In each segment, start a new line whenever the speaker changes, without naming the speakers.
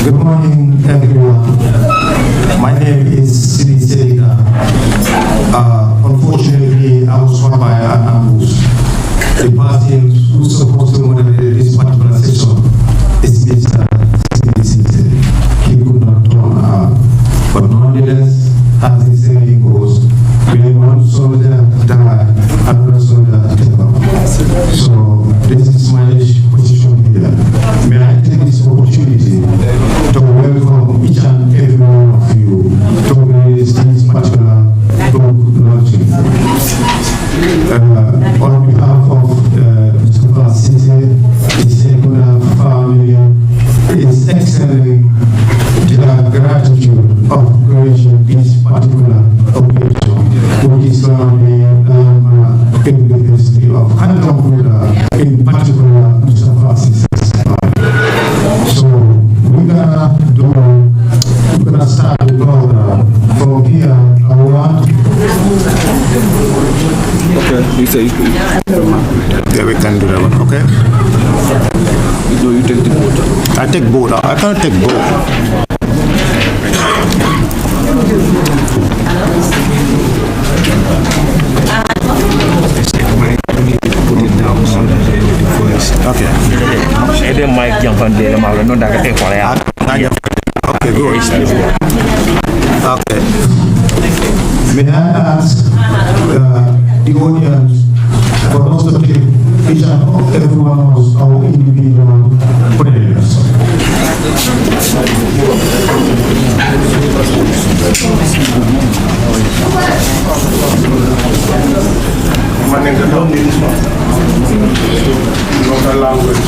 Good morning, everyone. My name is Ceesay. Unfortunately, I was struck by an ambush. The person who's supposed to moderate this particular session is Mr. Ceesay. He could not turn up. But nonetheless, as the saying goes, when one soldier dies, another soldier takes up. So this is my position here. May I take this opportunity to welcome each and every one of you to this particular book launching. On behalf of Mustapha Ceesay, his regular family, is excelling the gratitude of creation this particular occasion, which is currently in the history of Andalusia, in particular Mustapha Ceesay's life. So we're gonna start the program from here. I want.
Okay, you say
Yeah, we can do that one. Okay.
you take the boat.
I take both. I can't take both. Okay.
And then Mike jump on there, I'm not going to take for it.
Okay, good. Okay. May I ask the audience for us to take each and every one of us our individual prayers.
Local language.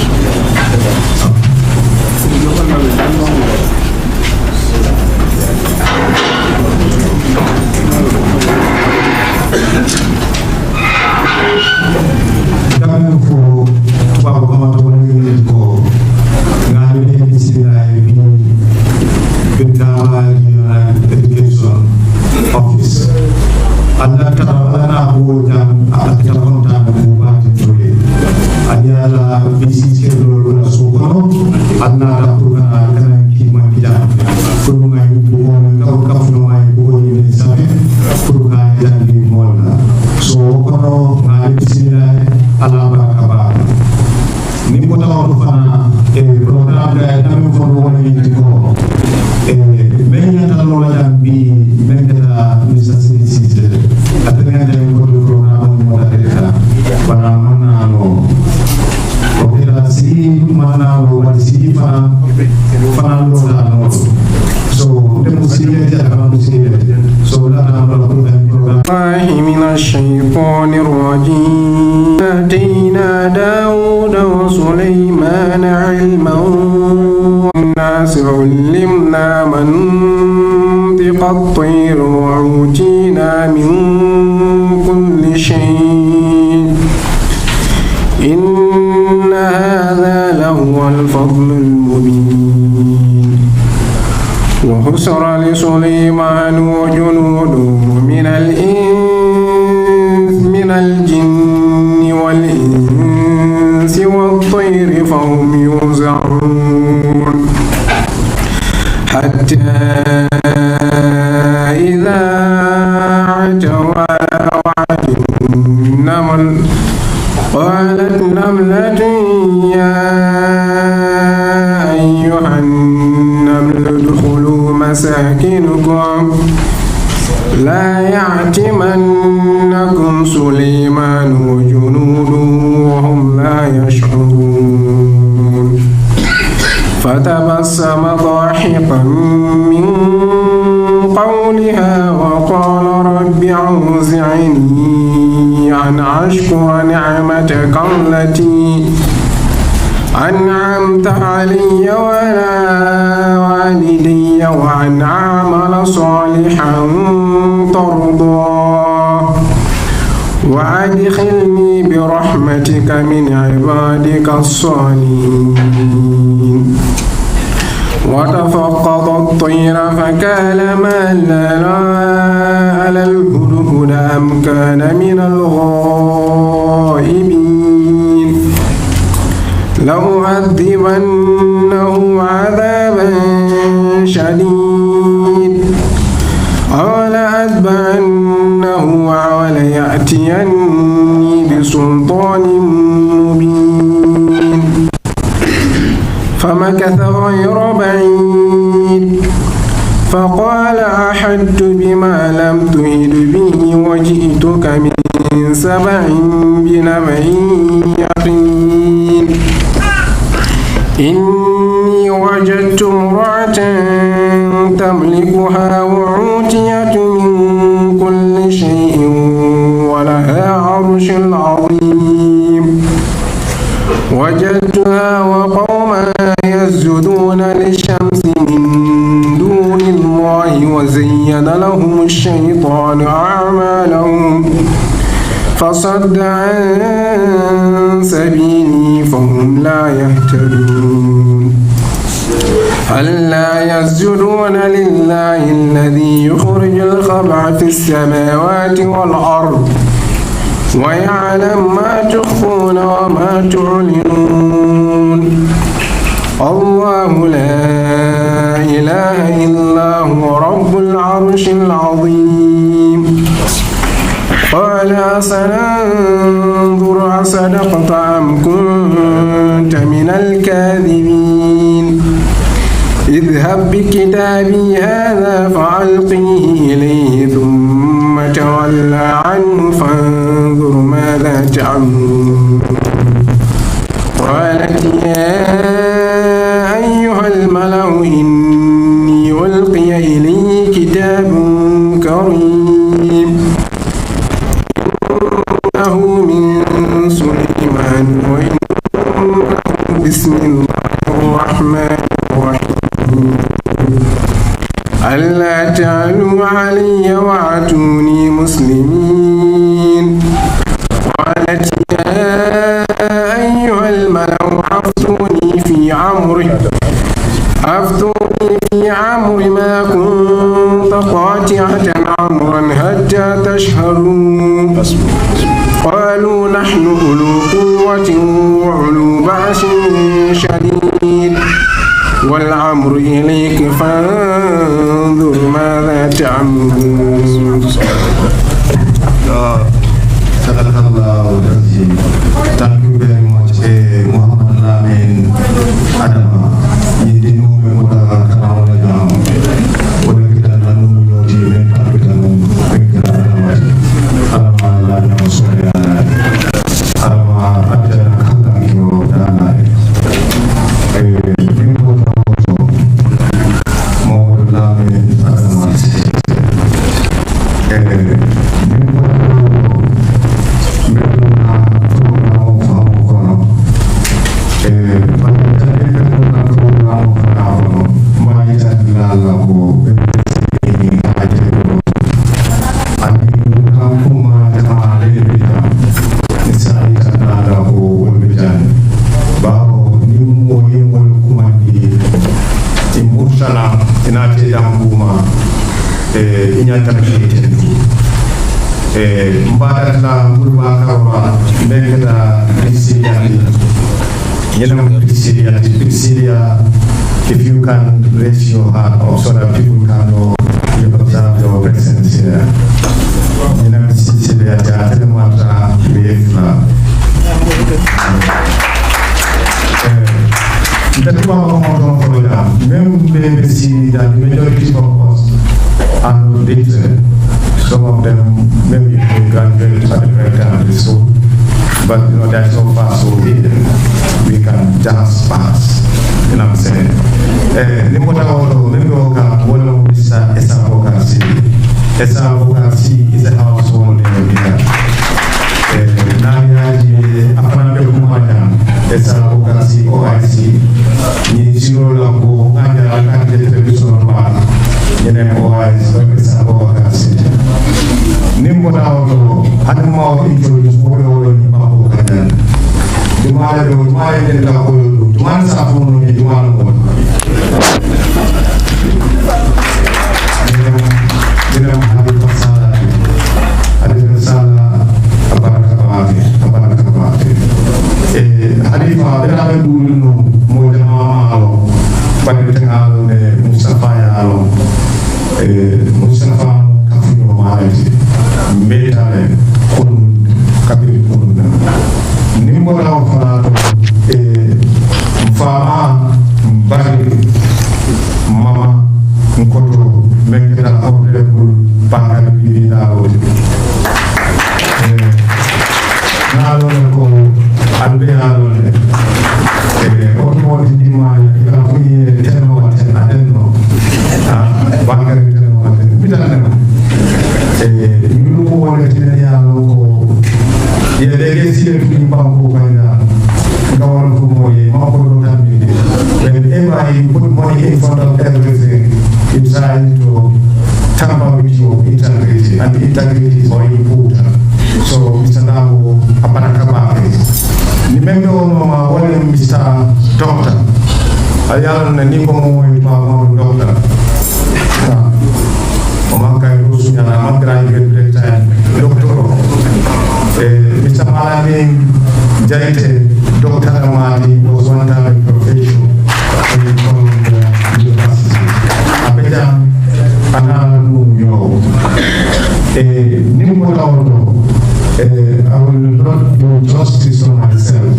Kami po tubabu kama tuwani ko ngani ni sila bi bintama education office. Anda ana bo jam akita konta ko ba tole. Anyala bisi kelo na sokono anna da kurana kana ki ma bija. Kurunga yuko ka kurunga yuko ni sabe kurunga ya ni mona. So kono ngani sila ala baraka ni ko taw fana program da tamu fo woni ni ko men ya tan wala bi men da Mr. Ceesay atanya da ko program mo da reta para mana no ko da si mana no wa si fana lo da no so temu si ya ka mo si so la na lo program
من الشيطان الرجيم آتينا داود وسليمان علما والناس علمنا منطق الطير وأوتينا من كل شيء إن هذا لهو الفضل المبين وحشر لسليمان وجنوده من الجن والإنس والطير فهم يوزعون حتى إذا عتوا على وعد النمل قالت نملة يا أيها النمل ادخلوا مساكنكم لا يعتمنكم سليمان وجنوده وهم لا يشعرون فتبسم ضاحكا من قولها وقال رب أوزعني أن أشكر نعمتك التي أنعمت علي وعلى والدي وأن أعمل صالحا ترضاه وأدخلني برحمتك من عبادك الصالحين وتفقد الطير فكالما لا على الهدهد أم كان من الغائبين لأعذبنه عذابا شديد أو لأذبحنه وليأتيني بسلطان مبين فمكث غير بعيد فقال أحدت بما لم تهد به وجئتك من سبع بنبأ يقين إني وجدت امرأة تملكها وأوتيت من كل شيء ولها عرش عظيم وجدتها وقومها يسجدون للشمس من دون الله وزين لهم الشيطان أعمالهم فصد عن سبيلي فهم لا يهتدون ألا يسجدون لله الذي يخرج الخبع في السماوات والأرض ويعلم ما تخفون وما تعلنون الله لا إله إلا هو رب العرش العظيم قال سننظر أصدقت أم كنت من الكاذبين اذهب بكتابي هذا فألقيه إليه ثم تولى عنه فانظر ماذا تعملون قالت يا أيها الملأ إني ألقي إلي كتاب كريم إنه من سليمان وإنه بسم الله الرحمن الرحيم ألا تعلوا علي وأتوني مسلمين قالت يا أيها الملأ أفتوني في عمري ما كنت قاطعة أمرا حتى تشهدون قالوا نحن أولو قوة وأولو بأس شديد والأمر إليك فانظر ماذا تعملون
صدق الله العظيم. Thank you very much, Muhammad Lamin Adama. Yidinu memoda kanawa jam. Wala kita nanu yoti men kita nanu kita nanu. Alama la nyamu soya. Alama aja kata kyo dana. Yidinu kanawa Muhammad Lamin Adama. If you can raise your hand up so that people can know you observe your presence here. The majority of us are literate. Some of them maybe they graduate at the primary school, but that's so far so hidden. We can just pass. You know what I'm saying? Esa advocacy is a household in India. Esa advocacy OIC ni siro la ko anja la kan de television ba yene OIC esa advocacy nimbo na auto animo introduce mo ni papo kanan jumala den la ko juman sa fu no ni juman ko dina hadi pasala ada sala abaraka kamate hadifa dina be dulu no mo jama alo pada tengah ne Mustapha ya alo Mustapha kafuno maati mbetale kun kabiri kun nimbo la fanato mfama mbali mama nkoto meketa honorable bangal bi dawo nalo ko albe nalo o mo di ma ka fi teno wa teno bangal bi teno wa teno bitana ñu ko wone ci ne yalla ko ye lege ci le fi banko kanya nga wala ko moy ma ko do tammi when ever you put money in front of everything you try to tamper with your integrity and integrity is very important so Mr. Nabo aparakabake ni membe ono ma wale Mr. Doctor ayala na ni ko moy ma doctor maka itu sudah lama graduate dan doktor. Mr. Malami Jaite, Dr. Amadi was one time a professor in Columbia University. Apejam anak New I will not do justice on myself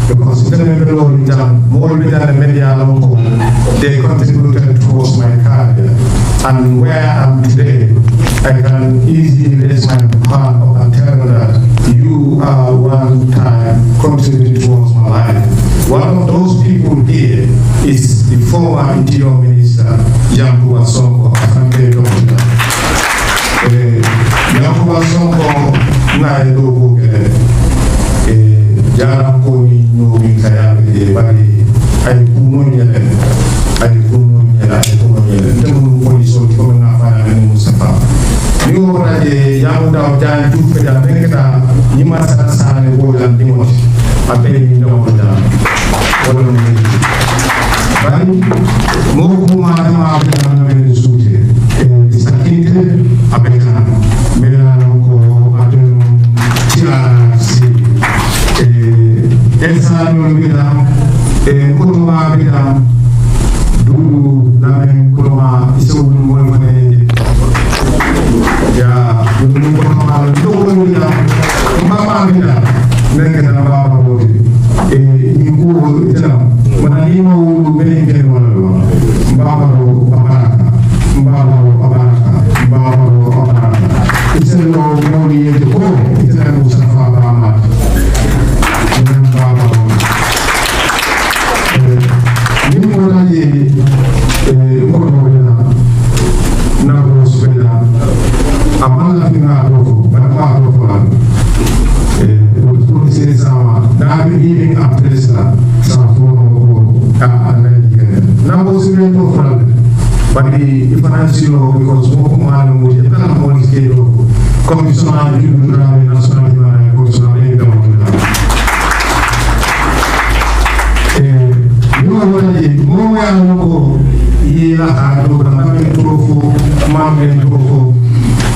because more than the media local, they contributed towards my career. And where I am today, I can easily raise my hand up and tell that you are one time contributing towards my life. One of those people here is the former Interior Minister, Yankuba Sonko, Afante Doctor. Yankuba Sonko, Naedo Jara Koni, no Mikayami, Bari, I Kumonia, I Kumonia, Temu Poliso, Komana, and Mustapha. You already young down, Jan, two for the America, you must have signed a word and Dimos. I pay you no one down. What do you mean? But Mokuma, I'm suited. It's a kid, a better, Milano, Adon, Chila. Elsa bidam, Kuruma bidam, Dulu, Lamen, Kuruma, Isu, Mone, Ya, Kuruma, Dulu bidam, Mama bidam, Naked and Baba Bodi, Iku, Islam, Mananimo, Benin, Baba Abaraka, Baba Abaraka, it's a long money in the home, it's a Mustapha Bahama. But the financial because more money will be done on the scale of commissioner, national, more logo, Yela, Mamen Trofo, Mamen Trofo,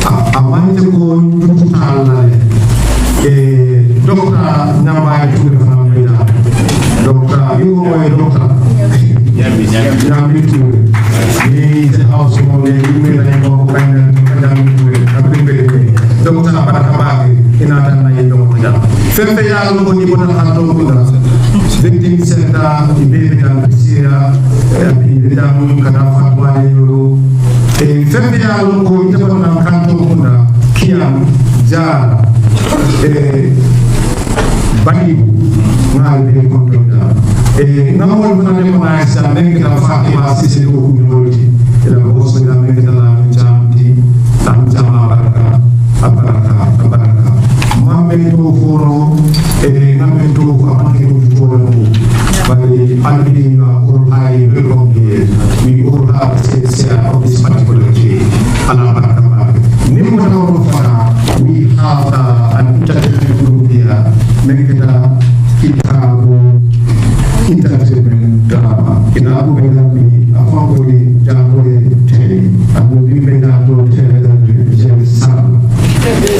a Mantico, Doctor Namai to the family. Doctor, you are a doctor. Yami to he is a house of only women and kind of Doctor Barakabaki in Adana Yonda. Fempe Yalo, you want to have victim center, Iberian Pisia, Iberian Kanafa, Mayo, a Fempe Yalo, Japan, Kanto, Kiam, Jar, Bani, Nali, Controller. Number one recognize and make it a Fatima Ceesay community. The most of the Mediterranean Jamti, Tamjama Baraka, Abaraka, Mamma Foro, Namento, Amaki Foro, but the Alpina or high welcome here. We all have a share of this particular day. Alabaraka. We have an interactive group here, make it a entertainment drama. Kinabu Belami, a family, Jambore, Teddy, and will be made out of Teddy, Sam.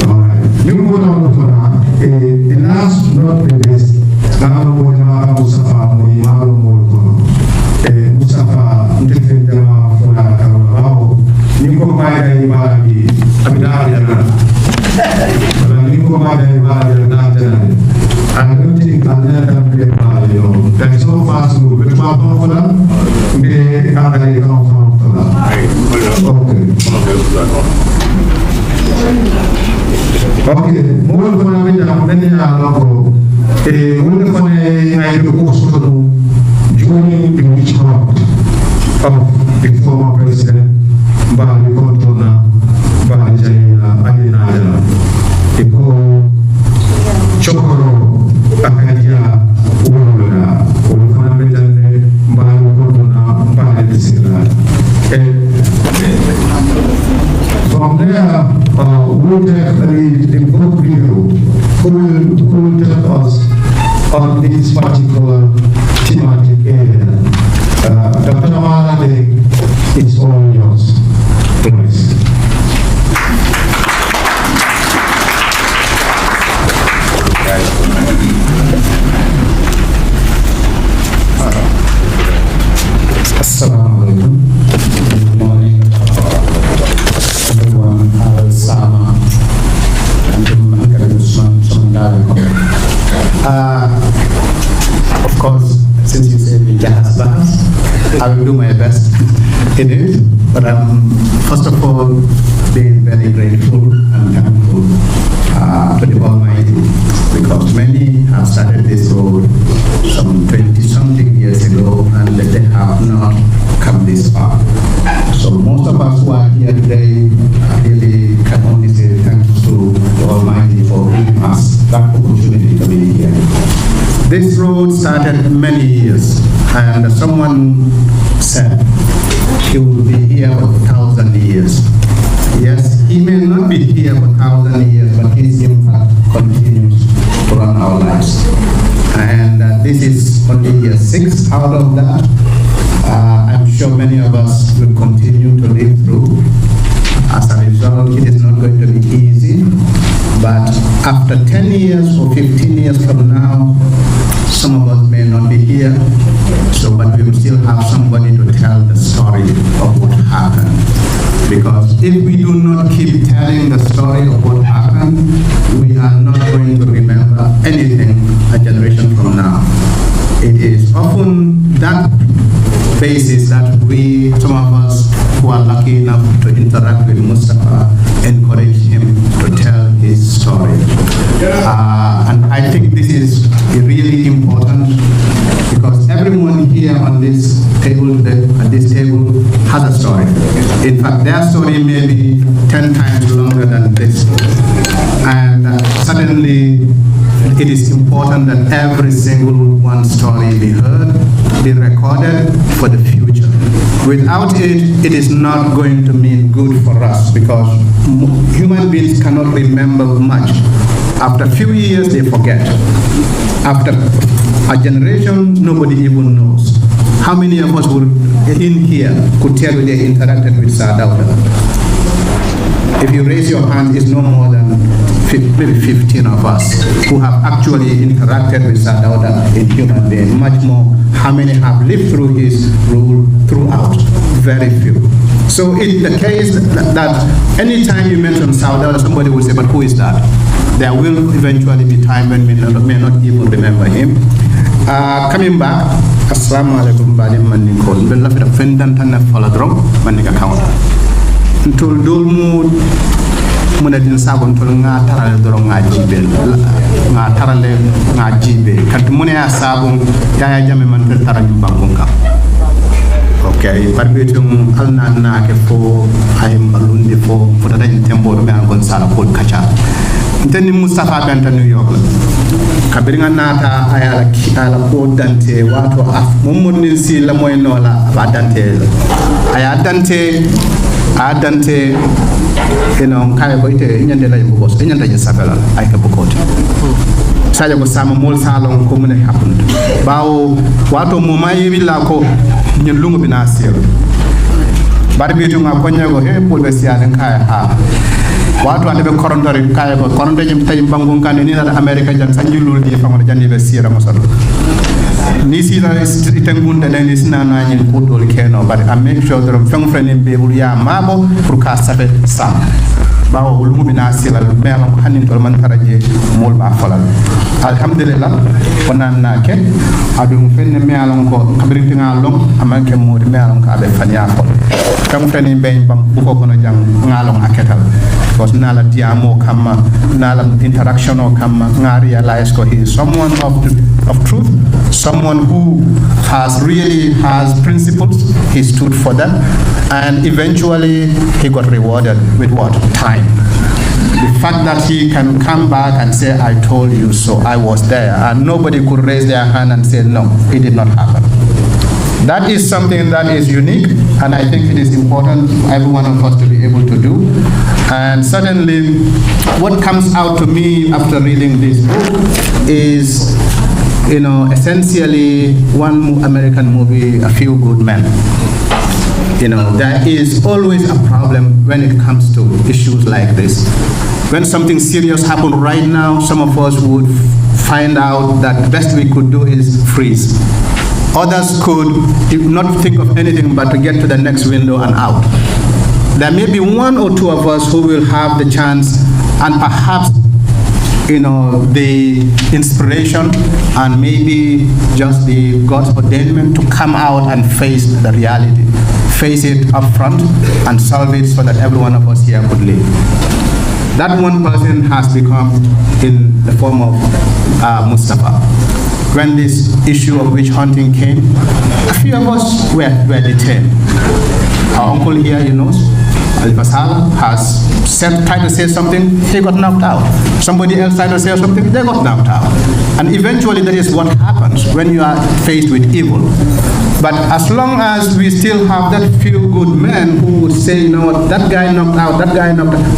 Alright. You go down to the last, not the best. Mustapha Mustapha Ndefendama Fola Karao Niko Maya Ibadi Abidala Niko Maya Ibadi I don't think I'll never be a there is no fast move. Which one for them? They are going to come for okay, more for a bit of many logo. One for a post joining the witchcraft of the former president, Bali Contona, Bali Jaina, Adinada, Eko Chokoro, Akadia, Urola, Ulfana Bali Contona, Bali Silla. From there, we'll take the book review who will tell us on this particular thematic area. Dr. Amalade, it's all yours. Please.
Assalamu alaikum. Good morning, everyone. Sama of course, since you said we jazz bahas, I will do my best in it. But first of all, being very grateful and thankful to the Almighty, because many have started this road some 20-something years ago, and they have not come this far. So most of us who are here today really can only say thanks to the Almighty for giving us that opportunity to be here. This road started many years, and someone said he will be here for 1,000 years. Yes, he may not be here for 1,000 years, but his impact continues to run our lives. And this is only year 6 out of that. I'm sure many of us will continue to live through. As a result, it is not going to be easy, but after 10 years or 15 years from now, some of us may not be here, but we will still have somebody to tell the story of what happened. Because if we do not keep telling the story of what happened, we are not going to remember anything a generation from now. It is often that basis that we, some of us who are lucky enough to interact with Mustapha, encourage him to tell his story. And I think this is really important, because everyone here on this table, has a story. In fact, their story may be 10 times longer than this. And suddenly, it is important that every single one story be heard, be recorded for the future. Without it, it is not going to mean good for us, because human beings cannot remember much. After a few years, they forget. After a generation, nobody even knows. How many of us in here could tell you they interacted with Sadauda? If you raise your hand, it's no more than maybe 15 of us who have actually interacted with Sadauda in human being. Much more, how many have lived through his rule throughout? Very few. So in the case that anytime you mention Sadauda, somebody will say, but who is that? There will eventually be time when we may not even remember him. Coming back, Assalamu alaikum bani manikol. Bella fida fendan tanna faladrom manika kauna. Ntol dolmu munadin sabon tol nga tarale doron nga jibe nga tarale nga jibe kat mune ya sabon ya jame man fel taraju bangunka. Okay, barbetum alna na ke fo ay balundi fo fotata tembo be an gon sala ko kacha. Nteni Mustapha benta New York kabiringa nata ayala ko dante wato momodin si la moy nola ba dante aya dante kaya ko ite nyande la yimbo boss nyanda je sabela ay ka bokoti saja ko sama mol salon ko mun happen bawo wato mo mayi billa ko nyen lungu bina sir barbitu nga konya go he pulbe siane kaya ha wato ande be korondori kaya ko koronde jim tay bangun kan ni na america jan sanjulul di famode jandi be sira mosal ni si na itengunde ni sina na nyi putol keno but I make sure that feng frenin be bul ya mabo pour ka sabe sa bawo lumu bina silal melo hanin tol man taraje mol ba falal alhamdulillah onan na ke adum fenne melon ko kabrinti ngalong amanke modi melon ka be fanya ko kam frenin be bam bu ko kono jang ngalong aketal because nala diamo kamma nala interaction o kamma ngari realize ko he is someone of truth, someone who really has principles. He stood for them, and eventually he got rewarded with what? Time. The fact that he can come back and say, I told you so, I was there, and nobody could raise their hand and say, no, it did not happen. That is something that is unique, and I think it is important for every one of us to be able to do. And suddenly, what comes out to me after reading this book is, essentially one American movie, A Few Good Men. There is always a problem when it comes to issues like this. When something serious happens right now, some of us would find out that the best we could do is freeze. Others could not think of anything but to get to the next window and out. There may be one or two of us who will have the chance and perhaps the inspiration and maybe just the God's ordainment to come out and face the reality, face it up front and solve it so that every one of us here could live. That one person has become in the form of Mustapha. When this issue of witch hunting came, a few of us were detained. Our uncle here, Al-Fasal has tried to say something, he got knocked out. Somebody else tried to say something, they got knocked out. And eventually that is what happens when you are faced with evil. But as long as we still have that few good men who would say, that guy knocked out,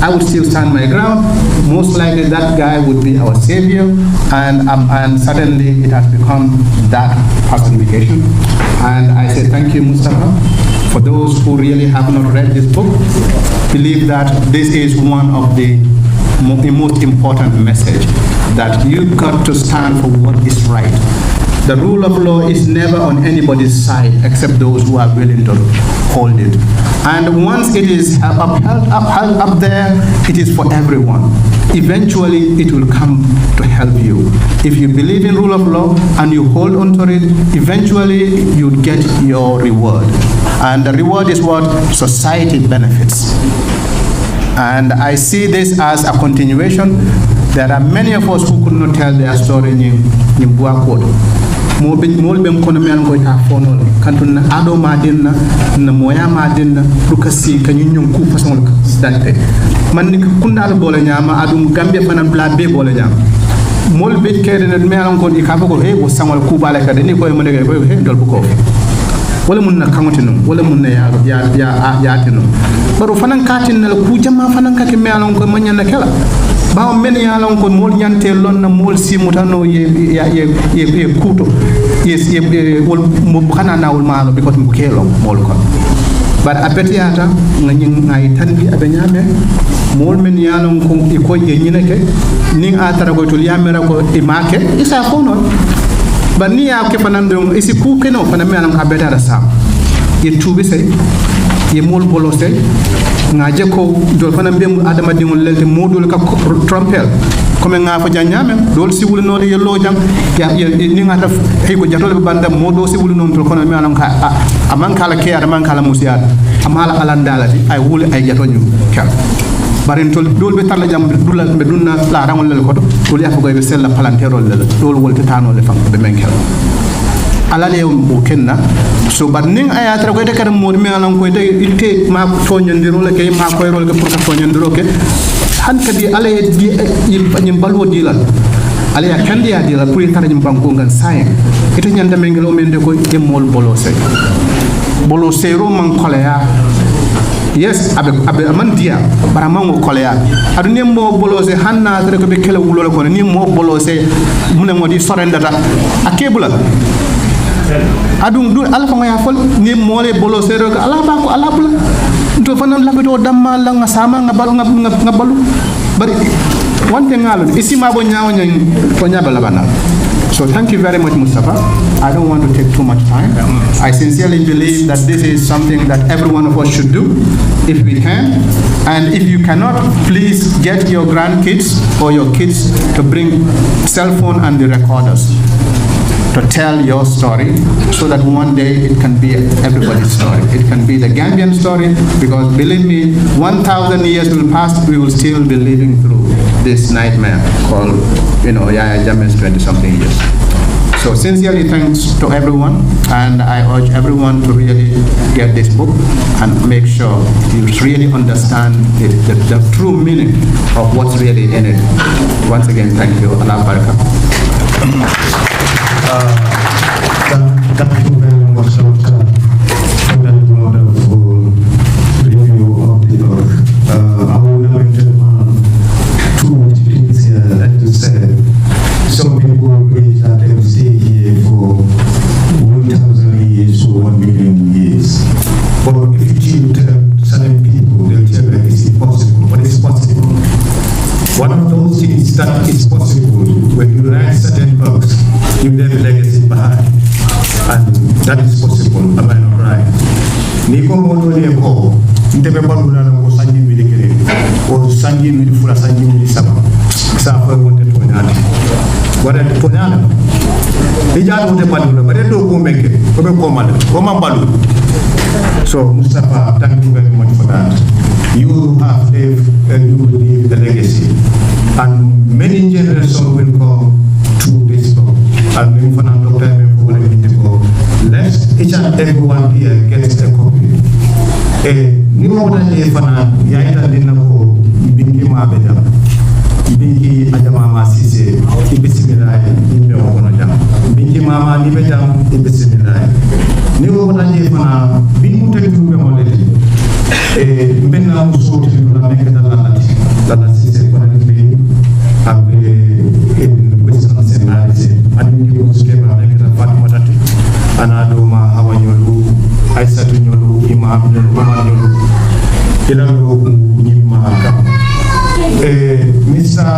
I would still stand my ground. Most likely that guy would be our savior, and suddenly it has become that personification. And I say thank you, Mustapha. For those who really have not read this book, believe that this is one of the most important message, that you've got to stand for what is right. The rule of law is never on anybody's side except those who are willing to hold it. And once it is upheld up there, it is for everyone. Eventually, it will come to help you. If you believe in rule of law and you hold on to it, eventually you get your reward. And the reward is what? Society benefits. And I see this as a continuation. There are many of us who could not tell their story in Buakot. Mol bem kono men ko ta fonol kantun ado ma dinna na moya ma dinna rukasi kanyu nyum ku façon dante man ni kundal bole nyama adum gambe fanan bla be bole nyama mol be kede ne men ko di ka ko he wo samol ku bale ka ni ko mo ne ko he dol bu ko wala mun na kangotino wala mun na ya tino baro fanan katin na ku jama fanan ka ke men ko manya na kala bawo men yalon ko mol nyante lonna mol simutano ye kuto yes wol mo xana nawul malo because mo kelo mol ko but apetiata ngani ngai tanbi abenyame mol men yalon ko e ko ye nyineke ni atara ko to yamera ko e make isa fono but ni ya ke fanando isi ku keno fana men am abeta sam ye tubi sey ye mol bolo sey ngaje ko dol fana mbem adama dingol lelde modul ka trompel comme nga fa janyame dol siwul no le yello jam ya ni nga daf hay ko jatole banda modo siwul non to kono mi anan ka aman kala ke adama kala musiat amala alandalati ay wuli ay jatonyu kal barin tol dol be talla jam dulal be dunna la rangol le ko dol ya ko be sella palanterol le dol wolti tano le fam be menkel alale mo kenna so banning ayatra ko de karam mod mi alan ko de itte ma fonyandiro le kay ma koy rol ke pour fonyandiro ke han kadi ale di nyim balwo dilal ale ya kandi ya dilal pour tara nyim banko ngan sayen ito nyanda mengelo men de ko e mol bolose ro man kolea yes abe amandia bara mango kolea adu ni mo bolose hanna tere ko be kele wulolo ko ni mo bolose mune modi sorendata akebula adum du ala fa ngaya fol ni mo le bolose ro ala ba ko ala bula to fanan la ko damma la nga sama nga balu nga balu bari wonte ngalo isima bo nyaawo nyen ko nyabala bana. So thank you very much, Mustapha. I don't want to take too much time. I sincerely believe that this is something that every one of us should do, if we can. And if you cannot, please get your grandkids or your kids to bring cell phone and the recorders to tell your story, so that one day it can be everybody's story. It can be the Gambian story, because believe me, 1,000 years will pass, we will still be living through this nightmare called, Yaya Jammeh's 20-something years. So sincerely thanks to everyone, and I urge everyone to really get this book and make sure you really understand the true meaning of what's really in it. Once again, thank you. Allah Baraka.
Thank you very much, Doctor, for that wonderful review of the book. I would like to two things here that you said. Some people believe that they will stay here for 1,000 years or 1 million years. But if you tell certain people, they'll tell you it's impossible, but it's possible. One of those things that is possible, when you write certain books, you leave a legacy behind. And that is possible, am I not right? Niko mono leko, ndebe baluna ko sanji mi dikere, o sanji mi fula sanji mi sama. Sa fa wonte tonali. Wara tonala. Ija wonte baluna, bare do ko menke, ko be ko mal, ko mambalu. So Mustapha, thank you very much for that. You have lived and you will leave the legacy. And many generations will come to this book. And in front of Dr. Let each and everyone here get a copy. Ni mo da e fana yaita dinna ko bingi ma beda. Bingi ajama ma sise ki bismillah ni me ko no jam. Bingi mama ni be jam ki bismillah. Ni mo da e fana bingi te tu be mo leti. Benna mo so ti na me ka dalla sise ko ni be Wisconsin and you skeba me ka Fatima tati anado ma hawa nyolu aisatu nyolu imam nyolu mama nyolu ilalo nyima kam Mr.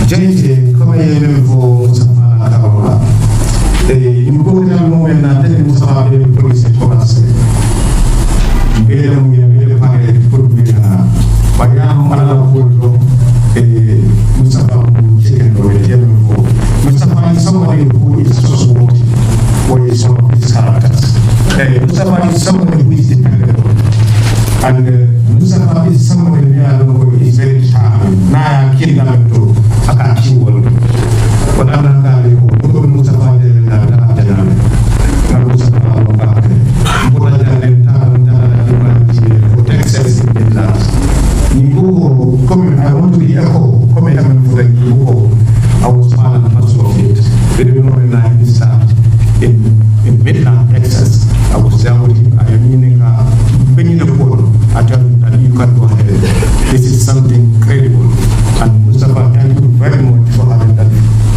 JJ comme yele fo Mustapha Karola imko na moment na tele Mustapha be police commence ngere mo ngere pare pour bina baya mo ala ko do Mustapha mo chicken do yele fo Mustapha is somebody who is so supportive for his characters. Mustapha is somebody who is dependable. And Mustapha is somebody who is very charming. Now, kill them to a country world. But I'm not going to go to Mustapha and Mustapha will back. But for Texas in the last. I want to be echo. Come here for the I was part and parcel of it. They didn't know when I started in Midland, Texas. I was there with him. I mean, many of them, I tell him that you can go ahead. This is something incredible. And Mustapha, thank you very much for having that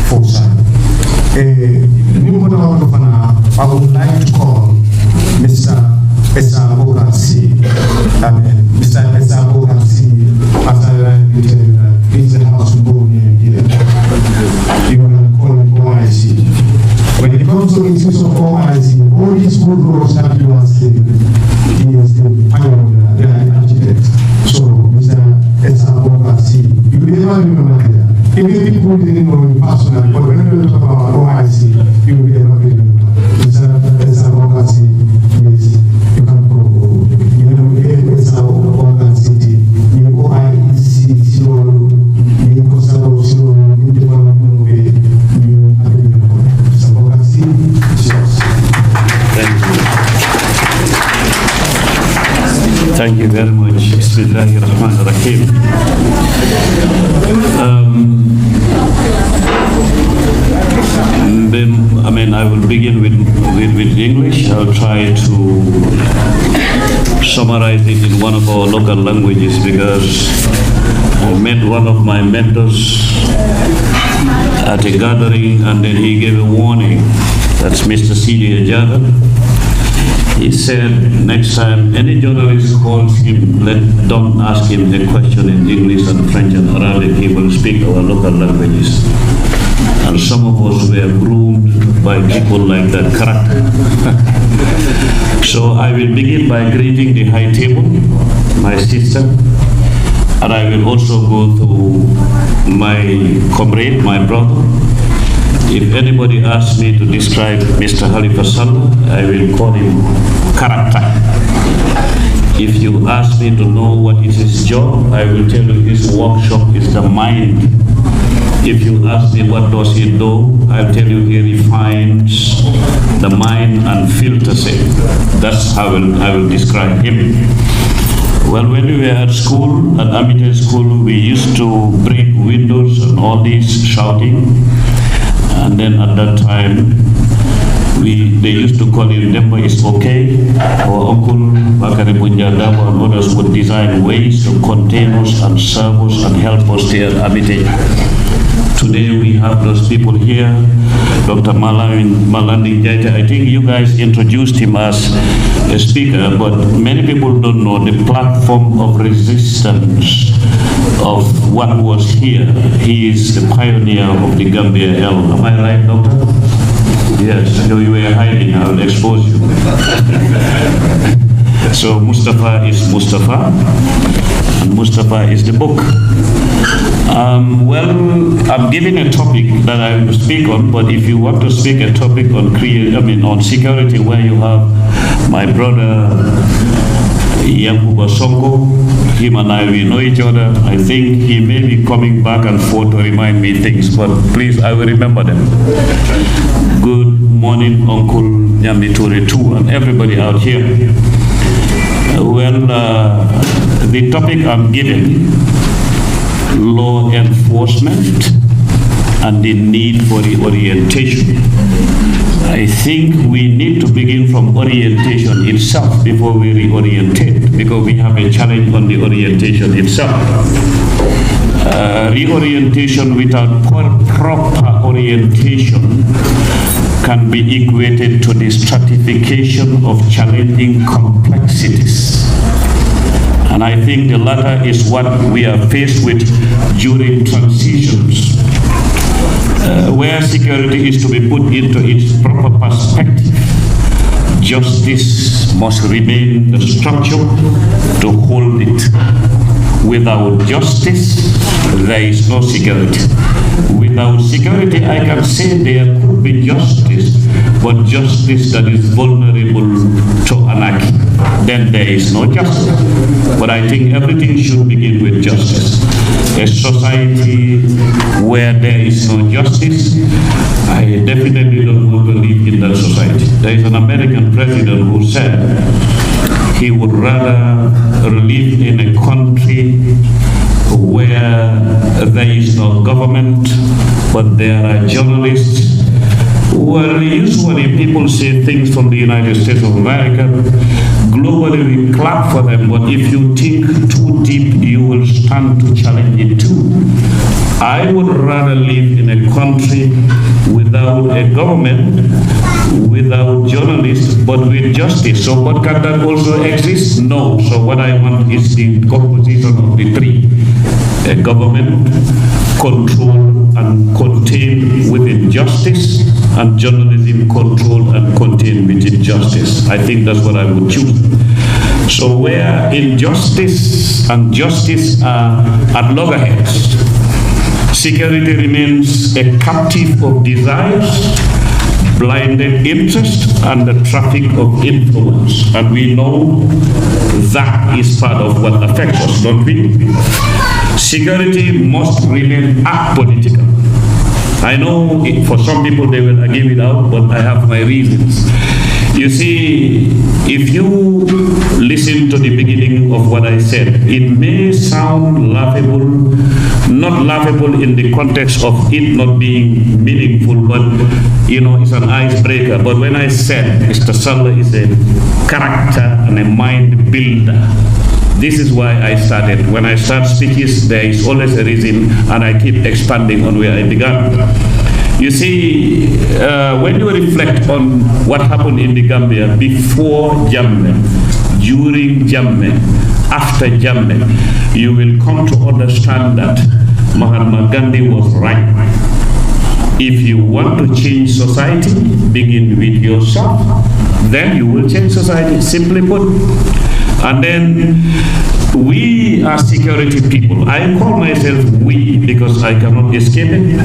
foresight. I would like to call Mr. Esa Bokansi. Mr. Esa Bokansi, as I is the house boy here. You can call him OIC. When it comes to issues of OIC, all these good roads that you are saying, he is the pioneer, the architect. So, Mr. Esa Bokansi, you will never remember that. Even people didn't know him personally, but when you talk about OIC, you will never remember. Mr. Esa Bokansi, please, you can go. You know, Esa Bokansi, you OIC, so
Thank you very much. Bismillahirrahmanirrahim. I I will begin with English. I'll try to summarize it in one of our local languages because I met one of my mentors at a gathering and then he gave a warning. That's Mr. Ceesay. He said, next time any journalist calls him, don't ask him a question in English and French and Arabic. He will speak our local languages. And some of us were groomed by people like that character. So I will begin by greeting the high table, my sister, and I will also go to my comrade, my brother. If anybody asks me to describe Mr. Halifa Sallah, I will call him character. If you ask me to know what is his job, I will tell you his workshop is the mind. If you ask me what does he do, I'll tell you he refines the mind and filters it. That's how I will describe him. Well, when we were at school, at amateur school, we used to break windows and all this shouting. And then at that time, they used to call him Demba is okay. Our uncle, Bakari Bunjadaba, and others would design ways to contain us and serve us and help us there at Amite. Today we have those people here, Dr. Malandi Jaita. I think you guys introduced him as a speaker, but many people don't know the platform of resistance of what was here. He is the pioneer of the Gambia L. Am I right, Doctor? Yes, you were hiding, I will expose you. So Mustapha is Mustapha, and Mustapha is the book. Well, I'm giving a topic that I will speak on, but if you want to speak a topic on on security, where you have my brother Yankuba Sonko, him and I, we know each other. I think he may be coming back and forth to remind me things, but please, I will remember them. Good morning, Uncle Nyamiture too, and everybody out here. Well, the topic I'm giving, law enforcement and the need for the orientation. I think we need to begin from orientation itself before we reorientate, because we have a challenge on the orientation itself. Reorientation without proper orientation can be equated to the stratification of challenging complexities. And I think the latter is what we are faced with during transitions, where security is to be put into its proper perspective. Justice must remain the structure to hold it. Without justice, there is no security. Without security, I can say there could be justice, but justice that is vulnerable to anarchy, then there is no justice. But I think everything should begin with justice. A society where there is no justice, I definitely don't want to live in that society. There is an American president who said he would rather live in a country where there is no government, but there are journalists. Well, usually people say things from the United States of America. Globally, we clap for them, but if you think too deep, you will stand to challenge it too. I would rather live in a country without a government, without journalists, but with justice. So, but can that also exist? No. So what I want is the composition of the three. A government controlled and contained within justice, and journalism controlled and contained within justice. I think that's what I would choose. So where injustice and justice are at loggerheads, security remains a captive of desires, blinded interest, and the traffic of influence. And we know that is part of what affects us, don't we? Security must remain apolitical. I know for some people they will give it out, but I have my reasons. You see, if you listen to the beginning of what I said, it may sound laughable, not laughable in the context of it not being meaningful, but it's an icebreaker. But when I said Mr. Salla is a character and a mind builder, this is why I started. When I start speeches, there is always a reason, and I keep expanding on where I began. You see, when you reflect on what happened in the Gambia before Jammeh, during Jammeh, after Jammeh, you will come to understand that Mahatma Gandhi was right. If you want to change society, begin with yourself, then you will change society, simply put. And then we are security people. I call myself we because I cannot escape it.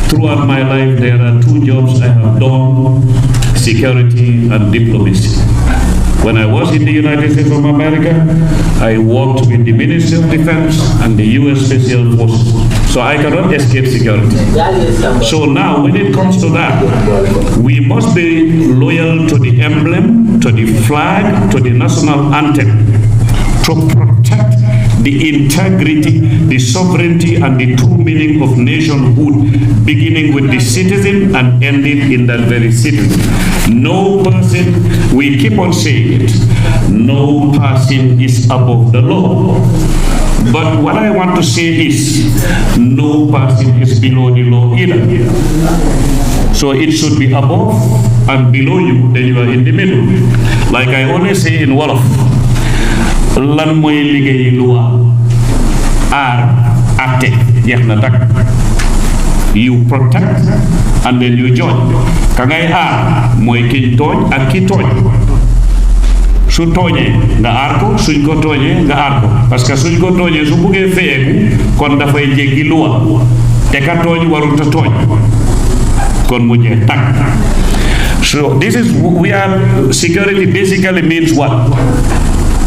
Throughout my life, there are two jobs I have done: security and diplomacy. When I was in the United States of America, I worked with the Ministry of Defense and the U.S. Special Forces. So I cannot escape security. So now, when it comes to that, we must be loyal to the emblem, to the flag, to the national anthem, to protect the integrity, the sovereignty, and the true meaning of nationhood, beginning with the citizen and ending in that very citizen. No person, we keep on saying it, no person is above the law. But what I want to say is, no person is below the law either. So it should be above and below you, then you are in the middle. Like I always say in Wolof, lan moy liggéey loi aar atte jeex na tak. You protect and then you judge. Ka ngay aar mooy kiñ tooñ ak ki tooñ. Su tooñee nga aar ko, suñ ko tooñee nga aar ko, parce que suñ ko tooñee su buggee feyeeku kon dafay jéggi loi te ka tooñ warul ta tooñ kon mu jeex tak. So this is security basically means what?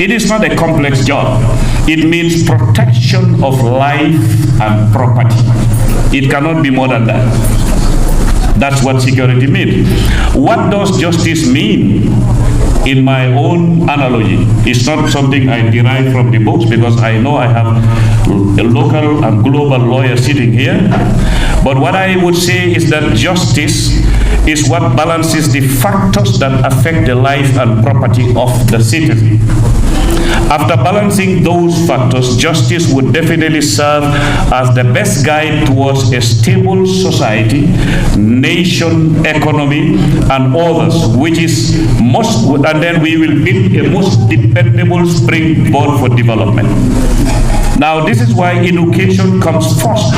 It is not a complex job. It means protection of life and property. It cannot be more than that. That's what security means. What does justice mean? In my own analogy, it's not something I derive from the books because I know I have a local and global lawyer sitting here. But what I would say is that justice is what balances the factors that affect the life and property of the citizen. After balancing those factors, justice would definitely serve as the best guide towards a stable society, nation, economy, and others, which is most, and then we will build a most dependable springboard for development. Now, this is why education comes first.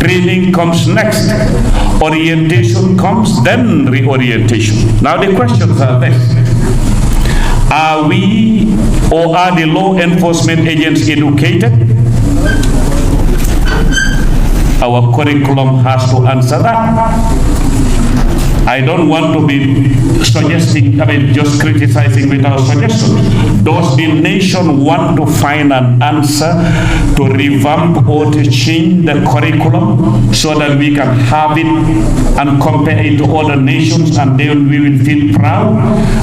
Training comes next. Orientation comes, then reorientation. Now, the questions are this. Are we or are the law enforcement agents educated? Our curriculum has to answer that. I don't want to be suggesting, just criticizing without suggestion. Does the nation want to find an answer to revamp or to change the curriculum so that we can have it and compare it to other nations and then we will feel proud?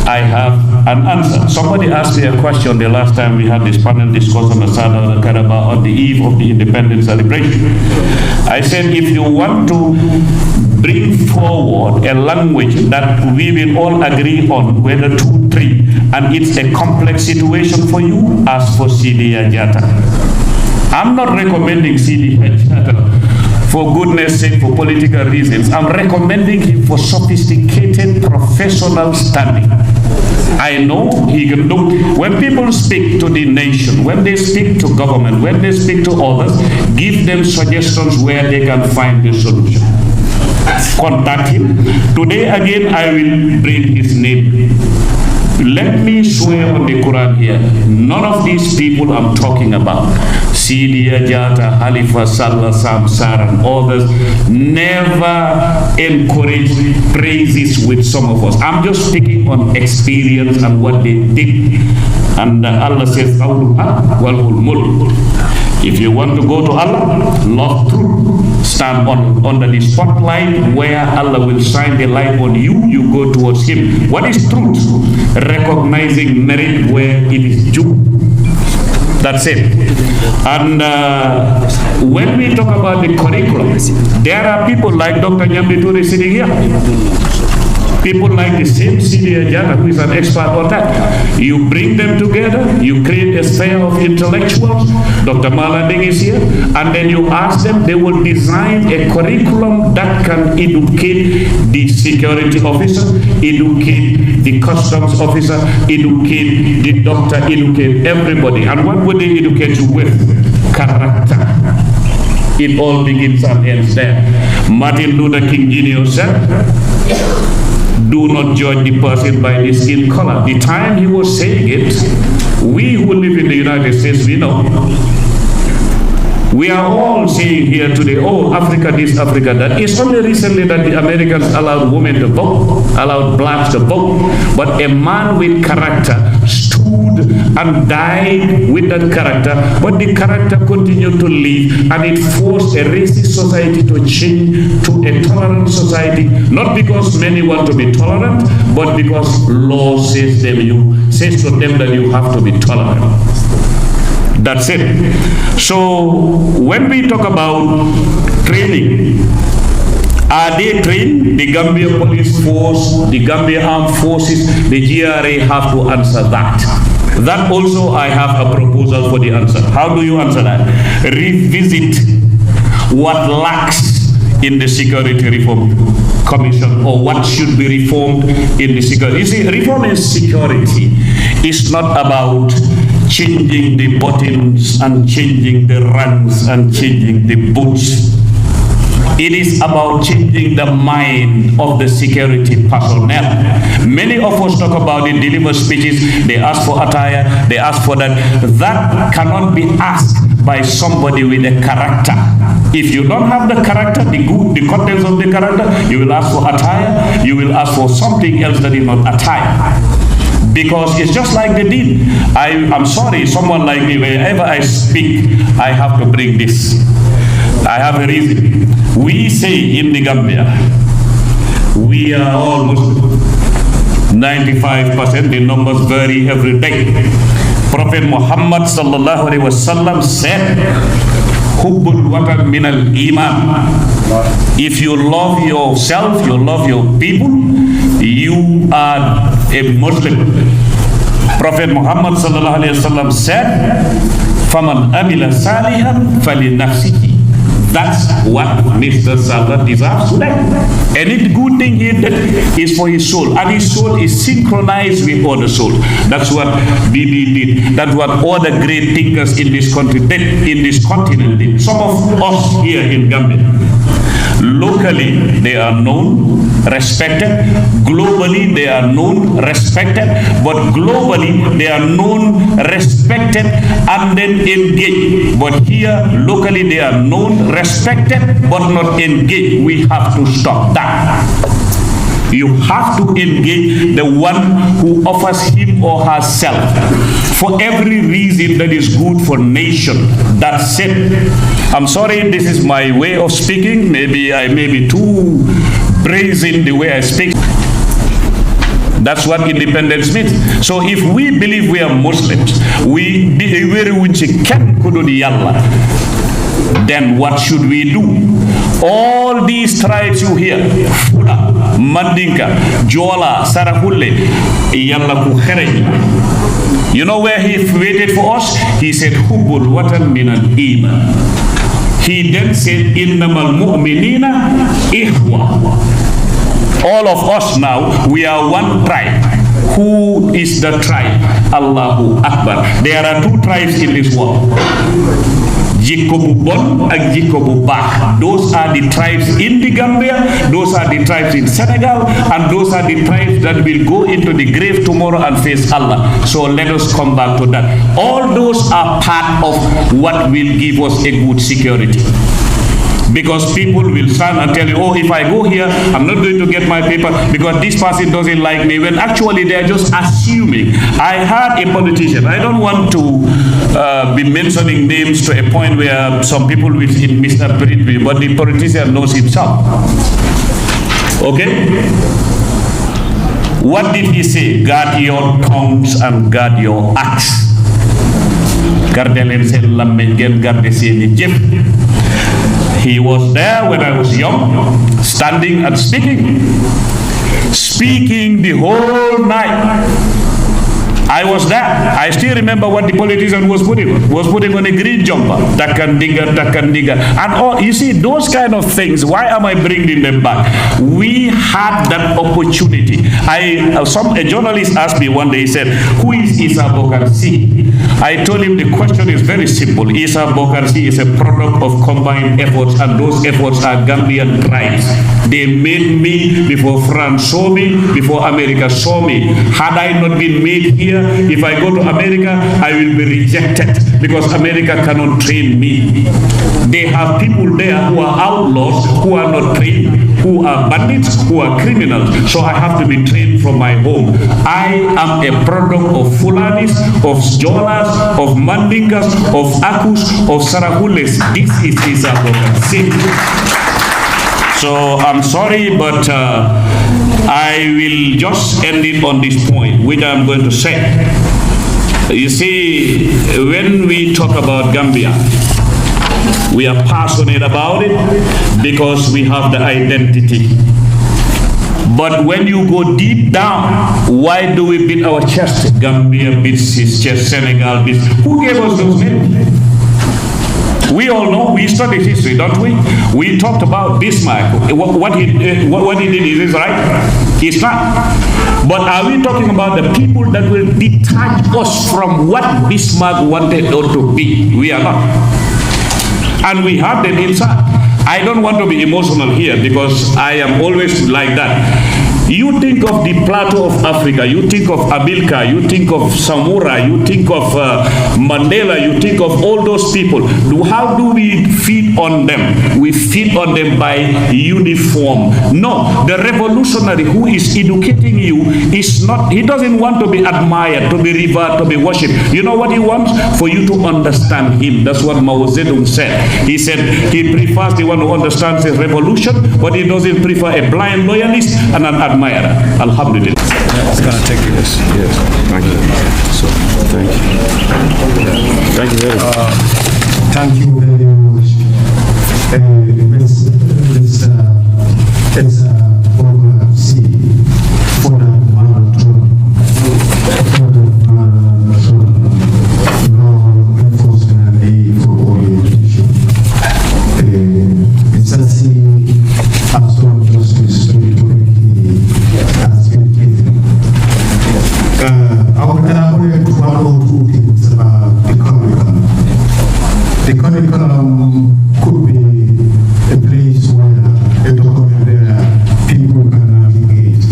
I have an answer. Somebody asked me a question the last time we had this panel discussion on Sada Karaba on the eve of the independence celebration. I said, if you want to bring forward a language that we will all agree on, whether 2, 3, and it's a complex situation for you, ask for Sidi Ajata. I'm not recommending Sidi Ajata for goodness sake, for political reasons. I'm recommending him for sophisticated professional standing. I know he can do. When people speak to the nation, when they speak to government, when they speak to others, give them suggestions where they can find the solution. Contact him. Today again I will bring his name. Let me swear on the Quran here, none of these people I'm talking about, Sidi Ajata, Halifa Sallah, Samsar and others, never encourage praises with some of us. I'm just speaking on experience and what they did. And Allah says, if you want to go to Allah, love truth, stand under the spotlight where Allah will shine the light on you, you go towards Him. What is truth? Recognizing merit where it is due. That's it. And when we talk about the curriculum, there are people like Dr. Nyambituri sitting here. People like the same senior Jana who is an expert on that. You bring them together, you create a sphere of intellectuals. Dr. Malanding is here, and then you ask them, they will design a curriculum that can educate the security officer, educate the customs officer, educate the doctor, educate everybody. And what would they educate you with? Character. It all begins and ends there. Martin Luther King Jr. said, do not judge the person by the skin color. The time he was saying it, we who live in the United States, we know. We are all saying here today, oh, Africa this, Africa that. It's only recently that the Americans allowed women to vote, allowed blacks to vote. But a man with character stood and died with that character, but the character continued to live, and it forced a racist society to change to a tolerant society, not because many want to be tolerant, but because law says to them that you have to be tolerant. That's it. So when we talk about training, are they trained? The Gambia Police Force, the Gambia Armed Forces, the GRA have to answer that. That also I have a proposal for the answer. How do you answer that? Revisit what lacks in the Security Reform Commission, or what should be reformed in the security. You see, reform in security is not about changing the buttons and changing the ranks and changing the boots. It is about changing the mind of the security personnel. Many of us talk about it, deliver speeches, they ask for attire, they ask for that. That cannot be asked by somebody with a character. If you don't have the character, the contents of the character, you will ask for attire, you will ask for something else that is not attire. Because it's just like the dean. I'm sorry, someone like me, wherever I speak, I have to bring this. I have a reason. We say in the Gambia, we are all Muslim. 95%, the numbers vary every day. Prophet Muhammad sallallahu alaihi wasallam said, Hubbul watan minal iman. If you love yourself, you love your people, you are a Muslim. Prophet Muhammad sallallahu alaihi wasallam said, "Faman amila salihan falinafsihi." That's what Mr. Salva deserves today. Any good thing he did is for his soul, and his soul is synchronized with other souls. That's what Bibi did. That's what all the great thinkers in this country did, in this continent did. Some of us here in Gambia, locally they are known, respected. Globally they are known, respected. But globally they are known, respected, and then engaged. But here locally they are known, respected, but not engaged. We have to stop that. You have to engage the one who offers him or herself for every reason that is good for nation. That's it. I'm sorry, this is my way of speaking. Maybe I may be too brazen the way I speak. That's what independence means. So if we believe we are Muslims, then what should we do? All these tribes you hear, Fula, Mandinka, Jola, Sarahulle, you know where he waited for us? He said, Hubbul watan minal iman. He then said, Innamal mu'minina ihwa. All of us now, we are one tribe. Who is the tribe? Allahu Akbar. There are two tribes in this world. Jikko bu bon ak jikko bu baax. Those are the tribes in the Gambia, those are the tribes in Senegal, and those are the tribes that will go into the grave tomorrow and face Allah. So let us come back to that. All those are part of what will give us a good security. Because people will stand and tell you, oh, if I go here, I'm not going to get my paper because this person doesn't like me, when actually they're just assuming. I had a politician, I don't want to be mentioning names to a point where some people will misinterpret me, but the politician knows himself. Okay? What did he say? Guard your tongues and guard your acts. He was there when I was young, standing and speaking the whole night. I was there. I still remember what the politician was putting on a green jumper. Takandiga. And all, you see, those kind of things, why am I bringing them back? We had that opportunity. A journalist asked me one day, he said, who is Issa Bokarsi? I told him the question is very simple. Issa Bokarsi is a product of combined efforts, and those efforts are Gambian tribes. They made me before France saw me, before America saw me. Had I not been made here, if I go to America, I will be rejected because America cannot train me. They have people there who are outlaws, who are not trained, who are bandits, who are criminals. So I have to be trained from my home. I am a product of Fulanis, of Jolas, of Mandingas, of Akus, of Sarahules. This is Issa Bokarsi. So I'm sorry, but I will just end it on this point, which I'm going to say. You see, when we talk about Gambia, we are passionate about it because we have the identity. But when you go deep down, why do we beat our chest? Gambia beats his chest, Senegal beats. Who gave us those names? We all know, we studied history, don't we? We talked about Bismarck. What he did is right. It's not. But are we talking about the people that will detach us from what Bismarck wanted us to be? We are not. And we have them inside. I don't want to be emotional here because I am always like that. You think of the plateau of Africa, you think of Abilka, you think of Samura, you think of Mandela, you think of all those people. How do we feed on them? We feed on them by uniform. No, the revolutionary who is educating you is not, he doesn't want to be admired, to be revered, to be worshipped. You know what he wants? For you to understand him. That's what Mao Zedong said. He said he prefers the one who understands the revolution, but he doesn't prefer a blind loyalist and an admirer. Alhamdulillah.
It's gonna take you this. Yes. Thank you. So thank you. Thank you very much.
Thank you very much. It's for the marathon. Law enforcement aid for orientation. It's a absolute justice to has been given. I would elaborate one or two things about the curriculum. The curriculum could be a place where a document people can navigate.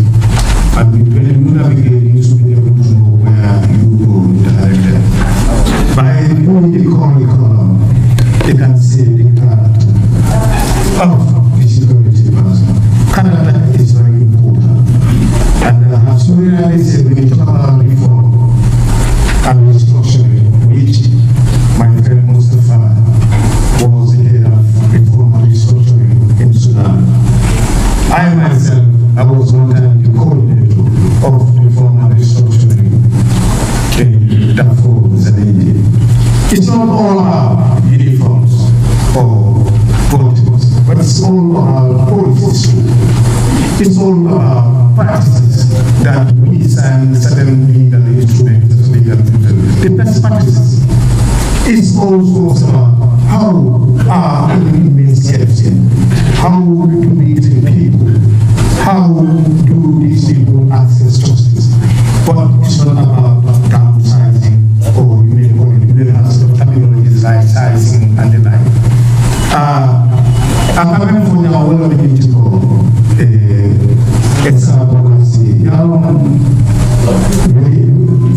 And when you navigate, you should be able to know where you go directly. By doing the curriculum, they can say the character of the security person. Canada is very important. And as we said, when we talk about reform and restructuring, which my friend Mustapha was the head of reform and restructuring in Sudan. I myself, I was one time the coordinator of reform and restructuring in Darfur, Zambia. It's not all about uniforms or politics, but it's all about policies. It's all about practices that we and certain legal instruments, the best practices. It's also about how are inmates kept in, how do we treat people, how do these people access justice. But it's not about downsizing or terminologies like sizing and the like. I'm coming from now where we need to go. It's a policy. It's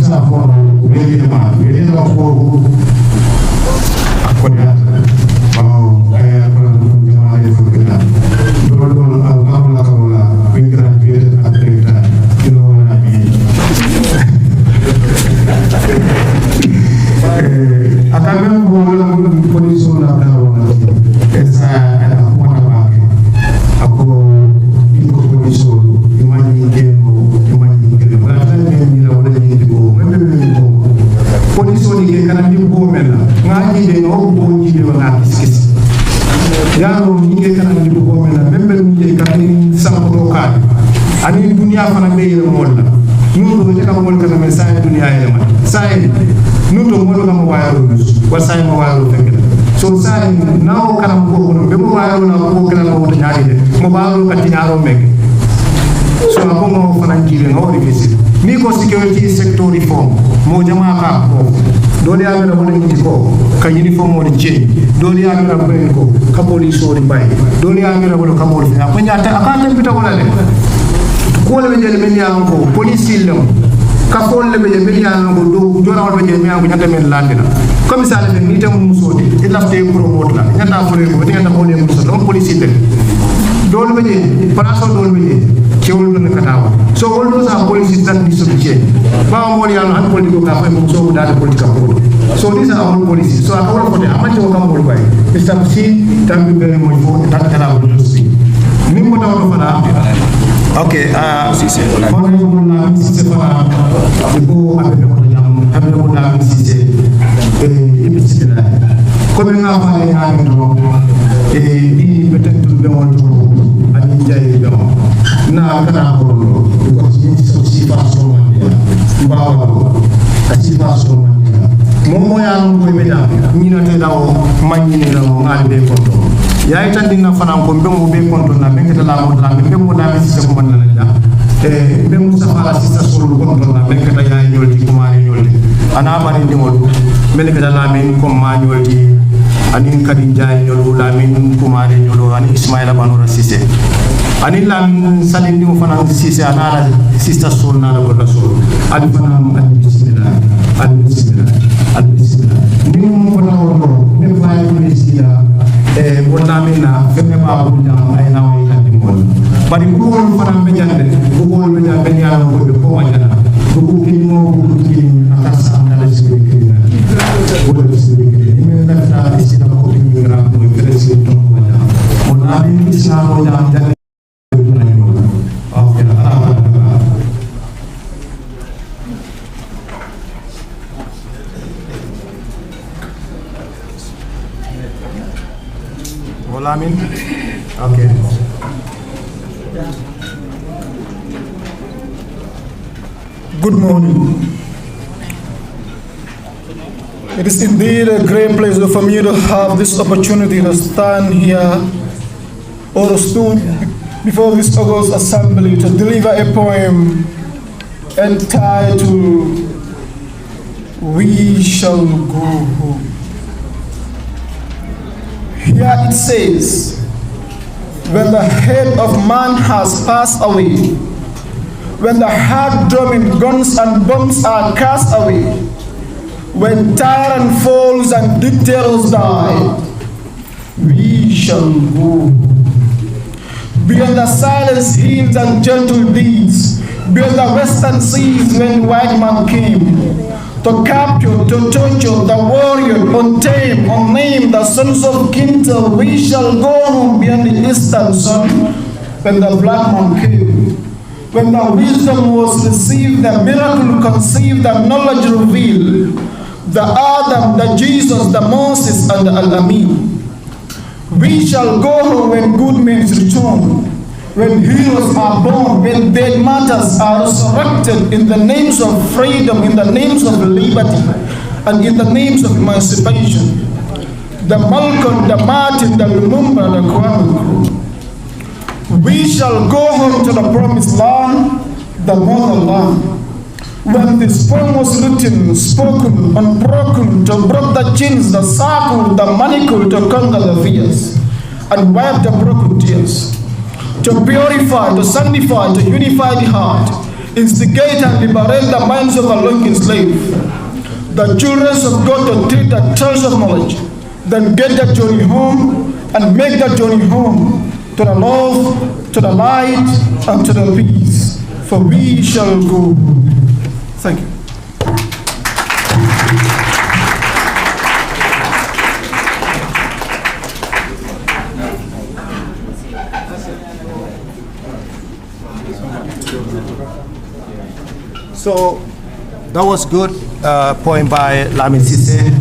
a form of really man. We need a form we graduated at the time. You know what I mean? andi ko mena membe ni katin sanko kan ani dunia fana be yele molla nuto je kam mol kana men say dunia yele man say nuto mol kam wayro wa say mo wayro fekk so say nawo kanam ko be mo wayro na ko kana ko nyaari de mo baalo kati nyaro mek so ko mo fana jibe no difficile ni ko security sector reform mo jama ka ko dole ya mera wona ngi ko ka uniform mo change dole ya mera brain ko ka police o bay dole ya mera wona ka mo fa ko nyata akata bita wala le ko le be men ya ko police lam ka ko le be men ya ko do jora wala be men ya ko nyata men landina comme ça le ni tam musodi il lafte promote la nyata fure ko ni nyata ko le musodi on police le dole be place dole be kewul do katawa so all those are policies that need to be changed ba mo ya no political ka fa mo so da political ko so these are all policies so I want to amache ko kam mo bay Mr. C tambi bere mo fo tan kala ko see ni mo taw fana okay Ceesay ko mo na Ceesay fana ko abe ko jam abe ko na Ceesay ibisila ko be nga fa ya no ni betentu be mo ani jaye be mo na kana ko because ni so si fa so mania mbawa ko asi fa so mania mo ya no ko be da ni na te dawo manni ne dawo ngal be ko to ya ita dinna fana ko be mo be ko to na be kata la mo da mi si ko man na ja be Mustapha Ceesay so ko to na be kata ya nyolti ko ma nyolti ana bari ni mo mel kata la men ko ma nyolti anin kadi jaay nyolo la men ko ma nyolo ani Ismaila Banora Ceesay ani lam salindi mo fana Ceesay anara sister soul na la ko rasul ali fana ali bismillah ni mo ko tawo me fay ni sia wala minna femme ba bu jam ay na way kadi mo bari ko won fana be jande ko won be jande ben yalla ko be ko wajana ko ko ki mo ko ki akasa na la sebe ki na ko do sebe ki ni me na ta isi na ko ni gra ko be resi to ko wajana on abi ni sa mo jam jande Amin. Okay.
Good morning. It is indeed a great pleasure for me to have this opportunity to stand here or to stand before this August assembly to deliver a poem entitled "We Shall Go Home." Here it says, when the head of man has passed away, when the hard-drumming guns and bombs are cast away, when tyrant falls and dictators die, we shall go. Beyond the silence hills and gentle deeds, beyond the western seas when white man came, to capture, to torture the warrior, untamed, unnamed, the sons of Kintel, we shall go home beyond the eastern sun. When the black man came, when the wisdom was received, the miracle conceived, the knowledge revealed, the Adam, the Jesus, the Moses, and the Al-Amin. We shall go home when good men return, when heroes are born, when dead martyrs are resurrected in the names of freedom, in the names of liberty, and in the names of emancipation. The Malcolm, the Martin, the Lumumba, the Kwame crew. We shall go home to the promised land, the motherland. When this poem was written, spoken, unbroken, to break the chains, the circle, the manacle, to conquer the fears, and wipe the broken tears. To purify, to sanctify, to unify the heart, instigate and liberate the minds of the long enslaved. The children of God to take the treasures of knowledge, then get the journey home and make the journey home to the love, to the light, and to the peace. For we shall go. Thank you.
So that was good poem by Lamin Ceesay.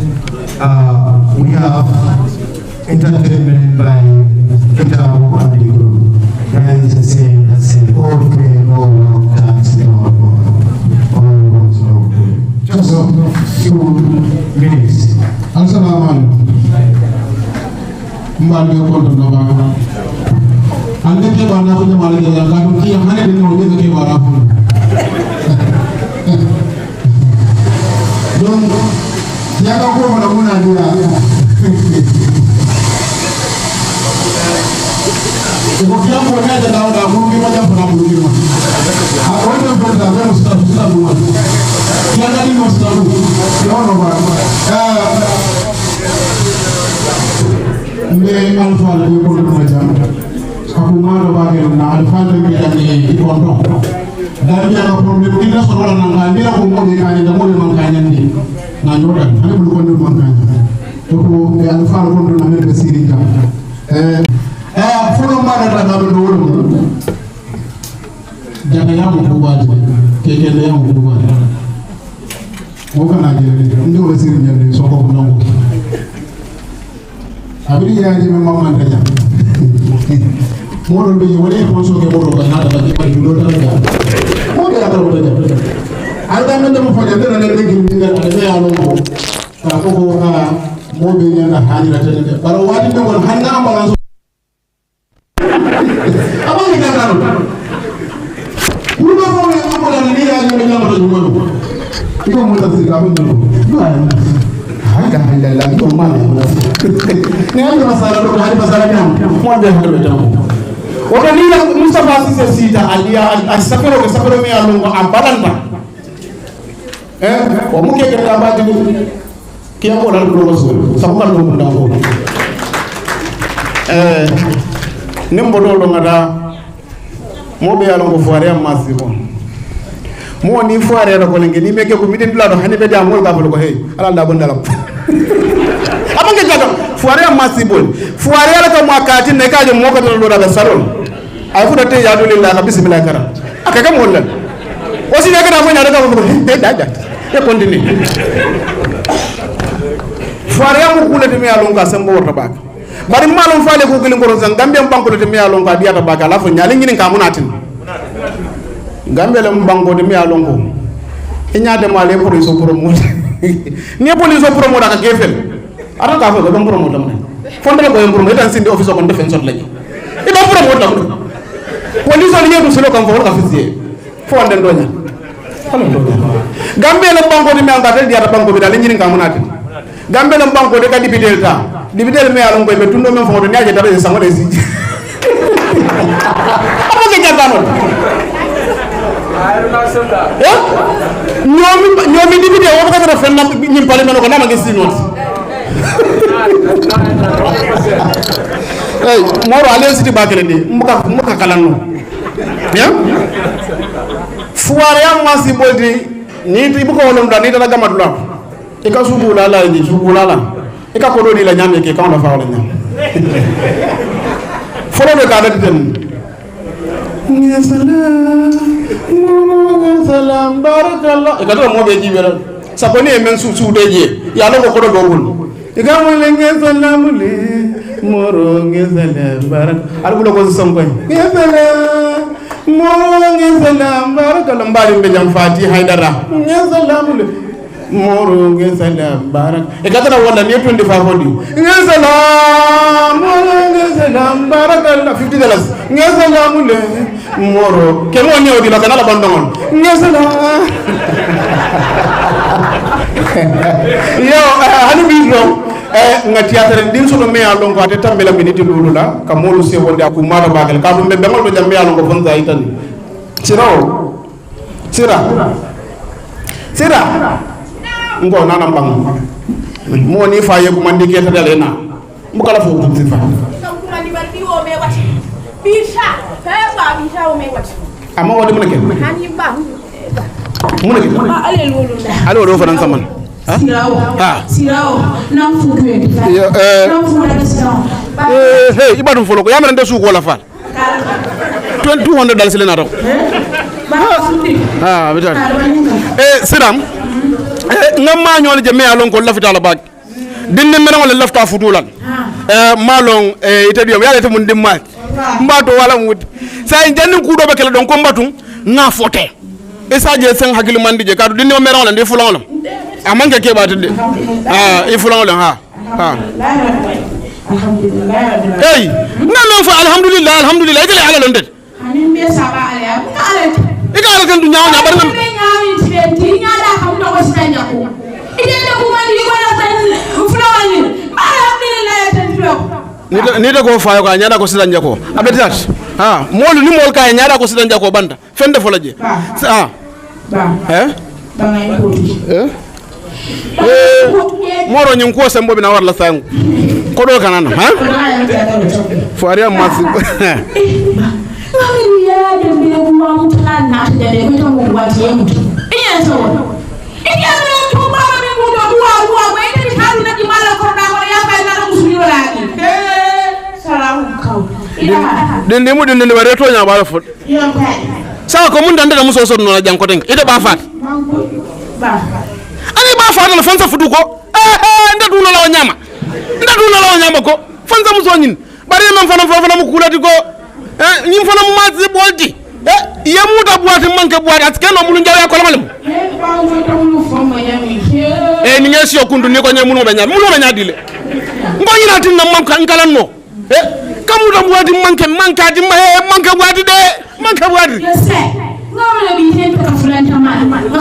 We have entertainment by Kitabo and the group. That is the same as the all pray, no wrong, tax, no all wrongs, no pray. Just 2 minutes.
Assalamu alaikum. Mbali ko to na ande ke bana ko jamaale ya ga to ki hane de no de ke bara ko don ya ga ko na muna dia ko kiam ko na da da ko ki ma da fara mu ki ma a ko na ko da ga Mustapha mu ya ga ni Mustapha no ba mbe alfa la ko ko jam aku maro bagel na alfa la mi jani ikondo dar ya ko problem kita solo na ngandi ko mo ni kany da mo man kany ni na nyoda ani bul ko ni man kany to ko alfa ko na me be siri jam fulo ma da da do wolo jana ya mo ko waji ke le ya mo ko waji mo kana je ndi wala siri nyande so ko nango abiri ya ji me mamman da jam mo do be wala ko so ke mo do na da ba di do da mo de ya do da alda men da mo fa de na le ngi ngal da ya lo ko ta ko ko mo be ya na hani da tele baro wadi be won hanna amala abani ka daro mo do ko me amala ni ya ni me nyama do mo ko mo ta sika mo do hanga hanga ko ma ne ando masala do hadi masala jam mo be hado jam wata ni na Mustapha Ceesay sita aliya asakaro ke sakaro me alongo ambalanda o mo ke ka ba di ki ko dal do so sakko do mo ndaw nembo do ngada mo be alongo foare am masibo mo ni foare ra ko lengi ni meke ko midin dula do hani be jam mo ga ko hey ala da bon dalam abange jaga foare am masibo foare ala ko makati ne ka je mo ko do da salon ay fu da te ya do lillah ka bismillah kara akaka mo lan o si ne ka da mo nyaada ko da e continue foare am ko le de me alon ka sembo wota bak bari malum faale ko gilin goro zan gambe banko de me alon ka biata bak ala fo nyaali ngini ka munatin gambe le mbango de me alon ko e nyaade male police promo ni police promo da ka gefel ara ka fo ko promo dum ne fonde ko promo tan sindi office ko defense laji e ba promo dum police on yedu selo kan fo ka fizie fonde donya hala donya gambe le banko de me anga de diata banko bi dal ngini ka munatin gambe le banko de ka dibitel ta dibitel me alon ko be tundo men fo do nyaaje dara e sango de si apa ke jagano ñomi dibide wo ko dara fenna ñim pale men ko nama ngi sinot ay moro ale siti bakere ni muka kalanno ya fuare am masi boldi ni ti bu ko wolom da ni dara gamadula e ka subula la ni subula la e ka ko do ni la nyame ke ka on fa wala nyam folo be ka da den ni salam barakallah e ka do mo be jibera saponi e men su deje ya lo ko do gol e ka mo le nge salam le moro nge salam barak al bu ko sampai nge salam moro nge salam barakallah mbali be jam fati haydara nge salam le moro nge salam barak e ka tara wala ni $25 nge salam moro nge salam barakallah $50 nge salam le moro ke mo ñew di la kana la bandon nge salam yo hani bi no nga théâtre din sunu me alon ko ate tambela miniti lulula ka molu se wonde aku mara bagal ka dum be ngol do jambe alon ko fon zaitan sira ngo nana mbang mo ni fa yebu mandi ke tadale na mbukala fo dum sifa ama wadi mun ke hani ba mun ke ale do fanan saman
sirawo nan fu ke nan fu da sirawo
hey ibadum folo ko yamana ndesu ko la fal $200 lena do bitan siram ngam ma ñol je me alon ko lafita la bag dinne men wala lafta futulan malong Editorial yale te mun dimmat mbato wala mut sa janni ku do be kala don ko mbatu na fote e sa je sen hakilu mandi je kadu dinno mera wala ndi fulon wala amanke ke batide e fulon wala ha alhamdulillah hey non fa alhamdulillah itale ala lon det
hanin be saba ala ala
ika ala kan du nyaaw bar ngam
nyaawi tibeti nyaada xam do ko stanja ko ide de ko mandi ko la tan fulawani alhamdulillah tan fulo
ni de ko fayo ka nyaada ko stanja ko abetat molu ni mol ka nyaada ko stanja ko banda fende folaje moro nyum ko sembo bina warla sangu ko do kanana fariya masu
ya de bi ko ma mutala na de ko to mo wati e mutu iya so iya no to ba mi mu do wa ko ite bi haru na di mala ko da ko ya fa na musu ni wala ni salamu kaw
dende mu dende bare to nya bala fot sa ko mun dande da muso so no la jang ko den ite ba fat ani ba fat la fansa fudu ko ndadu no la nyama ko fansa muso nyin bare man fana mu kulati ko ñim fana mu mazi bolti ya muta boati manke boati atkeno mulu njaw ya ko lamalem ni ngesi okundu ni ko nyam mulu be nyaadile ngo nyina tin nam man kalan no kamu da boati manke boati de manke boati
ngawle bi hen ko fulanta ma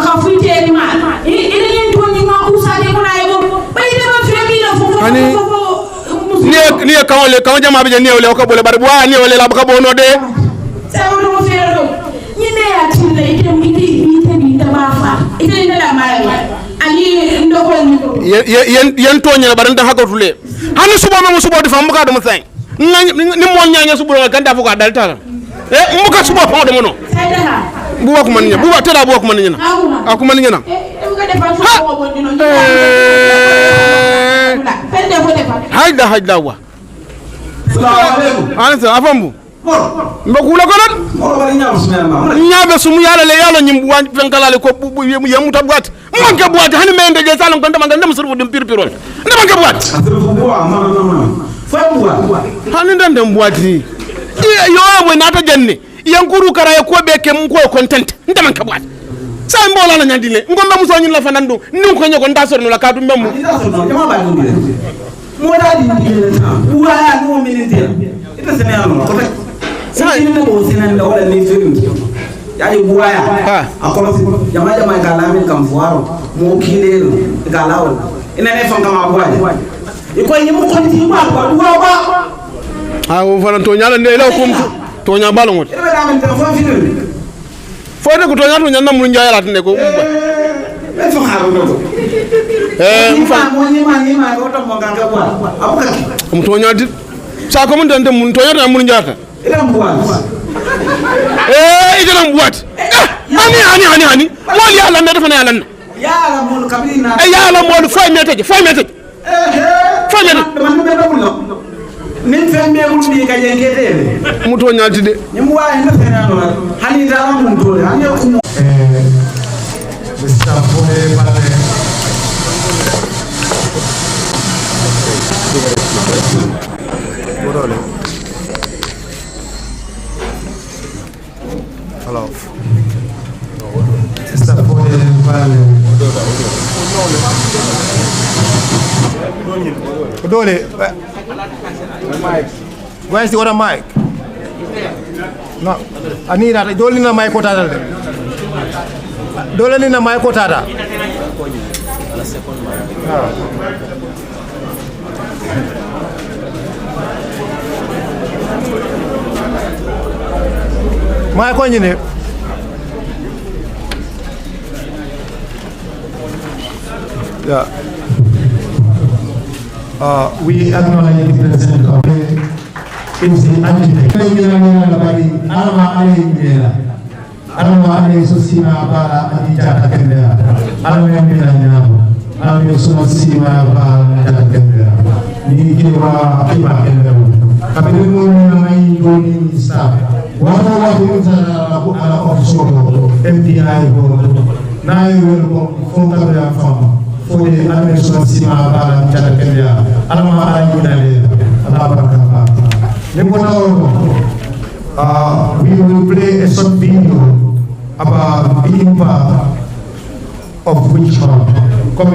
ka fuite ma ina yen to ni ma usade ko na yego bay de ma febi la fofo ni
kawle kaw jama be ni wala ko bole bar bo ni wala la ko bono de
sawo mo fero ni ne ya tinle ite mi ta ba fa ite ne la mari ali ndoko ni ko
yen to nyala bar nda hakotule hani subo mo subo de fam ka do mo sen ni mo nyanya subo kan da fuka dalta mo ka subo fa do mo no buwa ko man nya buwa tada buwa ko man nya akuma ni nya hayda wa ansa afambu mbakula ko non nyaabe sumu yala le yalo nyim wan fenkalale ko yamuta boîte manke boîte hani mende je salon ko ndama ngam surfu dum pirpirol ndama ke boîte hani ndande boîte yo we nata janne yankuru kara ko be ke ko content ndama ke boîte sa mbola la nyandile ngomba muso nyin la fanando ni ko nyoko ndasor no la kadu memu
moda di uwa ya no minintira ita senelo ko tek sa ina bo senelo wala ni firim ya yi uwa ya akolo jama ka lamin kam fuaro mo kilelo ka lawo ina ne fanga ma buwa iko nyimu ko ti ba ko uwa ba
wo fana to nyala ne la kum to nya balo ngot
ina da min telefon firim
fo de ko to nya to nya namul njaayala tane ko
e fo haru do ma ko to mo ganga bwa abuka
to nya dit sa ko mun dande mun to nya mun njaata
ila bwa
ila buat hani wali ala na dafa na ala
ya ala mon kabina
ya ala mon fay mete
man be do lo nin fembe wuldi ka jengete
mu to nya tide
ni mu wa ina fena no hani da mun to hani ko
Hello. Dole. Where's the other mic? No. I need that. Dole na mic kota. Dole na mic kota. My coin yeah. We acknowledge the president of the architect. Alama ale sosima bara adija takendera. Alama mbila nyabo. Alama sosima bara adija takendera. Ni kiwa kiba kendera. Kapende mwini na maini staff. Watu mzara ala ofisoro MDI ho. Nayo welko fonga ya fama. Fode alama sosima bara adija takendera. Alama ala yunale. We will play a short video about the impact of witch hunt. Come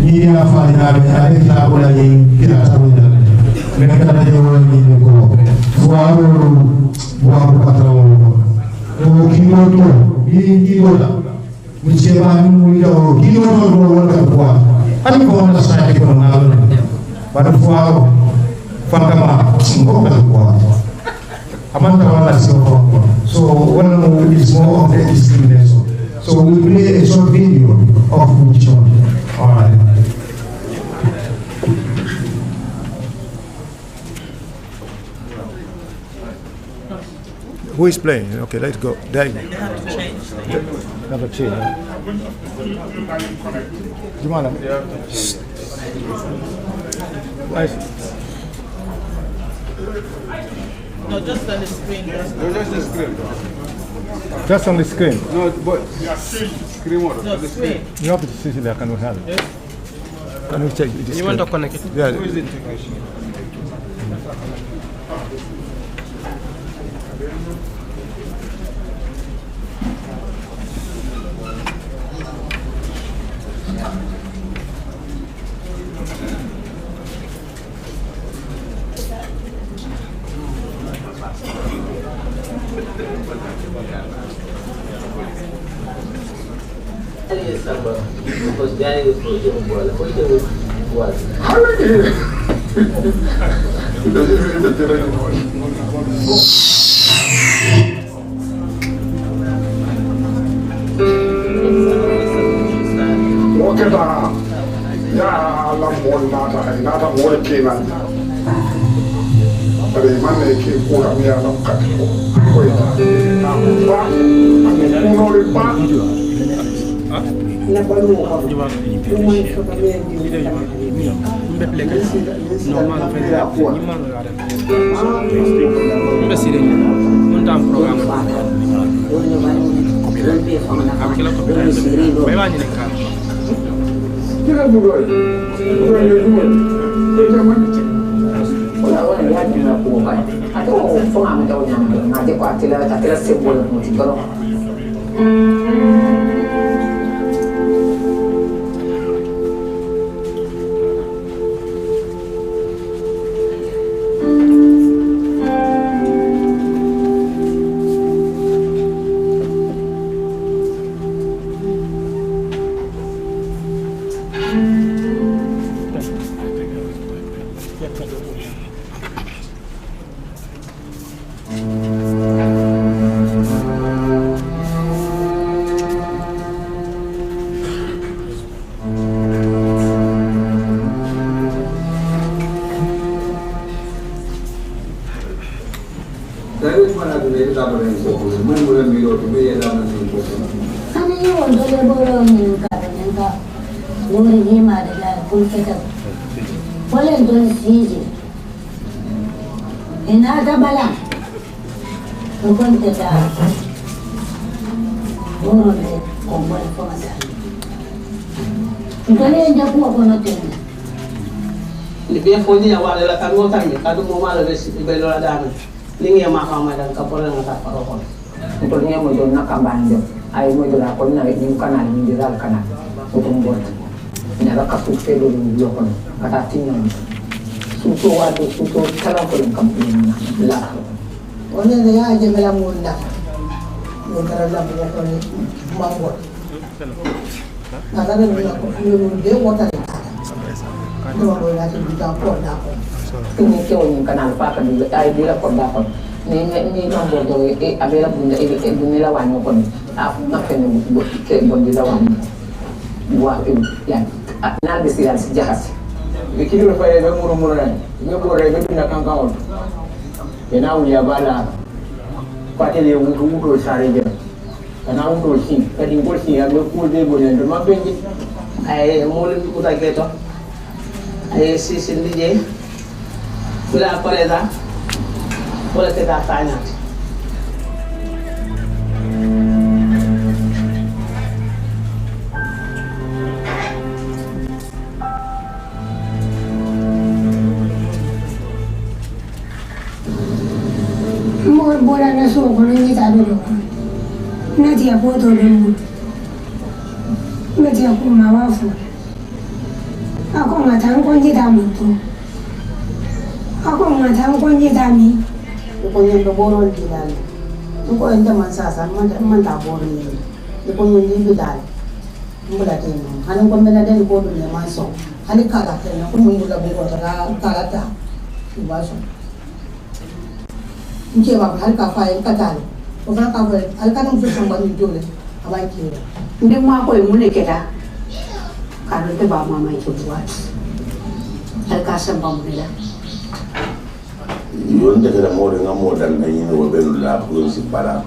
media finale, I think I will get a so one is more of the discrimination. So we play a short video of witch hunt. All right.
Who is playing? Okay, let's go. There you go. Have a chair. Do you want to?
No, just on the screen.
Just the screen. Just on the screen.
No, but screen what? No, screen.
You have to see there. Can we have it? Can we check it?
You want to connect it?
Yeah.
Who is the technician?
Because Danny was supposed to do what was.
More bola na so ko ni ta do. Na ti apo to do mu. Na ti apo ma wa fu. Ako nga tang ko ni ta mu to. Ako nga tang ko ni ta mi. Ko ni do boro di dal. Ko enda man sa man ta boro ni. Ko ni di dal. Mula teno. Hanan ko mena den ko do ne man so. Hani ka ta teno ko mu la biro ta ka ta. Ba so. Mke ba har ka fa ka ta. Ko fa ka fa al ka dum fu samba ni jole. Abai ki. Ndi ma ko mu ne keda. Ka do te ba ma mai to wa. Al ka samba mu ne la.
Yonde kada mo de ngamo dal na yino wo belu la ko si para.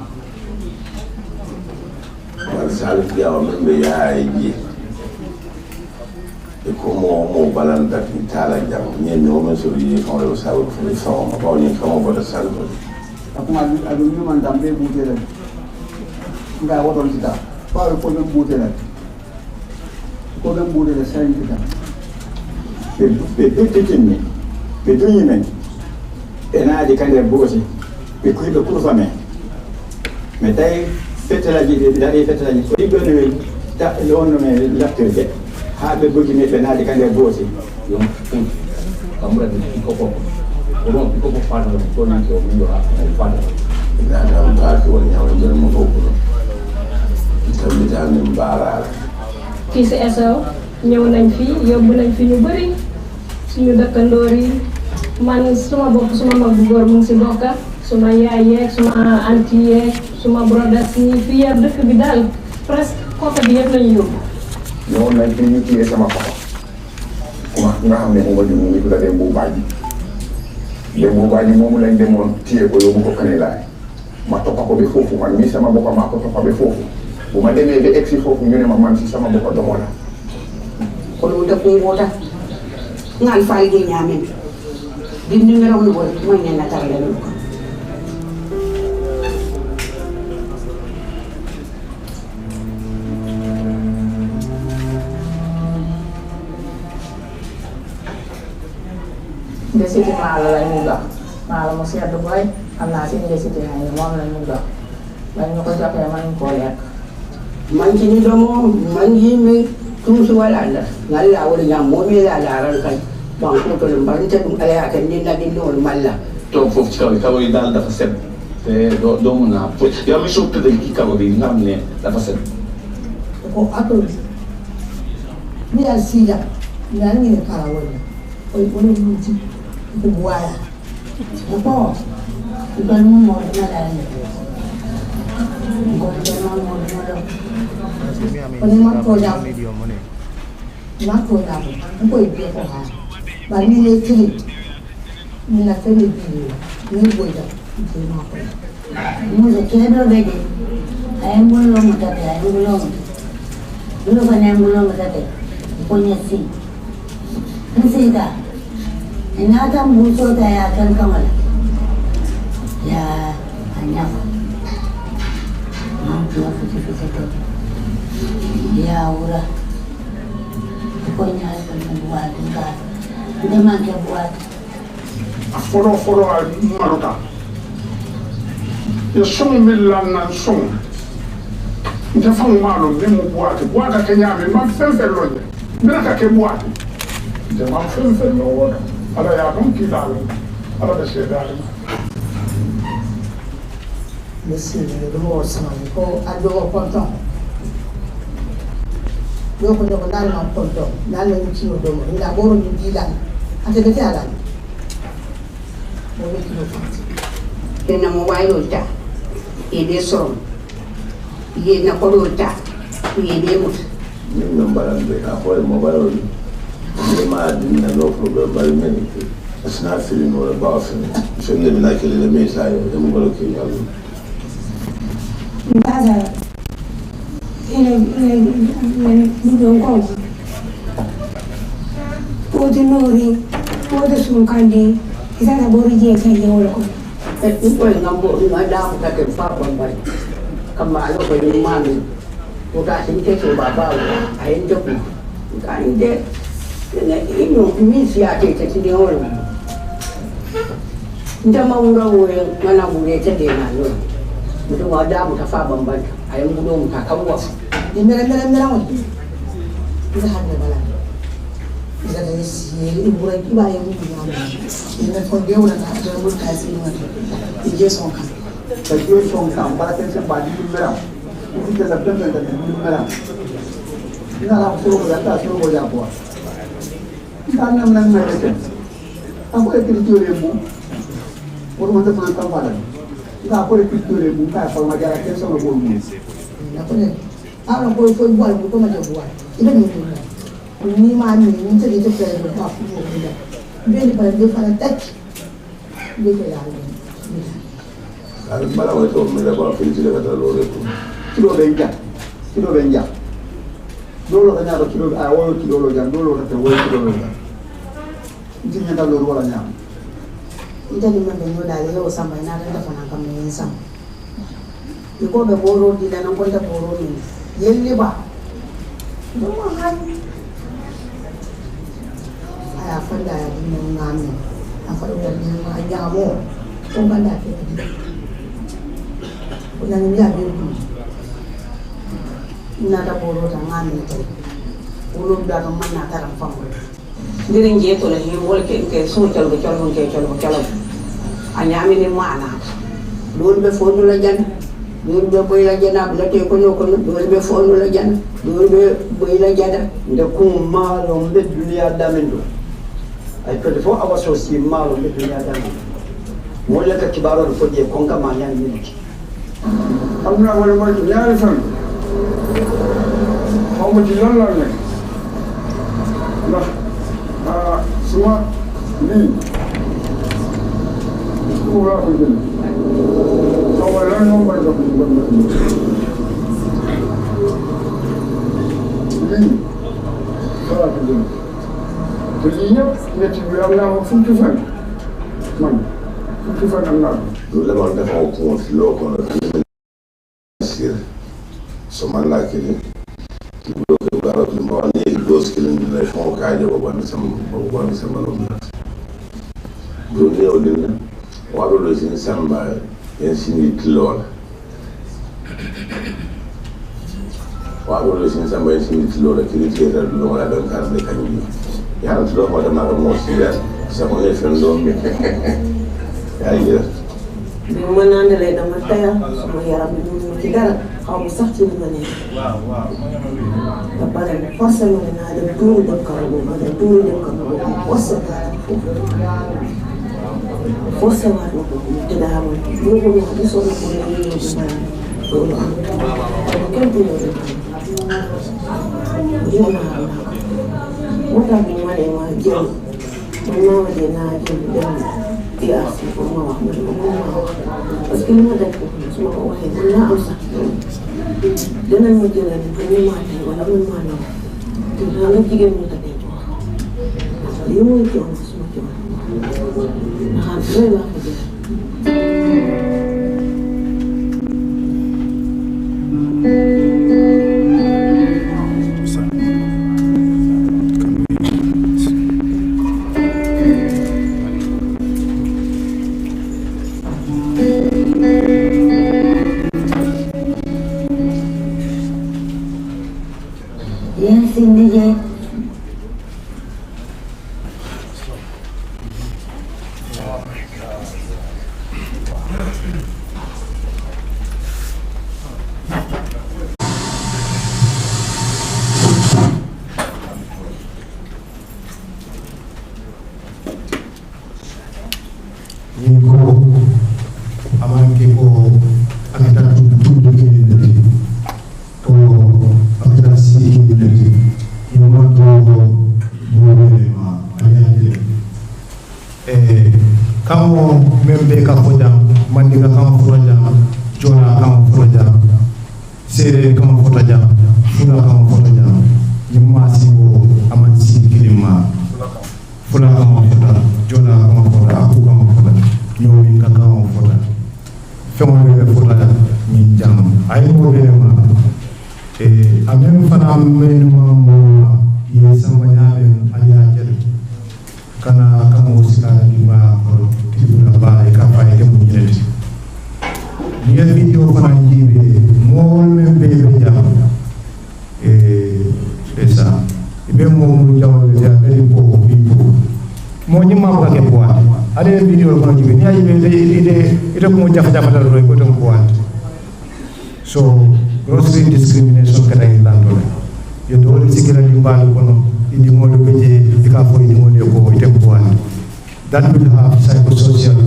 Wal sal ya o membe ya yi. E como mo balanda ki tala jam ni no me so yi ko le sa wo fu so ma ba ni ko mo ba sal ko.
Akuma adu ni man dambe butele. Nga wodon kita. Pa ko dem butele. Ko dem butele sai kita. Pe tinni. Pe tunyi men. Ena di kande bosi. Pe ku do ku fa me. Me dai fetela ji dai fetela ji. Ko ibe ne ta lono me latte habe bugi ne be nadi kande bosi yo kamura de ko uron ko fana ko ni ko mi yo fana
na da ba ko ni hawo de mo ko tammi tan mbara
fi ci eso ñew nañ fi yobbu nañ fi ñu bari suñu dëkkandoor yi man suma bokk suma mag bu góor mu ngi si bokka suma yaay yeeg suma anti yeeg suma brodas ñi fi yar dëkk bi daal presque côté bi yëpp lañu yóbbu
ñoo nañ fi ñu téye sama papa kuma nga xam ne moom la ñu ngi tudda Dembu Baaji moomu lañ demoon téye ko yóbbu ko Kanilaay ma toppa ko ba foofu man mii sama boppa maa ko toppa ba foofu bu ma demee ba egg si foofu ñu ne ma man si sama boppa domo la
ko lu def ni wota ngal faal gi ñaamen di numéro no wol moy ne natar la lu ko
Desiti maalo lañ ñu jox maalo mu sedd boy am naa si desiti ay moom lañ ñu jox bañ ñu ko joxee man koo lekk
man ci ni domo man yi mi tum su wala la ngal la wala ñam mo mi la la ran kay bon ko to mbar te dum ala ka ni na di lool malla
toog foofu ci kaw yi kaw yi daal dafa set te doo mun a yow mi soo tëddee ci kaw bi nga xam ne dafa set
ko atul ni al sida na ni kala wala oy wala ñu ci ko buaya ko ibal mo mo na la ni ko de mo mo do ko ni ma ko da ma ko da ko ibi ko ha ba ni le kiri ni la fe le bi ni bo da ni ma ko mo de ke do be de ay mo lo mo da ay mo lo mo ko na mo lo mo da de ko ni si ni da ina ta muso da ya kan kamala ya anya ma tuwa fiti fiti ya ura ko nya kan buat ka de man ke buat
foro al maruka ya song milan na song nta fang malo me mo buat ka nya me ma fen fen lo ne ka ke buat de ma fen fen lo ala ya don ki dal ala da she dal
monsieur le droit sama ko ado konton yo ko do dal ma konton dal ma ci do mo nda boro ni dilan ate be ala mo be ki do fati ena mo wayo ta e be so ye na ko do ta ye be mo
ni nambaran be ka ko mo baro ma dinna no problem bari men it's not feeling or about feeling so ne na ke le me sai e mo baro ke yalu
Baza Nidong ko po de nori po de sumkandi isa na bori je kay wala ko ko ngambo ngada ko ka ke fa ko ba kamalo ko ni mami ko ta sin ke so baba ay ndo ko ka inde ne ino mi si ate te ti wala Ndama urawe mana gure ta de na no. Mutum wa da mu ta fa bambanta. Ayi gudo mu ta kanwa. Mera mu. Ida hanne bala. Ida da si ibura ki ba yi mu na. Ida ko de wala na da mu ta si mu. Ije son kan.
Ka je son kan ba ta san ba di mera. Ida da dan da di mera. Ina la ko da ta so ko ya ko. Ida nan nan mai ta. Aku Editorial bu. Orang mana pernah tahu pada? Kita apa Editorial bu? Kita kalau majalah kita sama boleh.
Apa ni? Orang boleh buat bukan macam buat. Itu ni mana ni cerita cerita apa pun dia. Dia ni pada dia pada touch. Dia jalan.
Kalau malam itu mereka bawa filter kata lor itu.
Kilo benja. Dulu kan ada kilo awal kilo jam dulu kata awal kilo jam. Ini nyata lor wala nyam.
Ita ni mambe nyoda leo samba ina renda fana kama yensa. Iko be boro di dana kwenda boro ni. Yelle ba. Numa hai. Aya fanda ya ni ngami. Afalo ya ni ngamo. Kumba ndake. Kuna ni ya bibu. Ina da boro ta ngami to. Boro da no manna taram famu. Ndirin je to la hin wol ke so tal go chol ke anyami ni mana dol be fonu la jan dol be boy la jana la te ko dol be fonu la jan dol be boy la jada
nde ko malo be dunia damendo ay 24 hours so si malo be dunia damendo mo la ka kibaro ko je ko ngama nyani ni
amna wala ma ñaari fan xawma ci lan la nek ndax suma lii ku laa ko jël xaw ma lan moom may dox lii xalaa ko jël te lii ñëpp ñetti bi am naa ko fukki fan man fukki fan am naa ko
loolu la ma defoon ko fi loo ko so man laa kii bloke baro mo ani dos kilin la fon ka je ko ban sama no do ne o din wa do sin samba en sin tilol wa do sin samba en sin tilol ki ti ta do wala don kar de kanyi ya ran do ko da ma mo siya sa mo ne fen do mi ya ya
bi ma nandale dama tayal sama yaram bi mu ci dara xaw ma sax ci li ma nekk ba pare forcé ma naa dem tuuru dem kaw boobu ma dem tuuru dem kaw boobu forcé waat ma ko te daa ma lu ko wax di sonn ko ne ñu ñëw di bàyyi loolu am dama kenn du ñëw dem jéem naa moo tax bi ma ne ma jéem man naa ma dee naa jéem dem IAC pour ma wax ma ne ko mën naa wax parce que li ma def ko su ma ko waxee mën naa am sax danañ ma jëlal ni ñu maa tey wala man maa ñëw te naa nga jigéen ñu ta denc wax lii mooy coono suma coono ndax doy laa ko jël kana kama usikana juma horo kibura
bala ka fa e mu ñete ni video fana jibe mo men be be jam esa ibe mo mu jawle ya be ko bibo mo nyima ba ke boat ale video fana jibe ni ay ide ko jafa jafa dal roy ko to boat so grossly discrimination kada ilando yo dole sikira dimbalu kono indi modo beje dika fo indi modo ko ite boat that will have psychosocial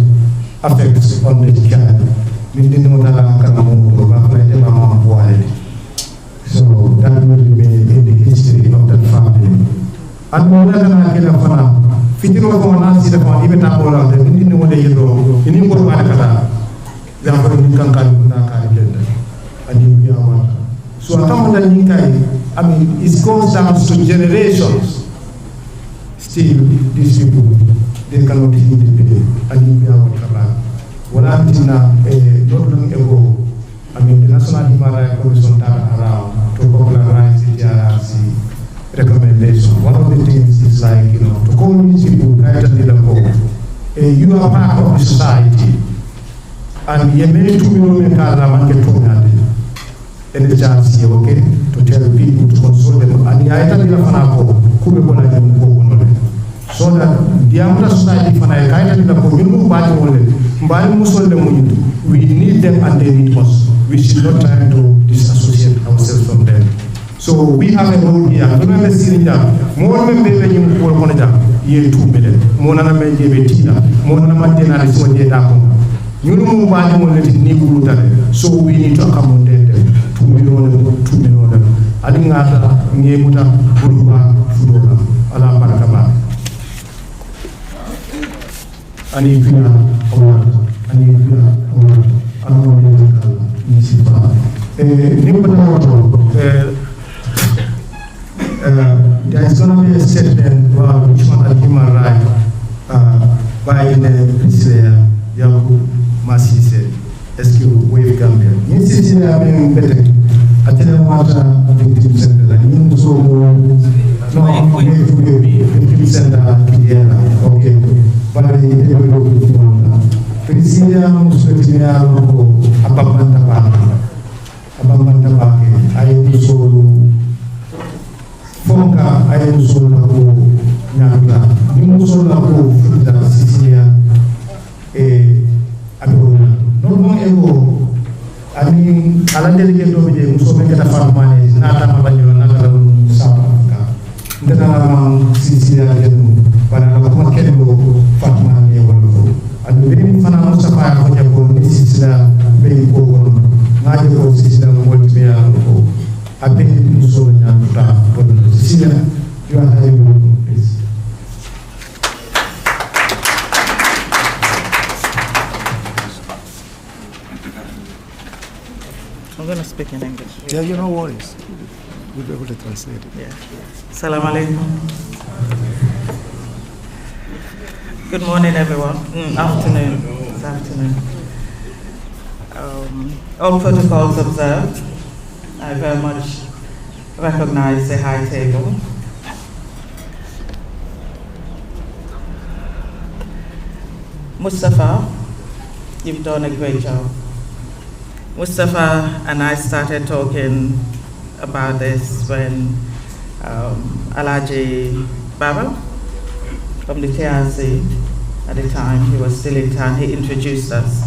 effects on the child. So that will remain in the history of that family. And more than that, fitiro ko na si da ko ibe ta ko la de ni mo de yelo ni mo ma kala ya ko ni kan kan na ka de and you are so atam da ni kai I mean it goes down to generations. Still these people they cannot heal the pain and you are kala wala tina not long ago I mean the National Human Rights Commission around to popularize the DRC recommendation. One of the things is like, you know, to call these people right and you are part of the society and you may to and the chance here, okay, to tell people to console them and the item so that the Amra society we need them and they need us. We should not try to disassociate ourselves from them. So we have a role here. Remember, more than you will want to year 2 million. More than a major more than a maintenance is what they are. You know, so we need to accommodate them. 2 million, 2 million. Alingata, Ngemuta, Buruba, Fudora, Ala Parakaba. And if you are and if you there is going to be a statement which one a human right by the President Ceesay, SQ Wave Gambia. In Ceesay, I mean, better. I tell you what victim center. I mean, so no, victim center, okay. But Presiden Mustapha Abang ayat solo Fonka ayat solo nyanga ni solo da Sicilia abona non ego ani ala delegate do je muso be kata farmane nata mabanyo nata South Africa ndana Sicilia genu bana ko kendo farmane wala and very fana Mustapha ko jabo ni Sicilia be ko won ngaje ko Sicilia mo be ya ko abe ni so nya ta ko Sicilia you are having please.
I'm going to speak in English.
Yeah, you know worries. We'll be able to translate it.
Yeah. Assalamu alaikum. Good morning, everyone. Afternoon. It's afternoon. All protocols observed. I very much recognize the high table. Mustapha, you've done a great job. Mustapha and I started talking about this when Alhaji Baba from the TRC, at the time he was still in town, he introduced us.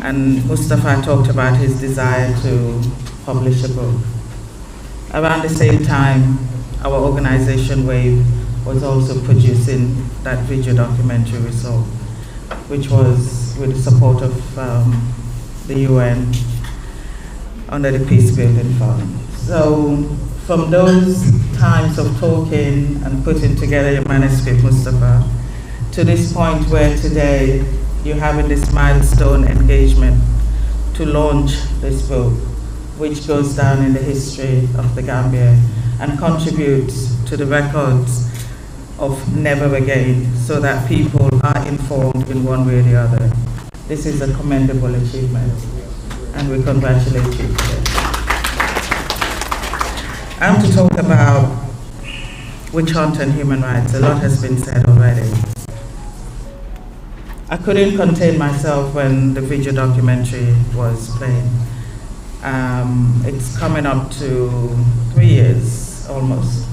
And Mustapha talked about his desire to publish a book. Around the same time, our organization WAVE was also producing that video documentary we saw, which was with the support of the UN under the Peace Building Fund. So from those times of talking and putting together your manuscript, Mustapha, to this point where today you're having this milestone engagement to launch this book, which goes down in the history of the Gambia and contributes to the records of Never Again, so that people are informed in one way or the other. This is a commendable achievement, and we congratulate you today. I'm to talk about witch hunt and human rights. A lot has been said already. I couldn't contain myself when the video documentary was playing. It's coming up to 3 years almost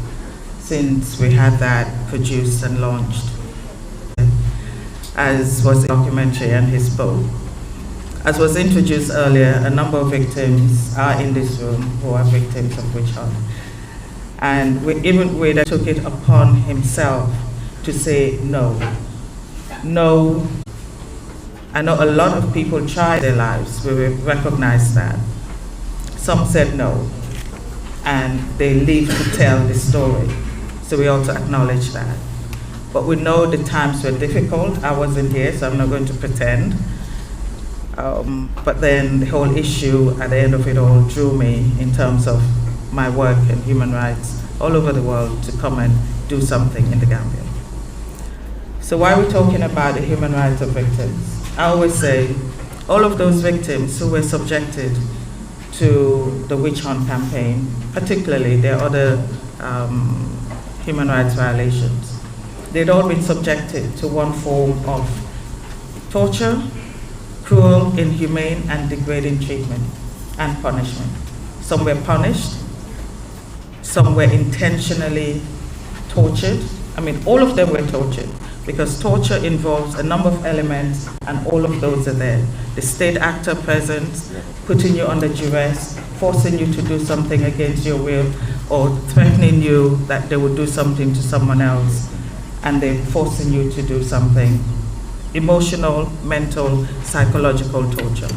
since we had that produced and launched, as was the documentary and his book. As was introduced earlier, a number of victims are in this room who are victims of witch hunt. And even Wade took it upon himself to say no. No. I know a lot of people tried their lives, we recognize that. Some said no, and they lived to tell the story. So we also acknowledge that. But we know the times were difficult. I wasn't here, so I'm not going to pretend. But then the whole issue at the end of it all drew me in terms of my work in human rights all over the world to come and do something in the Gambia. So why are we talking about the human rights of victims? I always say all of those victims who were subjected to the witch hunt campaign, particularly their other human rights violations, they'd all been subjected to one form of torture, cruel, inhumane, and degrading treatment and punishment. Some were punished, some were intentionally tortured. I mean, all of them were tortured, because torture involves a number of elements, and all of those are there. The state actor present, putting you under duress, forcing you to do something against your will, or threatening you that they would do something to someone else, and they're forcing you to do something. Emotional, mental, psychological torture.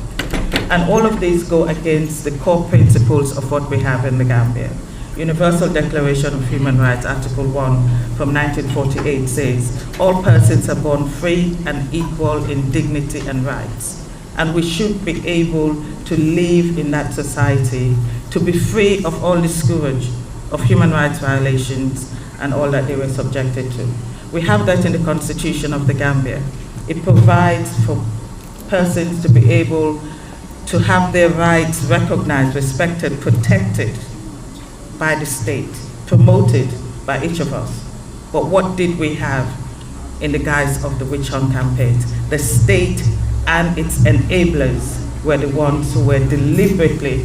And all of these go against the core principles of what we have in the Gambia. Universal Declaration of Human Rights, Article 1 from 1948 says, all persons are born free and equal in dignity and rights. And we should be able to live in that society, to be free of all the scourge of human rights violations and all that they were subjected to. We have that in the Constitution of the Gambia. It provides for persons to be able to have their rights recognized, respected, protected by the state, promoted by each of us. But what did we have in the guise of the witch hunt campaigns? The state and its enablers were the ones who were deliberately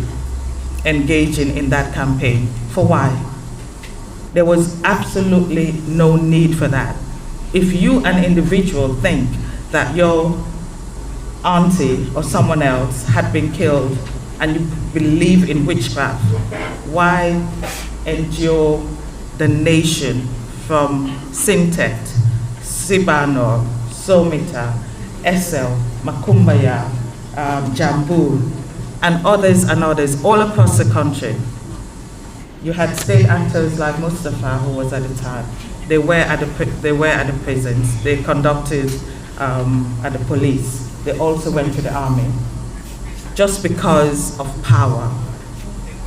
engaging in that campaign. For why? There was absolutely no need for that. If you, an individual, think that your auntie or someone else had been killed and you believe in witchcraft, why endure the nation from Sintet, Sibano, Somita, Essel, Makumbaya, Jambul, and others all across the country? You had state actors like Mustapha, who was at the time. They were at the prisons. They conducted at the police. They also went to the army. Just because of power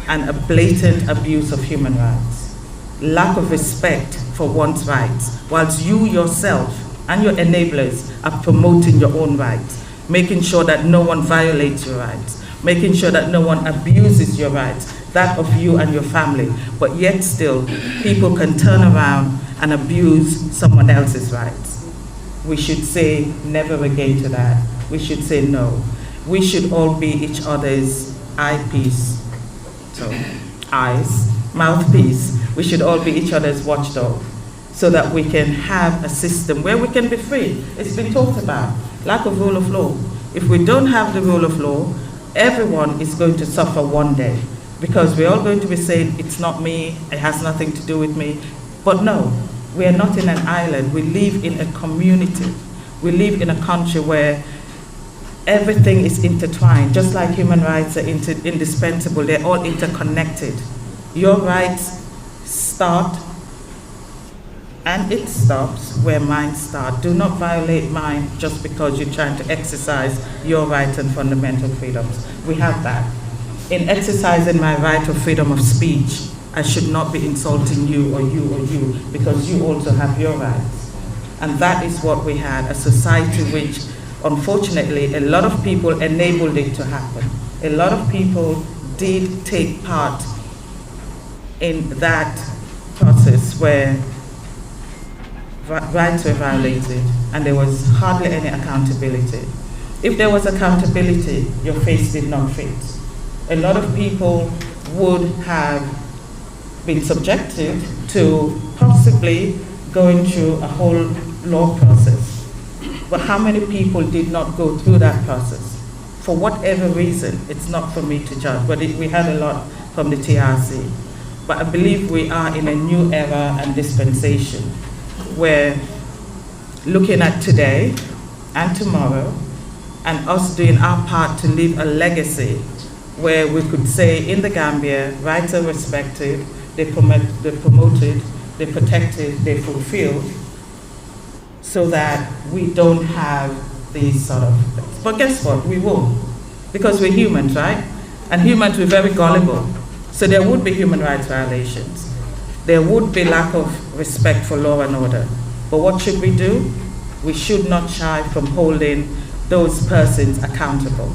and a blatant abuse of human rights, lack of respect for one's rights, whilst you yourself and your enablers are promoting your own rights, making sure that no one violates your rights, making sure that no one abuses your rights, that of you and your family, but yet still people can turn around and abuse someone else's rights. We should say never again to that. We should say no. We should all be each other's eyepiece, so eyes, mouthpiece. We should all be each other's watchdog, so that we can have a system where we can be free. It's been talked about, lack of rule of law. If we don't have the rule of law, everyone is going to suffer one day, because we're all going to be saying, it's not me, it has nothing to do with me. But no, we are not in an island. We live in a community. We live in a country where everything is intertwined. Just like human rights are indispensable, they're all interconnected. Your rights start and it stops where mine start. Do not violate mine just because you're trying to exercise your rights and fundamental freedoms. We have that. In exercising my right of freedom of speech, I should not be insulting you or you or you, because you also have your rights. And that is what we had, a society which, unfortunately, a lot of people enabled it to happen. A lot of people did take part in that process where rights were violated, and there was hardly any accountability. If there was accountability, your face did not fit. A lot of people would have been subjected to possibly going through a whole law process. But how many people did not go through that process? For whatever reason, it's not for me to judge, but we had a lot from the TRC. But I believe we are in a new era and dispensation where looking at today and tomorrow and us doing our part to leave a legacy where we could say in the Gambia, rights are respected, they're promoted, they're protected, they're fulfilled, so that we don't have these sort of things. But guess what? We will, because we're humans, right? And humans, we're very gullible. So there would be human rights violations. There would be lack of respect for law and order. But what should we do? We should not shy from holding those persons accountable,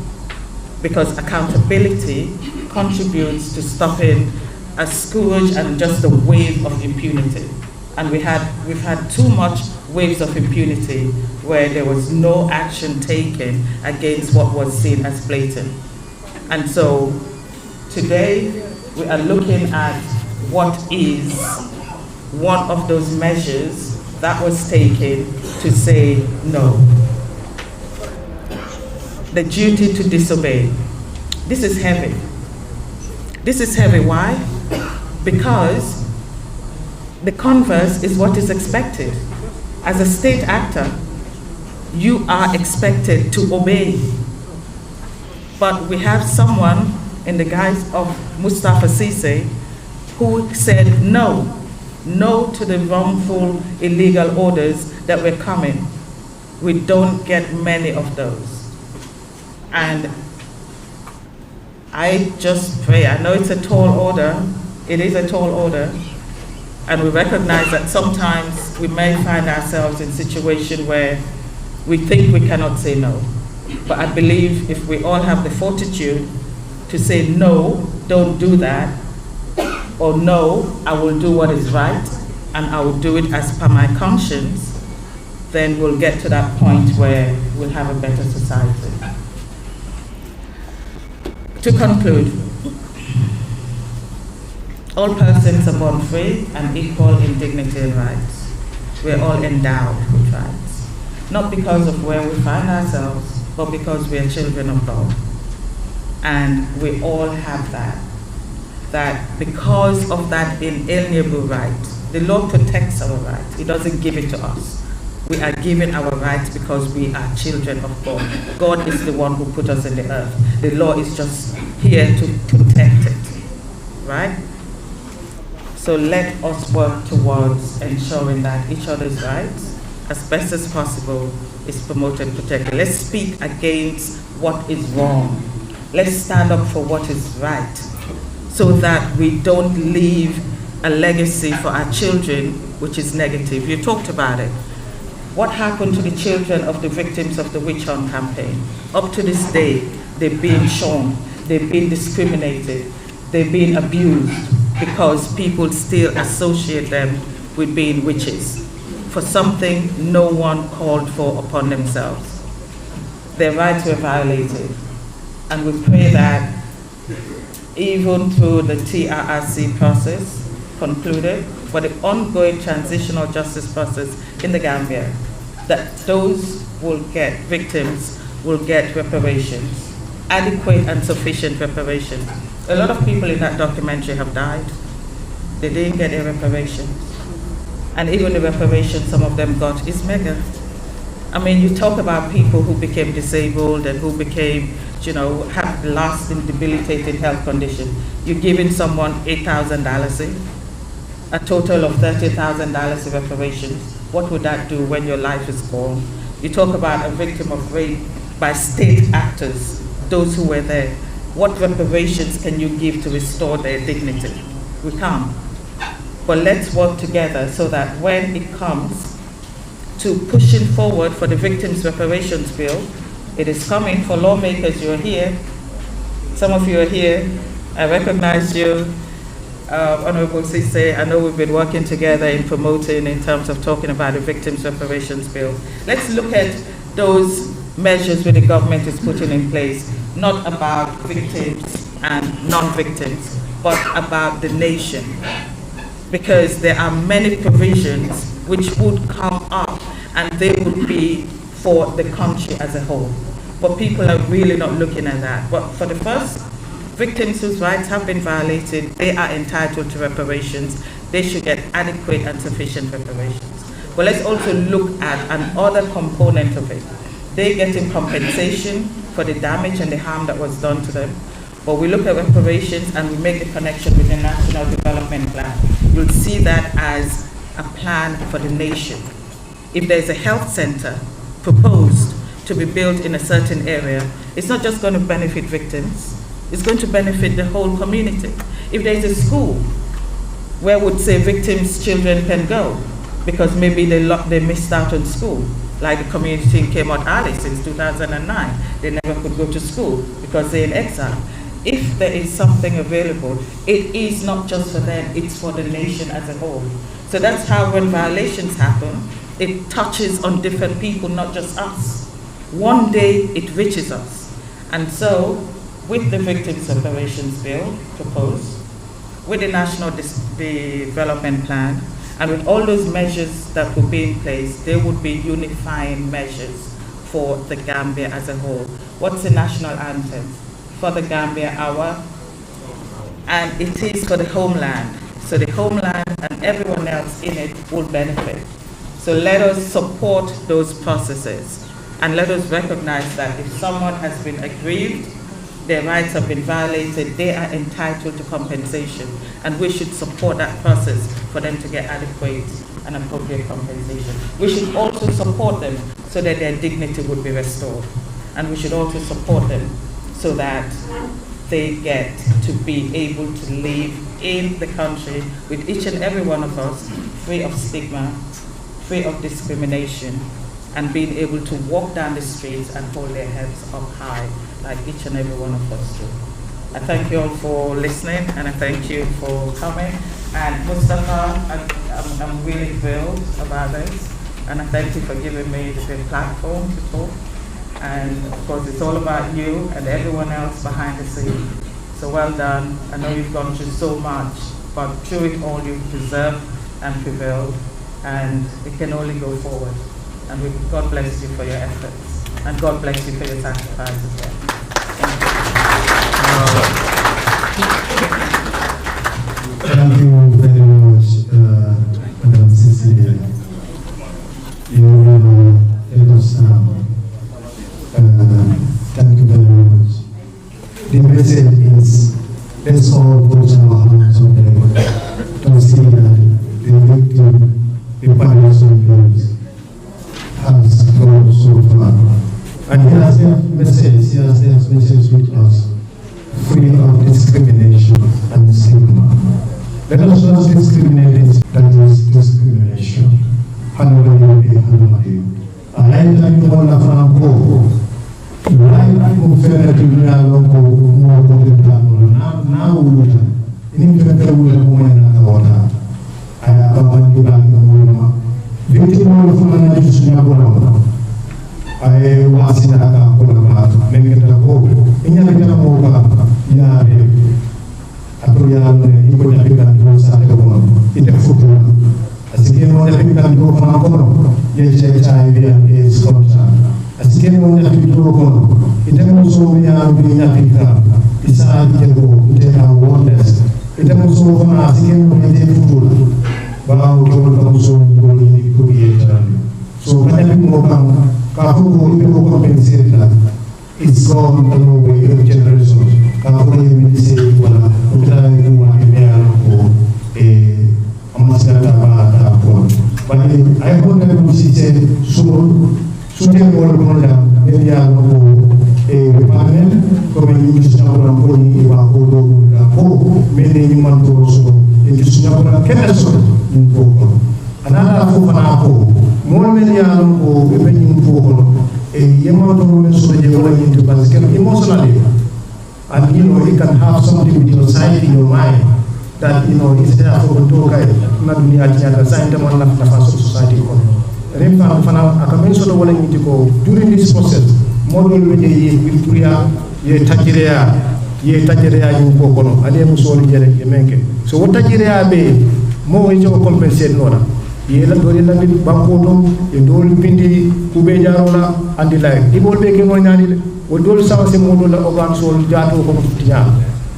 because accountability contributes to stopping a scourge and just a wave of impunity. And we've had too much waves of impunity where there was no action taken against what was seen as blatant. And so today we are looking at what is one of those measures that was taken to say no. The duty to disobey. This is heavy. This is heavy, why? Because the converse is what is expected. As a state actor, you are expected to obey. But we have someone in the guise of Mustapha Ceesay who said no to the wrongful, illegal orders that were coming. We don't get many of those. And I just pray, I know it's a tall order, it is a tall order, and we recognize that sometimes we may find ourselves in a situation where we think we cannot say no. But I believe if we all have the fortitude to say no, don't do that, or no, I will do what is right, and I will do it as per my conscience, then we'll get to that point where we'll have a better society. To conclude, all persons are born free and equal in dignity and rights. We're all endowed with rights, not because of where we find ourselves, but because we are children of God. And we all have that because of that inalienable right, the Lord protects our rights. He doesn't give it to us. We are given our rights because we are children of God. God is the one who put us in the earth. The law is just here to protect it, right? So let us work towards ensuring that each other's rights, as best as possible, is promoted and protected. Let's speak against what is wrong. Let's stand up for what is right, so that we don't leave a legacy for our children which is negative. You talked about it. What happened to the children of the victims of the witch hunt campaign? Up to this day, they're being shown, they've been discriminated, they've been abused because people still associate them with being witches for something no one called for upon themselves. Their rights were violated. And we pray that even through the TRRC process concluded, but the ongoing transitional justice process in the Gambia, that those victims will get reparations, adequate and sufficient reparations. A lot of people in that documentary have died. They didn't get their reparations. And even the reparations some of them got is mega. I mean, you talk about people who became disabled and who became, have lasting debilitating health condition. You're giving someone $8,000, a total of $30,000 in reparations. What would that do when your life is gone? You talk about a victim of rape by state actors, those who were there. What reparations can you give to restore their dignity? We can't. But let's work together so that when it comes to pushing forward for the Victims' Reparations Bill, it is coming for lawmakers. You're here. Some of you are here. I recognize you. Honorable Ceesay, I know we've been working together in promoting in terms of talking about the Victims' Reparations Bill. Let's look at those measures where the government is putting in place, not about victims and non-victims, but about the nation. Because there are many provisions which would come up and they would be for the country as a whole. But people are really not looking at that. But for the first, victims whose rights have been violated, they are entitled to reparations. They should get adequate and sufficient reparations. But let's also look at another component of it. They're getting compensation for the damage and the harm that was done to them. But we look at reparations and we make the connection with the National Development Plan. You'll see that as a plan for the nation. If there's a health center proposed to be built in a certain area, it's not just going to benefit victims, it's going to benefit the whole community. If there's a school where would say victims' children can go because maybe they missed out on school, like the community in Kmart Alley since 2009, they never could go to school because they're in exile. If there is something available, it is not just for them, it's for the nation as a whole. So that's how when violations happen, it touches on different people, not just us. One day it reaches us. And so, with the Victims' Reparations Bill proposed, with the National Development Plan, and with all those measures that will be in place, there would be unifying measures for the Gambia as a whole. What's the national anthem? For the Gambia, our, and it is for the homeland. So the homeland and everyone else in it will benefit. So let us support those processes and let us recognize that if someone has been aggrieved, their rights have been violated, they are entitled to compensation, and we should support that process for them to get adequate and appropriate compensation. We should also support them so that their dignity would be restored, and we should also support them so that they get to be able to live in the country with each and every one of us, free of stigma, free of discrimination, and being able to walk down the streets and hold their heads up high like each and every one of us do. I thank you all for listening, and I thank you for coming. And Mustapha, I'm really thrilled about this, and I thank you for giving me the platform to talk. And of course, it's all about you and everyone else behind the scene. So well done. I know you've gone through so much, but through it all, you've preserved and prevailed, and we can only go forward. And God bless you for your efforts, and God bless you for your sacrifice as well.
Thank you very much, Madam Ceesay. You let us thank you very much. The message is, let's all put our hands on the table to see that the victim, the parents of abuse, has gone so far. And he has a message with us, free of discrimination and stigma. Let us not discriminate, that is discrimination. I thank you all Franco. Right confederate Loco, more now, in the I have a one victim of my I was in a Colorado, make it a hope. In a bit of over, in the football. As again, one of the people go from Agono, HIV and AIDS contract. As again, one of the people go, it also we are being a pickup. It's a go, they are wonders. It also from us again, when they football. But our government also going to be a so when I more Kafu will compensate that. It's gone a long way of generations. Kafu will say, well, but I want to say, so they were going down, maybe I know a panel, coming into Snapper and Pony, many human also, into Snapper and Kenneson in Poco. Another Fofanapo, more many Alampo, in Poco, a Yamato, so they were into Basket emotionally. And you know, it can have something with your side in your mind. that is there for Toka, not near the sign of the first society. And during this process, model Victoria, Tajirea, Yukono, and Musoli Yemenke. So what Tajirea be more is your compensate Nora. Yela Dorilla Bankoto, Yedol Pindi, Kubejarola, and the like. If all making one yanni, would all sound similar organ soul, Jato, Kotia.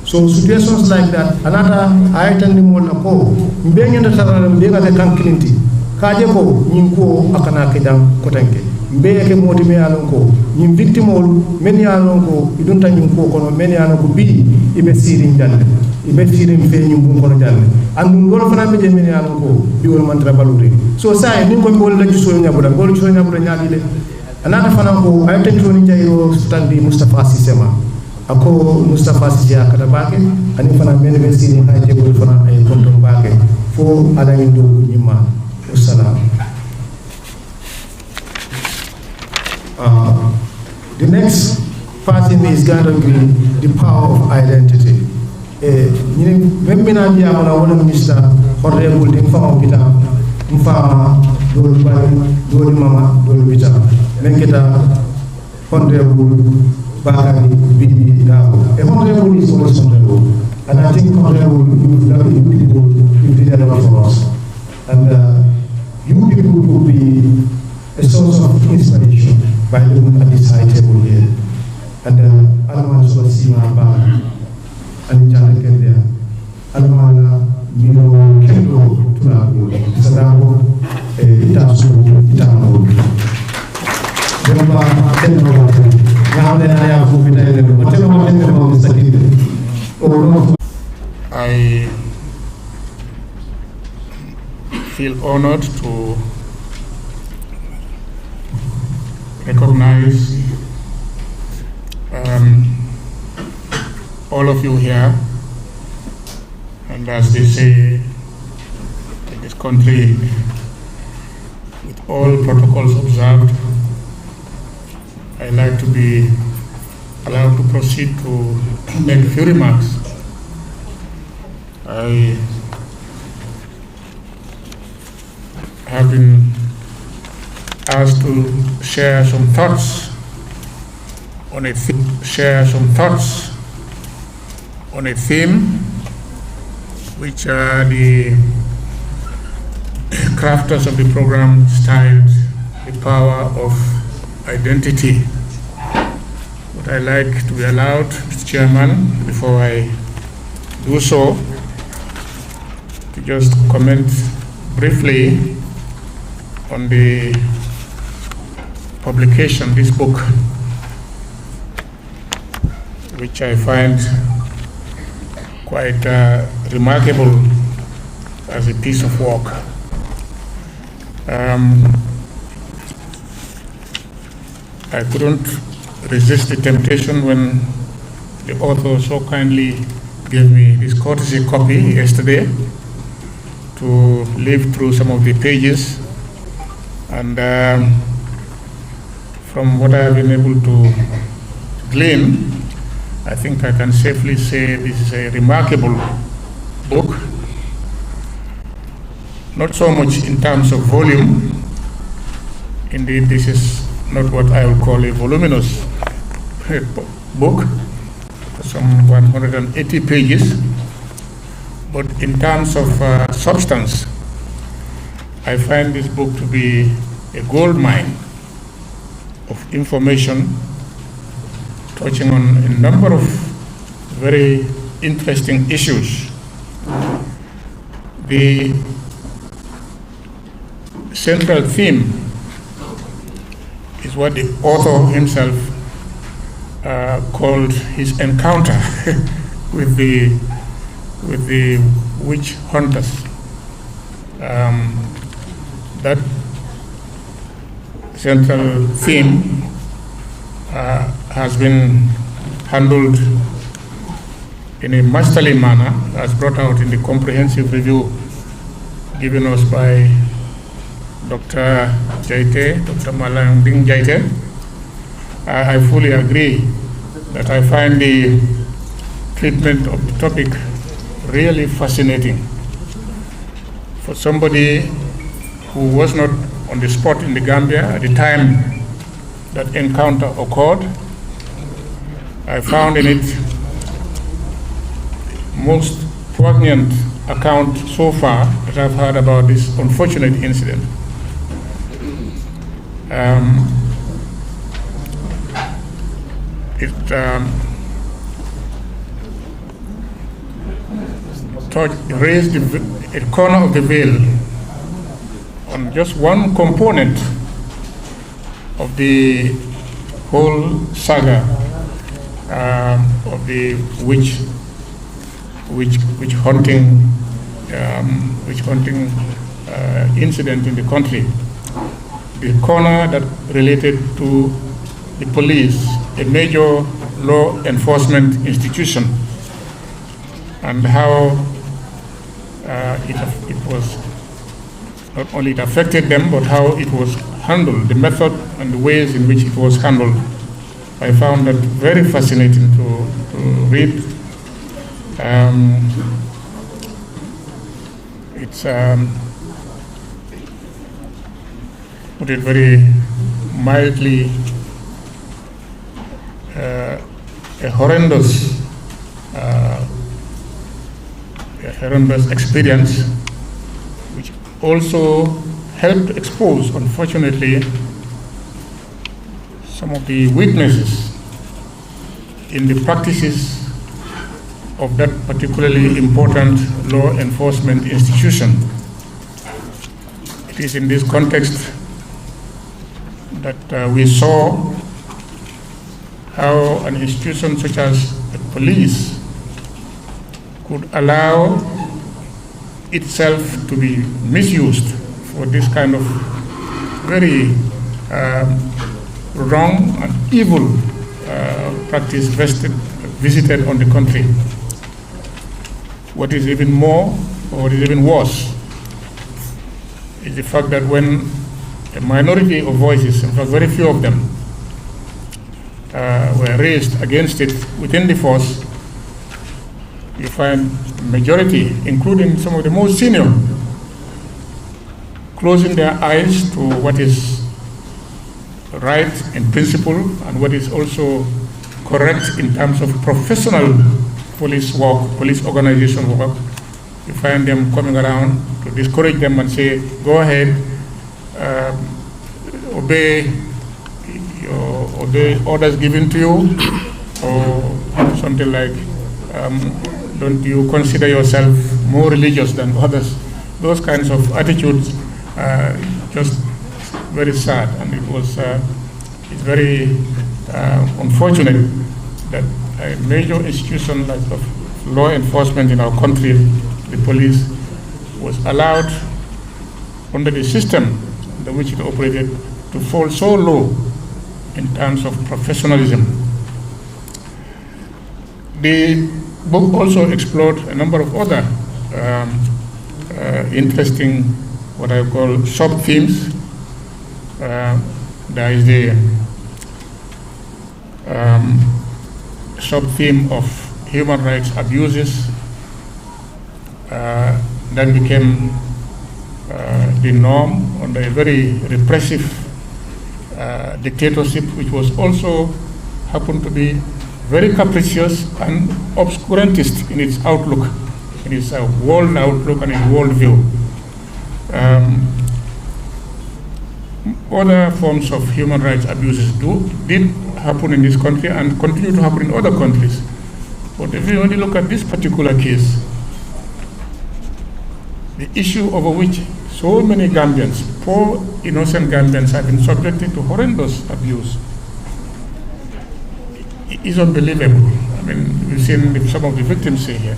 So situations like that, another item the Monaco, being in the Saran, being at the Kankinti, Kajako, Yinko, Akanakidam, Kotanke, Beke Motime Alonko, Yin victimol, many Alonko, you don't time Yinko, many Alonko be, Ibesirin Jan, Ibesirin Fayum Bunkojan, and Golfana many Alonko, you will mantra value. So, say, Ninko Gold Legislature, Gold Chona, another Fanako, I take to Ninja Stanley Mustapha Ceesay. Ako Mustapha Ceesay akadabake ani fana mene be sini hay jebul fana ay konton bake fo ala ndu nyima wassalam. The next person is going to be the power of identity. Même mina biya wala wala minister honorable de fama bita mfama dol bari dol mama dol bita menketa honorable Bakari Bibi Dabo. A honorable is always honorable. And I think honorable, you did a lot for us. And you people will be a source of inspiration by looking at this high table here. And Alman Swasima Ba, and Janet Kendia, Almana, Mino, Kendo, Tunago, Sadabo, Itasu, Itamo.
I feel honored to recognize all of you here, and as they say in this country, with all protocols observed, I'd like to be allowed to proceed to make a few remarks. I have been asked to share some thoughts on a theme which the crafters of the program styled the power of identity. But I like to be allowed, Mr. Chairman, before I do so, to just comment briefly on the publication, this book, which I find quite remarkable as a piece of work. I couldn't resist the temptation when the author so kindly gave me this courtesy copy yesterday to live through some of the pages, and from what I have been able to glean, I think I can safely say this is a remarkable book, not so much in terms of volume. Indeed, this is not what I would call a voluminous book, some 180 pages, but in terms of substance, I find this book to be a gold mine of information touching on a number of very interesting issues. The central theme is what the author himself called his encounter with the witch hunters. That central theme has been handled in a masterly manner, as brought out in the comprehensive review given us by Dr. Jaite, Dr. Malanding Jaite. I fully agree that I find the treatment of the topic really fascinating. For somebody who was not on the spot in the Gambia at the time that encounter occurred, I found in it most poignant account so far that I've heard about this unfortunate incident. It raised a corner of the veil on just one component of the whole saga of the witch hunting incident in the country. The corner that related to the police, a major law enforcement institution, and how it was not only it affected them, but how it was handled, the method and the ways in which it was handled. I found that very fascinating to read. It's put it very mildly, a horrendous experience, which also helped expose, unfortunately, some of the weaknesses in the practices of that particularly important law enforcement institution. It is in this context that we saw how an institution such as the police could allow itself to be misused for this kind of very wrong and evil practice visited on the country. What is even more, or what is even worse, is the fact that when a minority of voices, in fact very few of them, were raised against it within the force, you find majority, including some of the most senior, closing their eyes to what is right in principle and what is also correct in terms of professional police work, police organization work. You find them coming around to discourage them and say, go ahead, obey orders given to you, or something like, don't you consider yourself more religious than others? Those kinds of attitudes are just very sad, and it's very unfortunate that a major institution like of law enforcement in our country, the police, was allowed under the system under which it operated to fall so low in terms of professionalism. The book also explored a number of other interesting, what I call sub-themes. There is the sub-theme of human rights abuses that became the norm under a very repressive dictatorship, which was also happened to be very capricious and obscurantist in its outlook, in its world outlook and its world view. Other forms of human rights abuses did happen in this country and continue to happen in other countries. But if you only look at this particular case, the issue over which so many Gambians, poor innocent Gambians, have been subjected to horrendous abuse, is unbelievable. I mean, we've seen some of the victims say here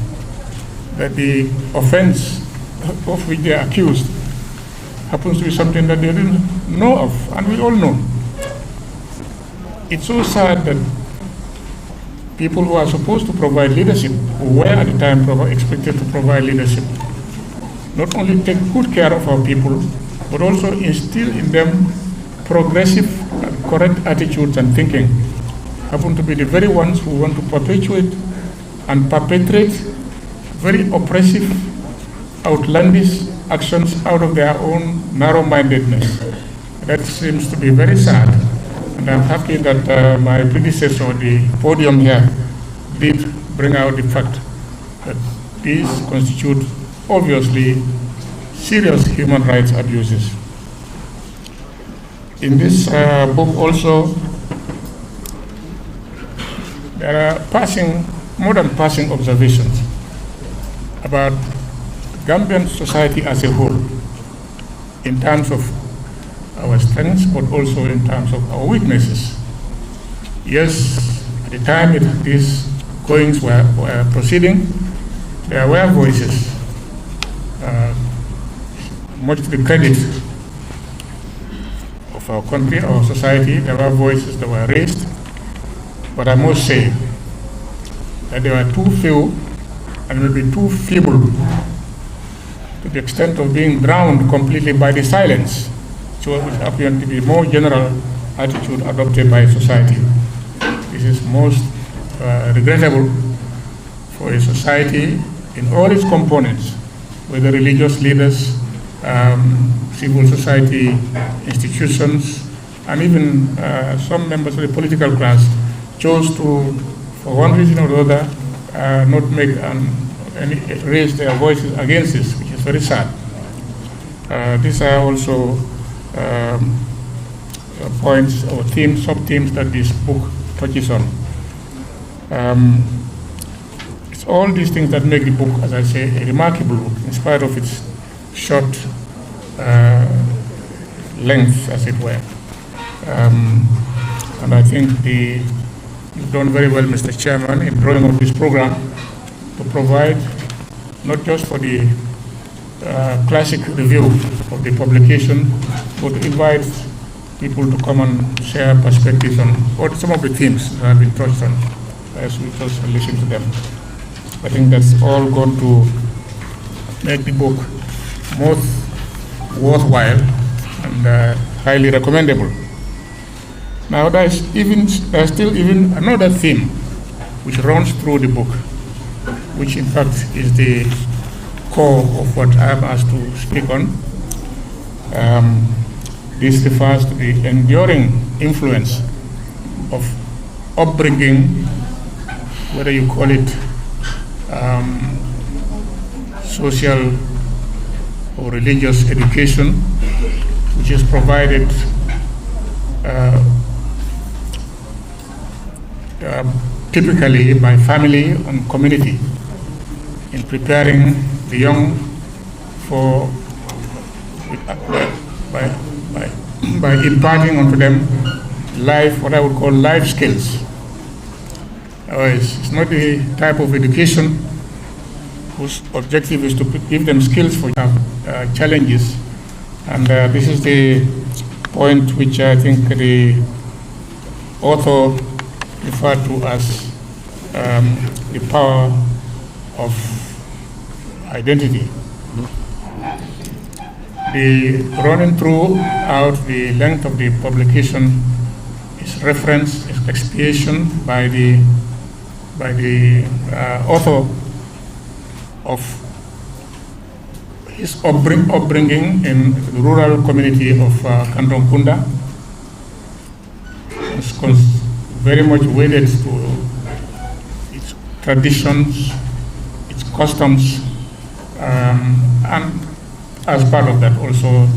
that the offense of which they are accused happens to be something that they didn't know of, and we all know. It's so sad that people who are supposed to provide leadership, who were at the time expected to provide leadership, not only take good care of our people, but also instill in them progressive and correct attitudes and thinking, happen to be the very ones who want to perpetuate and perpetrate very oppressive, outlandish actions out of their own narrow-mindedness. That seems to be very sad, and I'm happy that my predecessor on the podium here did bring out the fact that these constitute obviously serious human rights abuses. In this book also, there are more than passing observations about Gambian society as a whole, in terms of our strengths, but also in terms of our weaknesses. Yes, at the time these goings were proceeding, there were voices, much to the credit of our country, our society. There were voices that were raised, but I must say that they were too few and maybe too feeble to the extent of being drowned completely by the silence, which appeared to be more general attitude adopted by society. This is most regrettable for a society in all its components, whether religious leaders, civil society institutions, and even some members of the political class chose to, for one reason or other, not make raise their voices against this, which is very sad. These are also points or themes, sub-themes that this book touches on. It's all these things that make the book, as I say, a remarkable book, in spite of its short length, as it were. And I think you've done very well, Mr. Chairman, in drawing up this program to provide not just for the classic review of the publication, but to invite people to come and share perspectives on some of the themes that have been touched on as we just listen to them. I think that's all going to make the book most worthwhile and highly recommendable. Now there's still even another theme which runs through the book, which in fact is the core of what I'm asked to speak on. This refers to the enduring influence of upbringing, whether you call it social or religious education, which is provided typically by family and community in preparing the young for by imparting onto them what I would call life skills. It's not the type of education whose objective is to give them skills for challenges, and this is the point which I think the author referred to as the power of identity. The running throughout the length of the publication is reference, is expiation by the author of his upbringing in the rural community of Kantong Kunda. It's very much wedded to its traditions, its customs, and as part of that also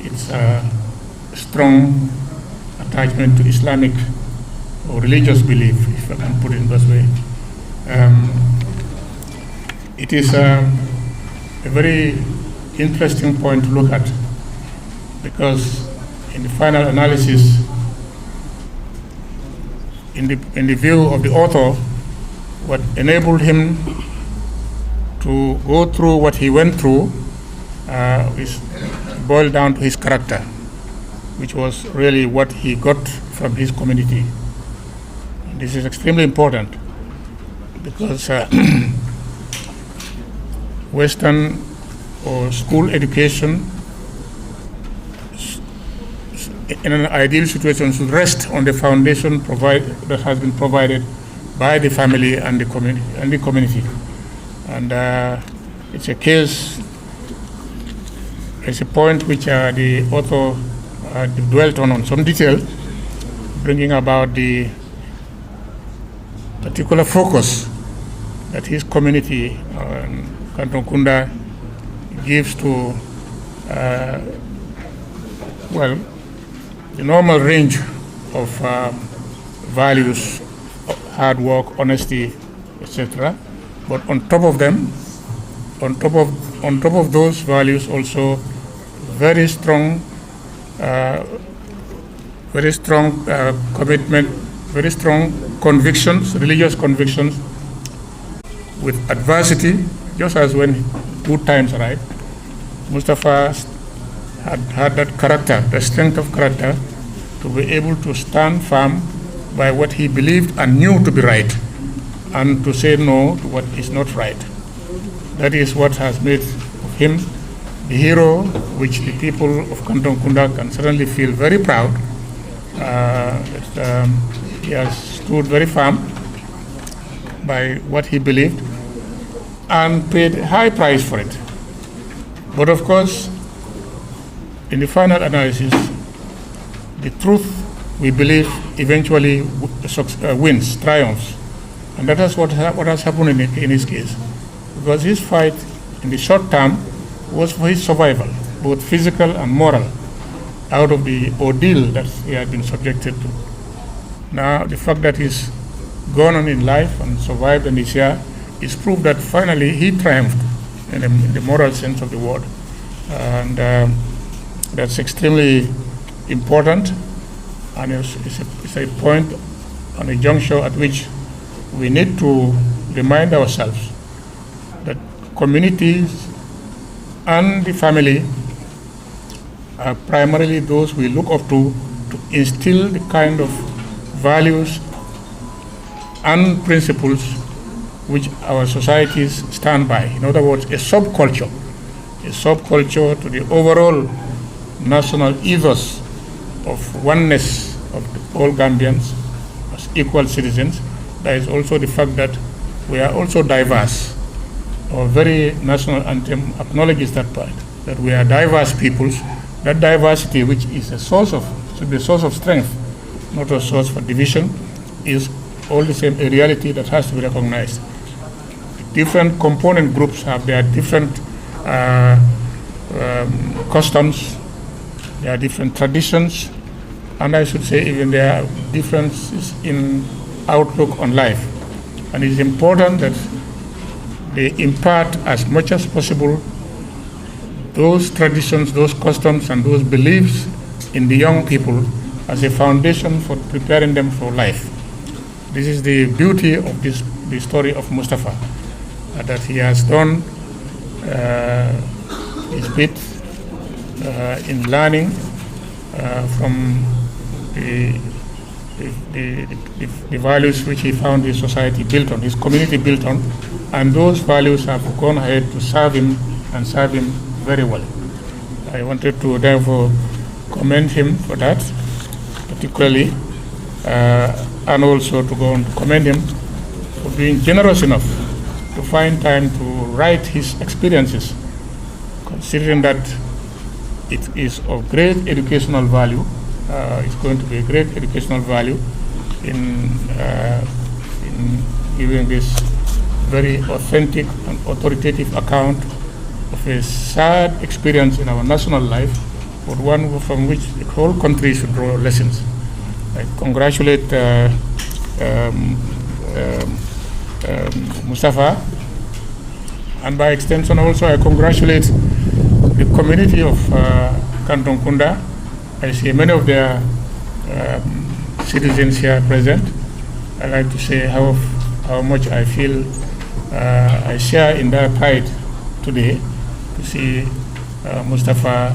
its strong attachment to Islamic or religious belief, if I can put it in this way. It is a very interesting point to look at, because in the final analysis, in the view of the author, what enabled him to go through what he went through is boiled down to his character, which was really what he got from his community. This is extremely important because Western or school education in an ideal situation should rest on the foundation that has been provided by the family and the community. And it's a case, it's a point which the author dwelt on some detail, bringing about the particular focus that his community, Canton Kunda, gives to, the normal range of values, hard work, honesty, etc. But on top of them, on top of those values, also very strong commitment, very strong convictions, religious convictions, with adversity, just as when good times arrive. Mustapha had that character, the strength of character, to be able to stand firm by what he believed and knew to be right, and to say no to what is not right. That is what has made of him the hero which the people of Canton Kunda can certainly feel very proud. He has stood very firm by what he believed and paid a high price for it. But of course, in the final analysis, the truth, we believe, eventually wins, triumphs. And that is what has happened in his case. Because his fight in the short term was for his survival, both physical and moral, out of the ordeal that he had been subjected to. Now, the fact that he's gone on in life and survived and is here is proof that finally he triumphed in the moral sense of the word. And that's extremely important, and it's a point on a juncture at which we need to remind ourselves that communities and the family are primarily those we look up to instill the kind of values and principles which our societies stand by. In other words, a subculture to the overall national ethos of oneness of all Gambians as equal citizens. There is also the fact that we are also diverse. Our very national anthem acknowledges that part, that we are diverse peoples. That diversity, which is should be a source of strength, not a source for division, is all the same a reality that has to be recognized. Different component groups have their different customs, there are different traditions, and I should say even there are differences in outlook on life. And it is important that they impart as much as possible those traditions, those customs, and those beliefs in the young people as a foundation for preparing them for life. This is the beauty of the story of Mustapha, that he has done his bit in learning from the values which he found his society built on, his community built on, and those values have gone ahead to serve him and serve him very well. I wanted to therefore commend him for that, particularly, and also to go on to commend him for being generous enough to find time to write his experiences, considering that it is of great educational value. It's going to be a great educational value in giving this very authentic and authoritative account of a sad experience in our national life, but one from which the whole country should draw lessons. I congratulate Mustapha, and by extension also I congratulate the community of Canton Kunda. I see many of their citizens here present. I like to say how much I feel I share in their pride today to see Mustapha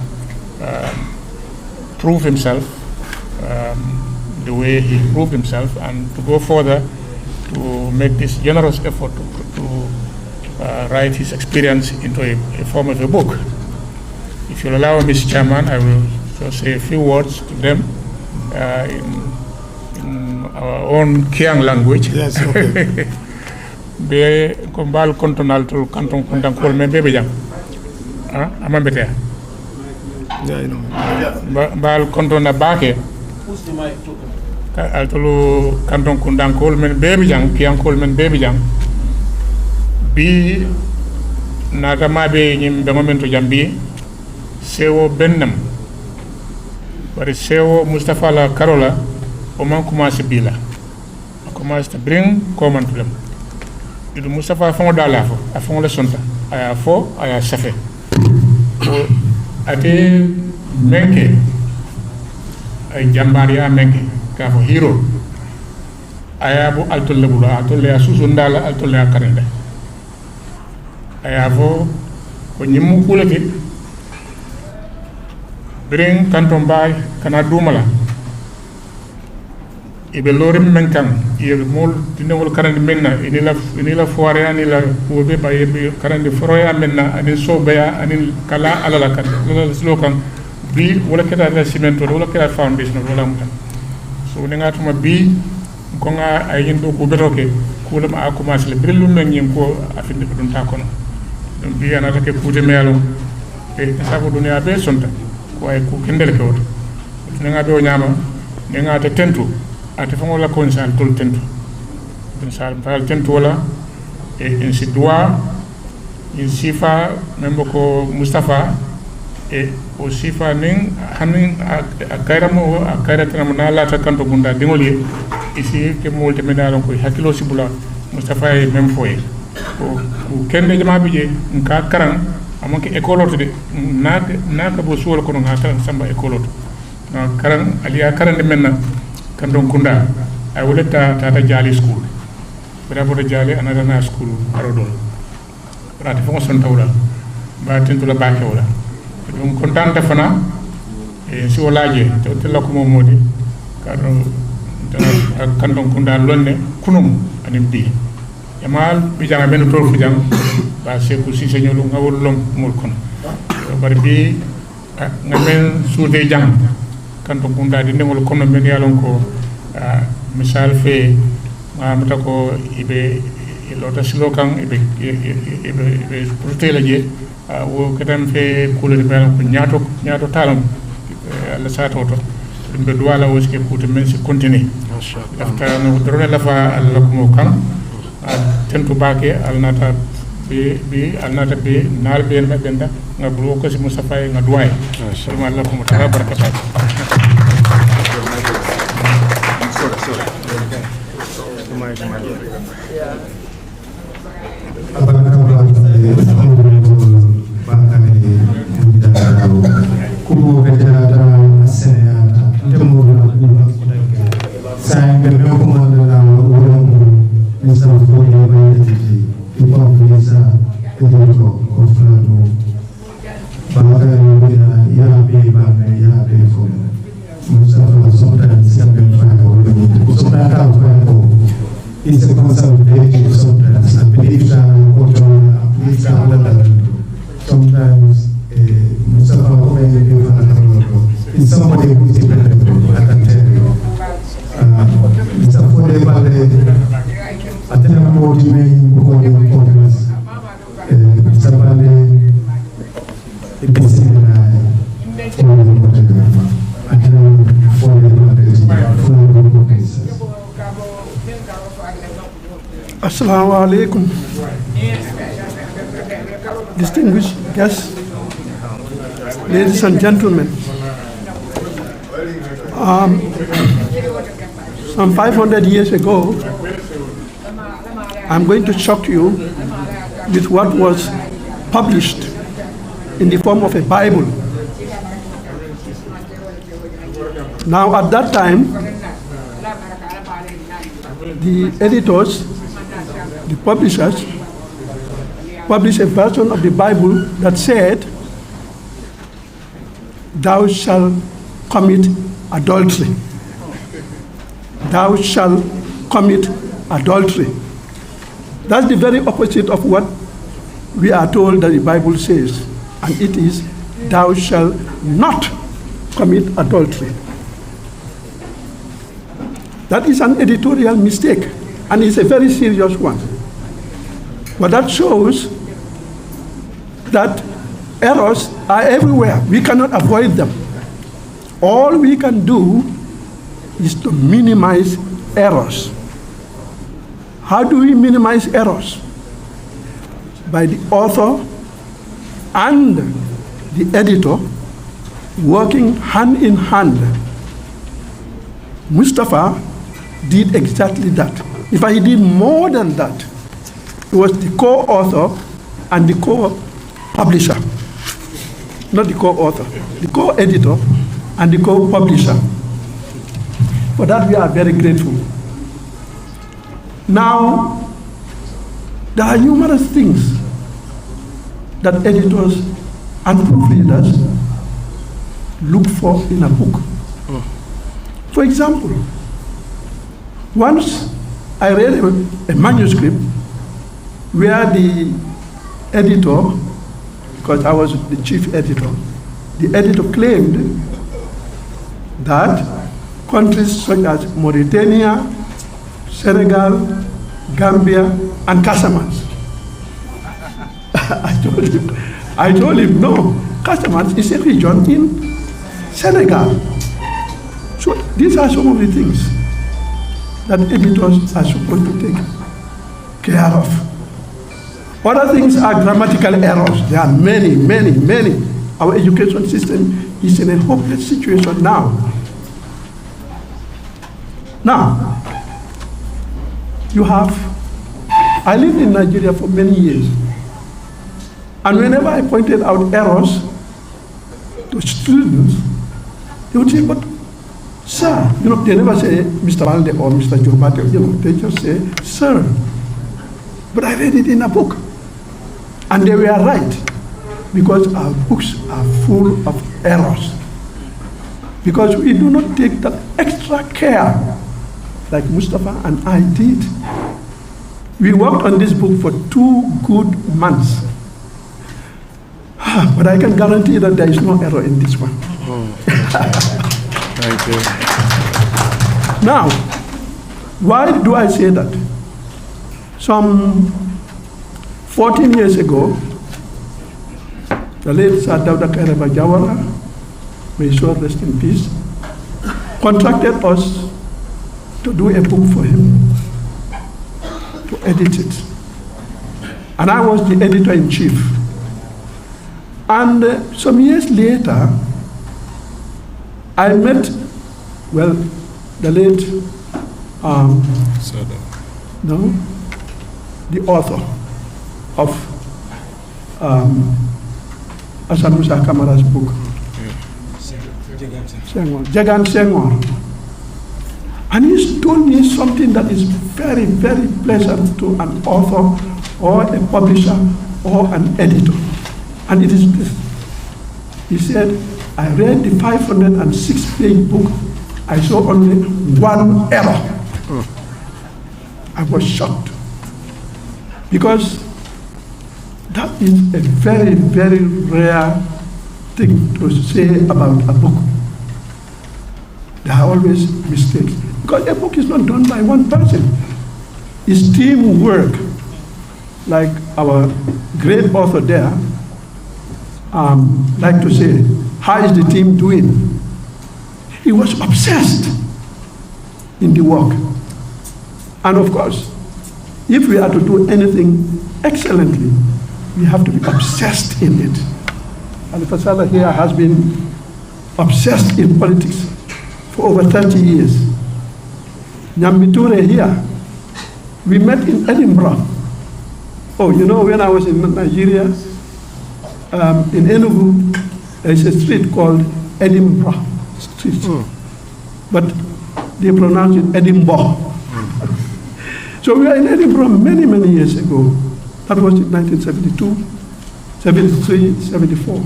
prove himself the way he proved himself, and to go further to make this generous effort to write his experience into a form of a book. If you'll allow me, Mr. Chairman, I will just say a few words to them in our own Kiang language.
Yes, okay.
be ko mbal kontonal to kanton kontan kol men bebe jam amambete mbal kontona baake altolo kanton kundan kol men bebe jam kiyan kol men bebe jam bi nata mabe nyim be momento jam bi sewo bennam bari sewo Mustapha la karola o man commencé bila commencé to bring common to them idu Mustapha fongo dala fo a fongo le sonta aya fo aya safe o ate menke ay jambari ya menke ka fo hero aya bu altol le bula altol le susu ndala altol le karende aya fo ko nyimu kulati bring kanton bay kana dumala ibe lorim men kan yel mol dinewol karande menna inila foire ani la wobe baye karande foroya menna ani sobeya ani kala alala kan lolo slokan bi wala keta la cement wala keta foundation wala mutan so ne ngatuma bi ko nga ay yindo ko betoke ko lam a commencer le brillu men nyim ko afinde ko dun ta kono dum bi ana take kuute melo e sabo dunya be sonta ko ay ko kendel ko ne nga do nyama ne nga ta tentu ate fango la konsal tol tentu ben sal fal tentu wala e in si doa in sifa membo ko Mustapha e o sifa ning hanin akairamo akairatana na la ta kanto gunda dingoli isi ke molte menalon ko hakilo sibula Mustapha e mem foye ko kende jama bije nka karan amanke ekoloto de naka bo suwol ko ngata samba ekoloto na karan aliya karan de menna kandon kunda ay woleta tata jali school bera bodo jali anadana school arodol rati fongo son tawla ba tentula baake wala dum kontante fana e si wolaje to tella ko momodi kado kandon kunda lonne kunum anim bi yamal bi janga ben tol fu jang ba Sekou Ceesay ñolu ngawol lom mul kon bari bi ngamen soudé jang kanto kunda di ndengol kono men yalon ko misal fe mamata ko ibe lota silo kan ibe protela je wo kadam fe kulori men ko nyaato talam alla sato to be duwala wo ske kuute men si continue afta no drone la fa alla ko mo kan tentu baake alnata bi alnata be nal be en benda ngabru ko si Mustapha nga duway ma Allah ko mo tara barakata
It's a consultation sometimes. I believe that sometimes Mustapha is somebody who is dependable, I can tell you. It's affordable. I tell you about the main conference. It's about the basic
Assalamu alaikum. Distinguished guests, ladies and gentlemen. Some 500 years ago, I'm going to shock you with what was published in the form of a Bible. Now, at that time, the editors, the publishers, published a version of the Bible that said, "Thou shalt commit adultery. Thou shalt commit adultery." That's the very opposite of what we are told that the Bible says, and it is, "Thou shalt not commit adultery." That is an editorial mistake, and it's a very serious one. But that shows that errors are everywhere. We cannot avoid them. All we can do is to minimize errors. How do we minimize errors? By the author and the editor working hand in hand. Mustapha did exactly that. In fact, he did more than that. He was the co-author and the co-publisher. Not the co-author, the co-editor and the co-publisher. For that we are very grateful. Now, there are numerous things that editors and proofreaders look for in a book. For example, once I read a manuscript where the editor, because I was the chief editor, the editor claimed that countries such as Mauritania, Senegal, Gambia, and Casamance. I told him, no, Casamance is a region in Senegal. So these are some of the things that editors are supposed to take care of. Other things are grammatical errors. There are many, many, many. Our education system is in a hopeless situation now. Now, I lived in Nigeria for many years. And whenever I pointed out errors to students, they would say, but sir, they never say Mr. Valde or Mr. Jobate, they just say, sir. But I read it in a book. And they were right, because our books are full of errors. Because we do not take that extra care like Mustapha and I did. We worked on this book for 2 good months. But I can guarantee that there is no error in this one.
Thank you.
Now, why do I say that? Some 14 years ago, the late Sir Dawda Kairaba Jawara, may he rest in peace, contracted us to do a book for him, to edit it. And I was the editor-in-chief. And some years later, I met, the late, the author of Asan Musa Kamara's book, Jagan Senghor. And he told me something that is very, very pleasant to an author or a publisher or an editor. And it is this. He said, I read the 506-page book. I saw only one error. I was shocked. Because that is a very, very rare thing to say about a book. There are always mistakes. Because a book is not done by one person. It's teamwork. Like our great author there, like to say, how is the team doing? He was obsessed in the work. And of course, if we are to do anything excellently, we have to be obsessed in it. And Fasala here has been obsessed in politics for over 30 years. Nyambiture here, we met in Edinburgh. Oh, when I was in Nigeria, in Enugu, there is a street called Edinburgh Street. But they pronounce it Edinburgh. So we were in Edinburgh many, many years ago. That was in 1972, 73, 74.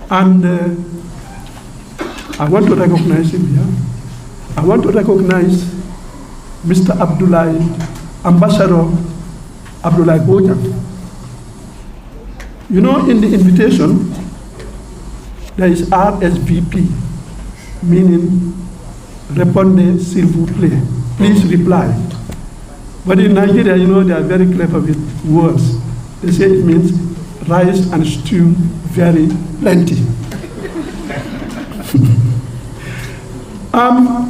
And I want to recognize him here. I want to recognize Mr. Abdullahi, Ambassador Abdullahi Bojang. In the invitation, there is RSVP, meaning Répondez s'il vous plaît. Please reply. But in Nigeria, they are very clever with words. They say it means rice and stew very plenty.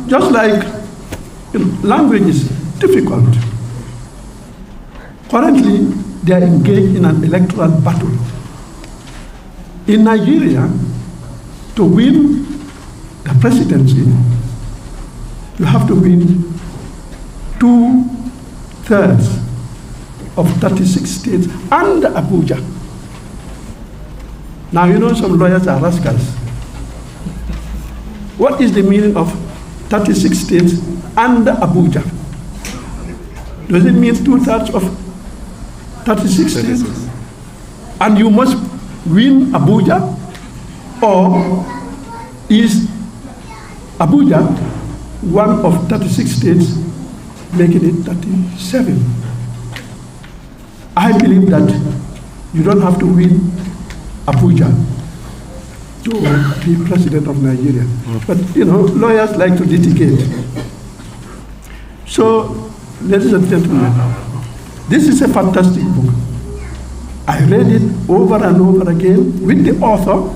Just like language is difficult. Currently, they are engaged in an electoral battle. In Nigeria, to win the presidency, you have to win 2/3 of 36 states and Abuja. Now, some lawyers are rascals. What is the meaning of 36 states and Abuja? Does it mean 2/3 of 36 states? And you must win Abuja? Or is Abuja one of 36 states, making it 37? I believe that you don't have to win Abuja to be president of Nigeria. But, lawyers like to litigate. So, ladies and gentlemen, this is a fantastic book. I read it over and over again with the author.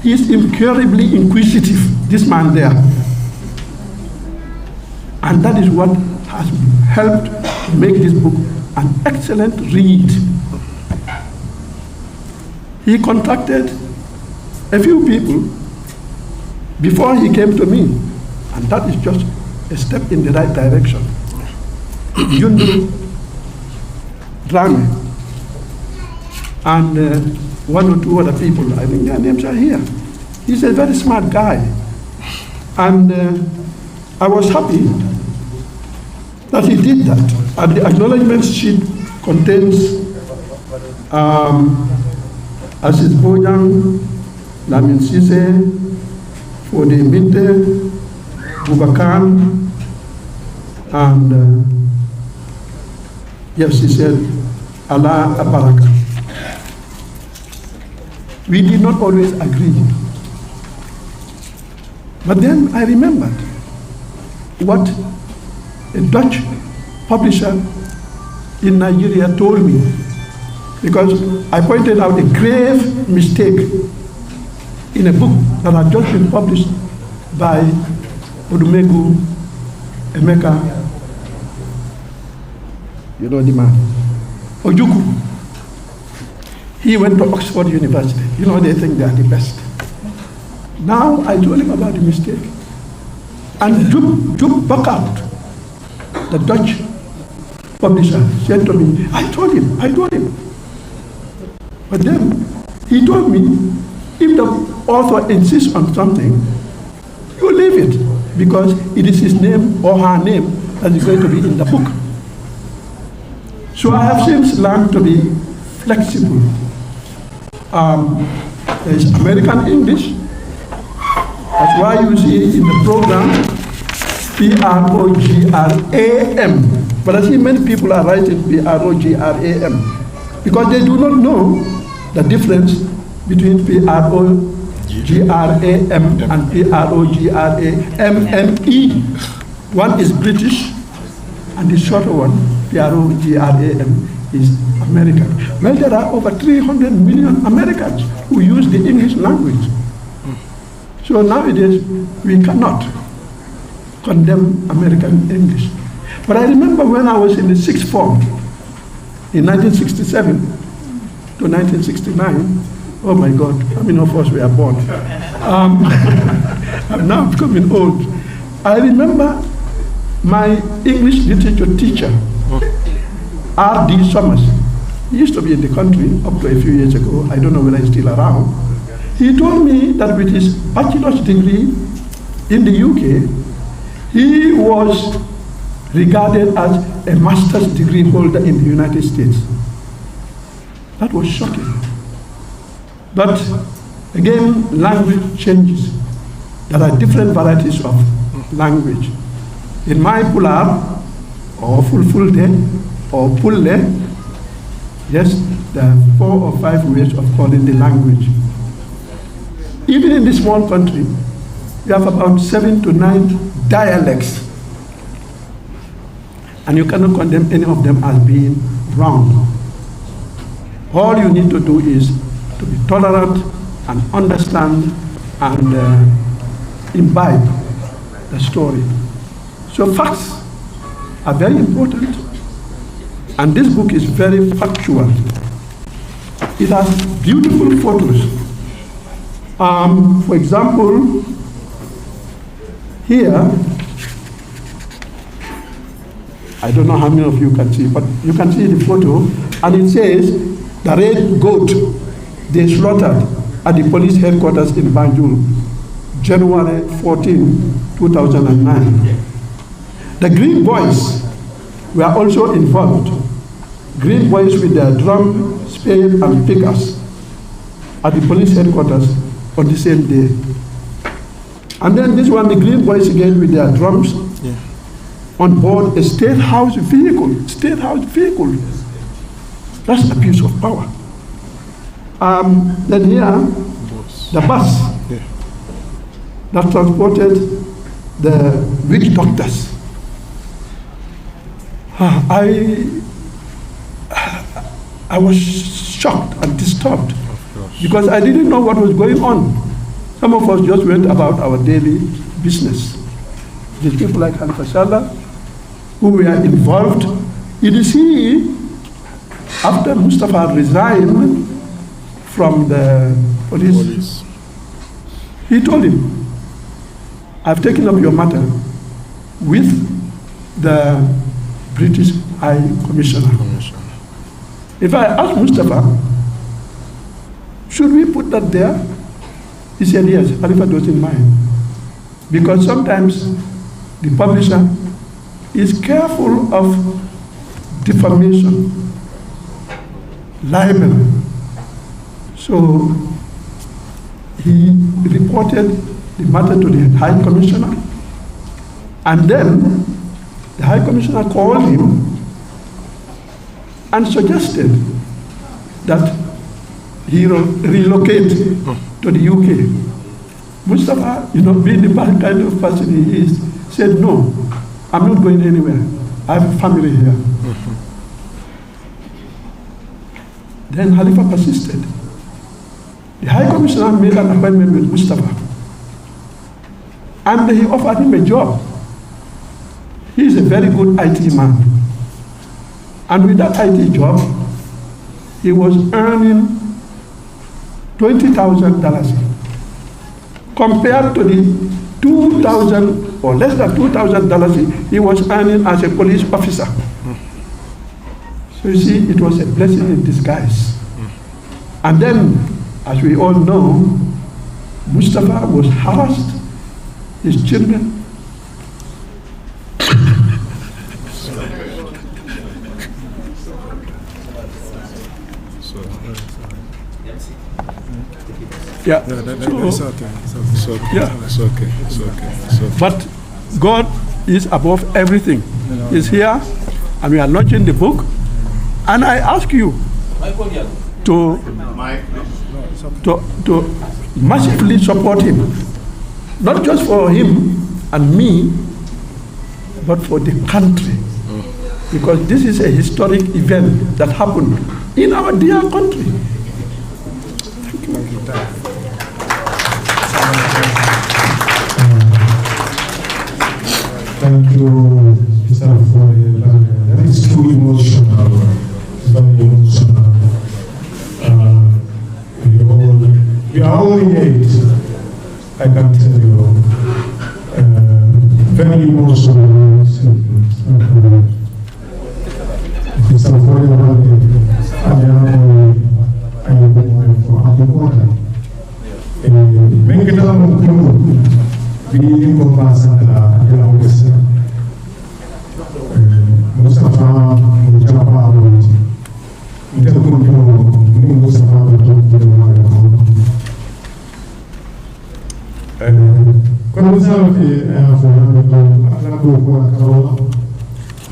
He is incurably inquisitive, this man there. And that is what has helped make this book an excellent read. He contacted a few people before he came to me, and that is just a step in the right direction. Yundu Drame and one or two other people, I think their names are here. He's a very smart guy. And I was happy that he did that. And the acknowledgement sheet contains Asis Bojang, Lamin Ceesay, Fode Minte, Bubakan, and yes, he said, Allah Abaraka. We did not always agree. But then I remembered what a Dutch publisher in Nigeria told me, because I pointed out a grave mistake in a book that had just been published by Odumegu Emeka, the man, Ojuku. He went to Oxford University. They think they are the best. Now I told him about the mistake. And Juk Bakhout, the Dutch publisher, said to me, I told him. But then he told me, if the author insists on something, you leave it, because it is his name or her name that is going to be in the book. So I have since learned to be flexible. There is American English. That's why you see in the program program, but I see many people are writing program because they do not know the difference between program and program. One is British and the shorter one, program, is American. Well, there are over 300 million Americans who use the English language. So nowadays, we cannot condemn American English. But I remember when I was in the sixth form, in 1967 to 1969, oh my God, how many of us were born? I'm now becoming old. I remember my English literature teacher, R.D. Summers. He used to be in the country up to a few years ago. I don't know whether he's still around. He told me that with his bachelor's degree in the UK, he was regarded as a master's degree holder in the United States. That was shocking. But again, language changes. There are different varieties of language. In my Pular, or Fulfulde, or Pulle, yes, there are 4 or 5 ways of calling the language. Even in this small country, we have about 7 to 9 dialects. And you cannot condemn any of them as being wrong. All you need to do is to be tolerant and understand and imbibe the story. So facts are very important, and this book is very factual. It has beautiful photos. For example, here, I don't know how many of you can see, but you can see the photo, and it says, the red goat they slaughtered at the police headquarters in Banjul, January 14, 2009. The Green Boys were also involved. Green Boys with their drum, spade, and pickers at the police headquarters on the same day. And then this one, the Green Boys again with their drums on board a state house vehicle. State house vehicle. That's abuse of power. Then here, the bus that transported the witch doctors. I was shocked and disturbed because I didn't know what was going on. Some of us just went about our daily business. The people like Khalifa Sallah, who were involved. It is he, after Mustapha resigned from the police, he told him, I've taken up your matter with the British High Commissioner. If I asked Mustapha, should we put that there? He said yes, Khalifa doesn't mind. Because sometimes the publisher is careful of defamation, libel. So he reported the matter to the High Commissioner, and then the High Commissioner called him and suggested that he relocate to the UK. Mustapha, being the kind of person he is, said, no, I'm not going anywhere. I have a family here. Then Khalifa persisted. The High Commissioner made an appointment with Mustapha, and he offered him a job. He is a very good IT man. And with that IT job, he was earning $20,000 compared to the $2,000 or less than $2,000 he was earning as a police officer. So you see, it was a blessing in disguise. And then, as we all know, Mustapha was harassed, his children. Yeah.
No, that's okay. It's okay.
Yeah.
It's okay. It's okay. It's okay.
But God is above everything. He's here, and we are launching the book. And I ask you to massively support him, not just for him and me, but for the country, because this is a historic event that happened in our dear country. Thank you.
Thank you, Mr. That is too emotional, very emotional. We are only 8, I can tell you. Very emotional. Mr.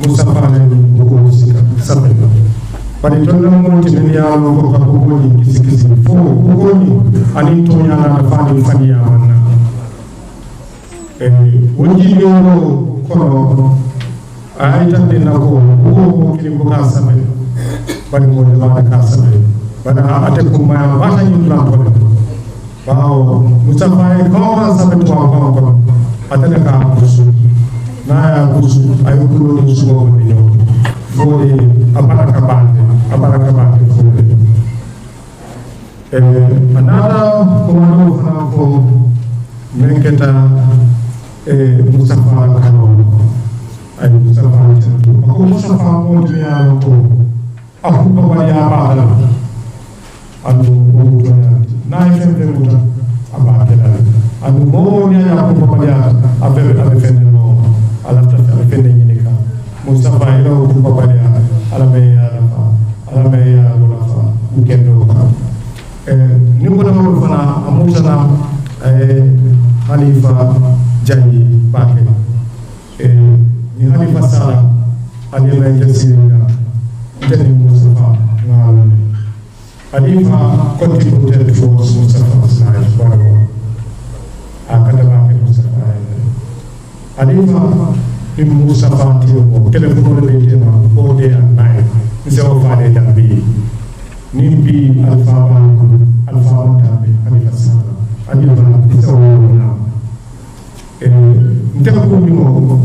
Mustapha bari tonna monti ne yaalo ko ka ko woni kisi fo ko woni ani to nyaana fani ya manna wonji yoro kono ay tan de nako ko kini ko ka sabe bani mo de ma ka sabe bana ate ko ma ba tan ñu plan ko waaw Mustapha ko ka sabe to ko atene ka busu na ya busu ay ko lo busu ko ni ñoo fo e abaraka bande fo another commando fana ko menketa Mustapha Kano ay Mustapha ko Mustapha mo dunya ko aku ko bari aba ala anu mo dunya na ifembe mo aba kala anu mo nya ko bari ave fende no ala ta ave fende ni ka Mustapha ilo ko bari ala me ya lo fa ukendo ka ni ko dama fana amutana Halifa Jayi Bake ni Halifa Sala aliyema injasiringa teni Mustapha ngawani Halifa contributed towards Mustapha's life akata Bake Mustapha Halifa ni Mustapha tiyo telephone betema all day and night nsewa fade jambi ni bi alfa Tambi Halifa Sala Halifa isawa ntefa ko ni mo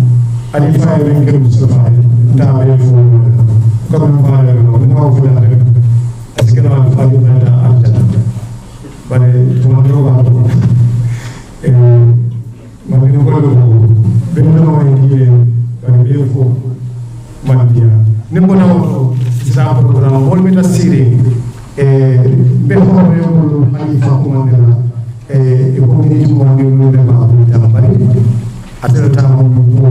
Halifa e ngel Mustapha Tambi fo ko no faale no no fo la rek aske no Halifa da alta bare to ma do ba ma ni ko do be no no ni bare be fo mandia ni mo na mo sa program wol mi ta sire be ko mo Halifa ko mandela e ko ni mo ni no de ba tambari atela ta mo mo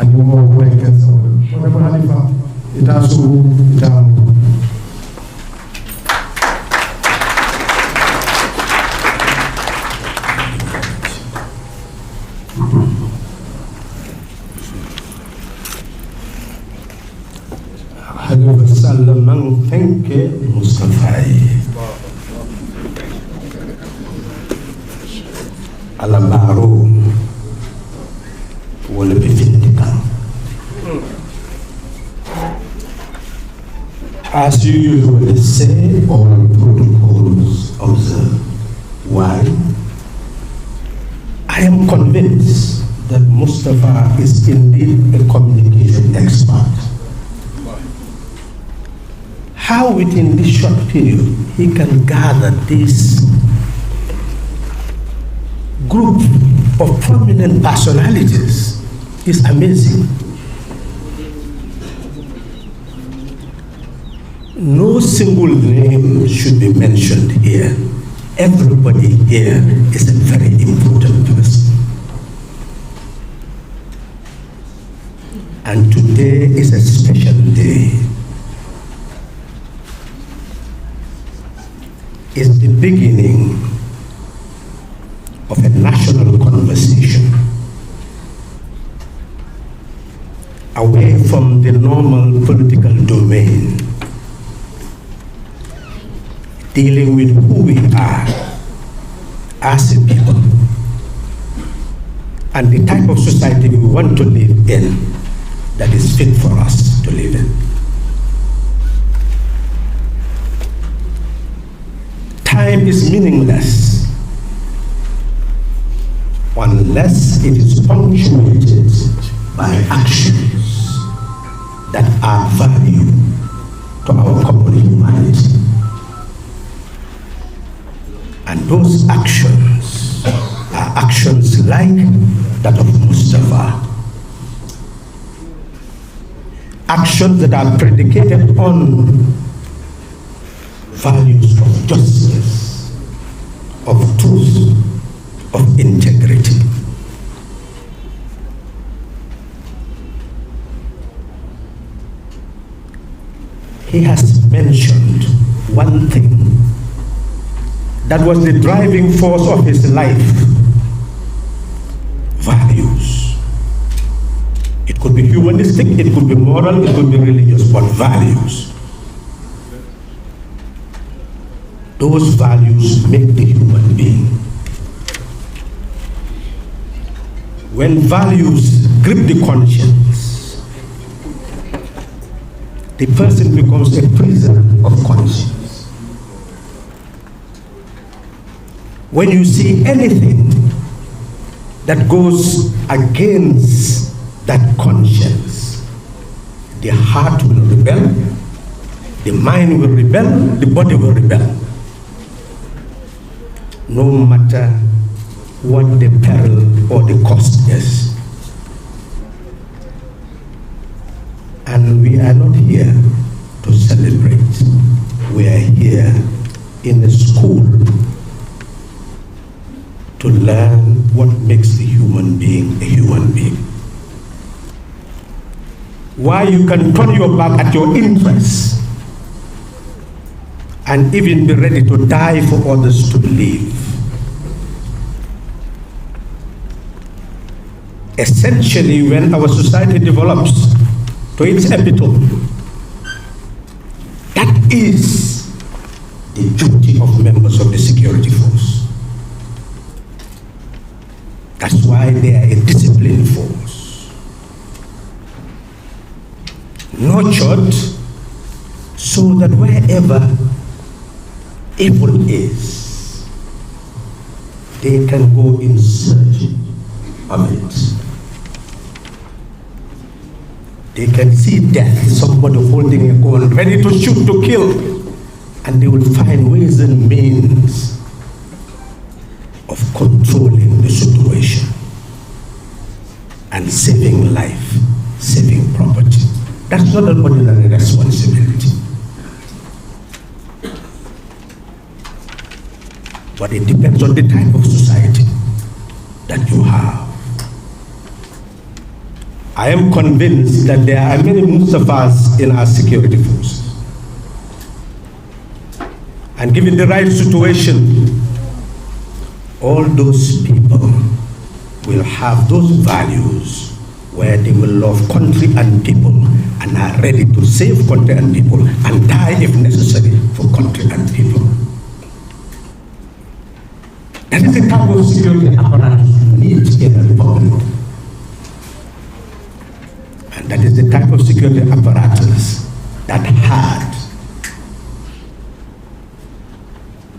ani mo ko e kenso ko be Halifa ita su ita
Halifa Salman Fenke Mustapha Alambaro wala Befindika. As you usually say, all protocols observed. Why? I am convinced that Mustapha is indeed a communication expert. How within this short period he can gather this group of prominent personalities is amazing. No single name should be mentioned here. Everybody here is a very important person. And today is a special day. It's the beginning of a national conversation away from the normal political domain, dealing with who we are as a people and the type of society we want to live in that is fit for us to live in. Time is meaningless unless it is punctuated by actions that add value to our common humanity. And those actions are actions like that of Mustapha. Actions that are predicated on values of justice, of truth, of integrity. He has mentioned one thing that was the driving force of his life: values. It could be humanistic, it could be moral, it could be religious, but values. Those values make the human being. When values grip the conscience, the person becomes a prisoner of conscience. When you see anything that goes against that conscience, the heart will rebel, the mind will rebel, the body will rebel. No matter what the peril or the cost is. And we are not here to celebrate. We are here in a school to learn what makes the human being a human being. Why you can turn your back at your interests and even be ready to die for others to live. Essentially, when our society develops to its epitome, that is the duty of members of the security force. That's why they are a disciplined force. Nurtured so that wherever evil is, they can go in search of it. They can see death, somebody holding a gun, ready to shoot, to kill, and they will find ways and means of controlling the situation and saving life, saving property. That's not an ordinary responsibility. But it depends on the type of society that you have. I am convinced that there are many Mustafas in our security forces. And given the right situation, all those people will have those values where they will love country and people and are ready to save country and people and die if necessary for country and people. That is the type of security apparatus you need in a republic. And that is the type of security apparatus that had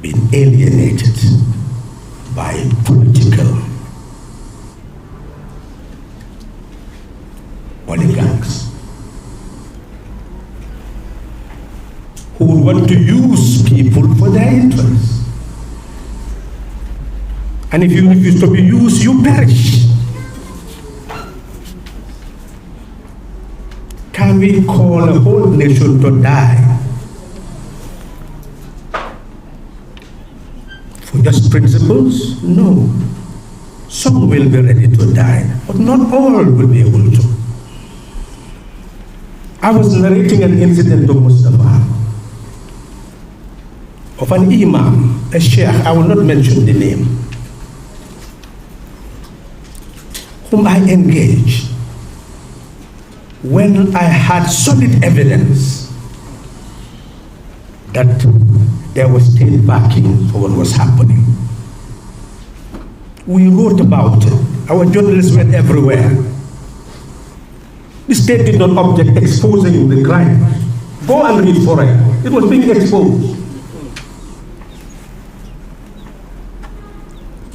been alienated by political oligarchs who would want to use people for their interests. And if you refuse to be used, you perish. Can we call a whole nation to die for just principles? No. Some will be ready to die, but not all will be able to. I was narrating an incident to Mustapha of an imam, a sheikh, I will not mention the name, whom I engaged when I had solid evidence that there was state backing for what was happening. We wrote about it. Our journalists went everywhere. The state did not object exposing the crime. Go and read for it. It was being exposed.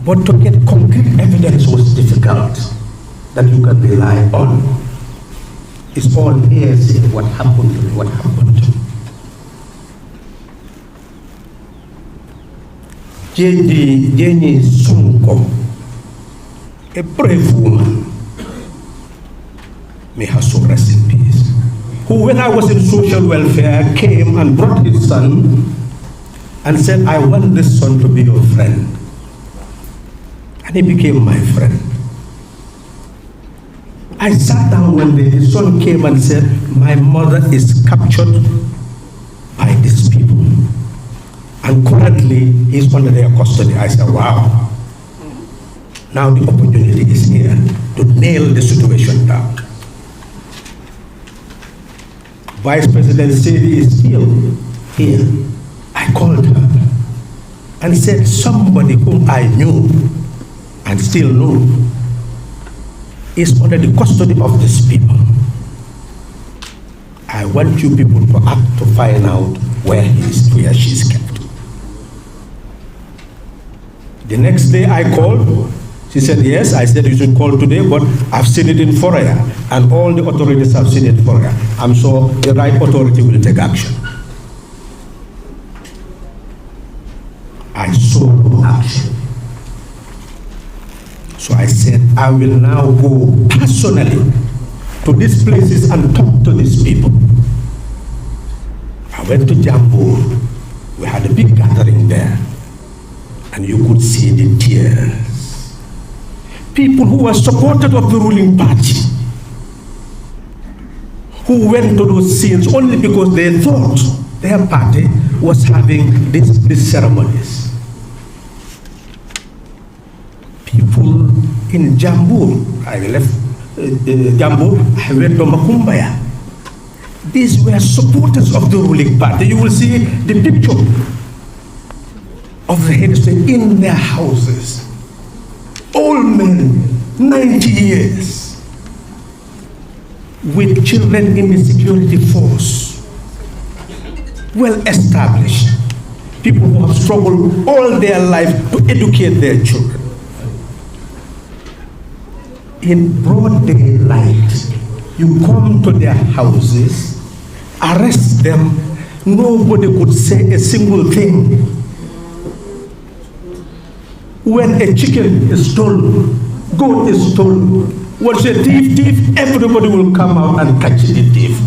But to get concrete evidence was difficult that you can rely on. It's all hearsay, what happened. Jenny Sonko, a brave woman, may her soul rest in peace, who when I was in social welfare came and brought his son and said, I want this son to be your friend. And he became my friend. I sat down one day, his son came and said, my mother is captured by these people. And currently, he's under their custody. I said, wow. Now the opportunity is here to nail the situation down. Vice President Ceesay is still here. I called her and said, somebody whom I knew and still know is under the custody of these people. I want you people to act to find out where she is kept. The next day I called. She said, yes, I said you should call today, but I've seen it in Foraya, and all the authorities have seen it in Foraya. I'm sure the right authority will take action. I saw no action. So I said, I will now go personally to these places and talk to these people. I went to Jambu. We had a big gathering there, and you could see the tears. People who were supporters of the ruling party, who went to those scenes only because they thought their party was having these ceremonies. People in Jambu, I left Jambu, I went to Makumbaya. These were supporters of the ruling party. You will see the picture of the heads in their houses. Old men, 90 years, with children in the security force, well established, people who have struggled all their life to educate their children. In broad daylight, you come to their houses, arrest them, nobody could say a single thing. When a chicken is stolen, goat is stolen, what's a thief, everybody will come out and catch the thief.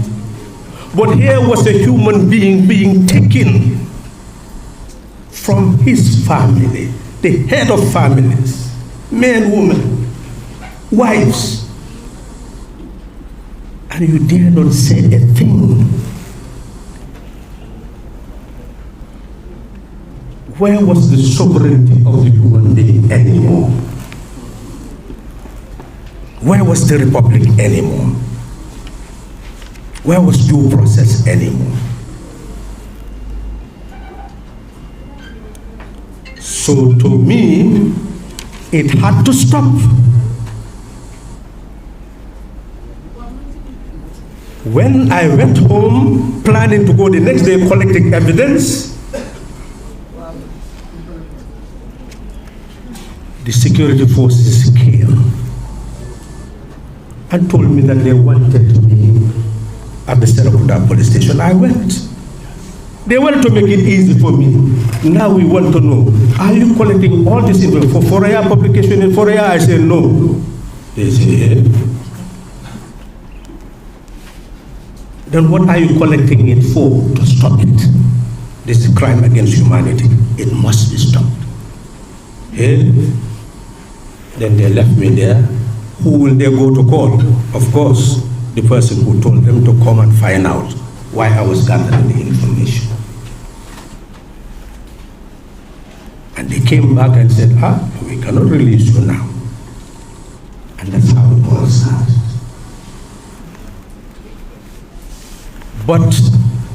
But here was a human being being taken from his family, the head of families, men, women, wives, and you dare not say a thing. Where was the sovereignty of the human being anymore? Where was the republic anymore? Where was due process anymore? So to me, it had to stop. When I went home, planning to go the next day collecting evidence, the security forces came and told me that they wanted me at the Serakunda police station. I went. They wanted to make it easy for me. Now we want to know, are you collecting all this info for Foraya publication in Foraya? I said no. They said, then what are you collecting it for? To stop it. This is a crime against humanity. It must be stopped. Then they left me there. Who will they go to court? Of course, the person who told them to come and find out why I was gathering the information. And they came back and said, we cannot release you now. And that's how it all started. But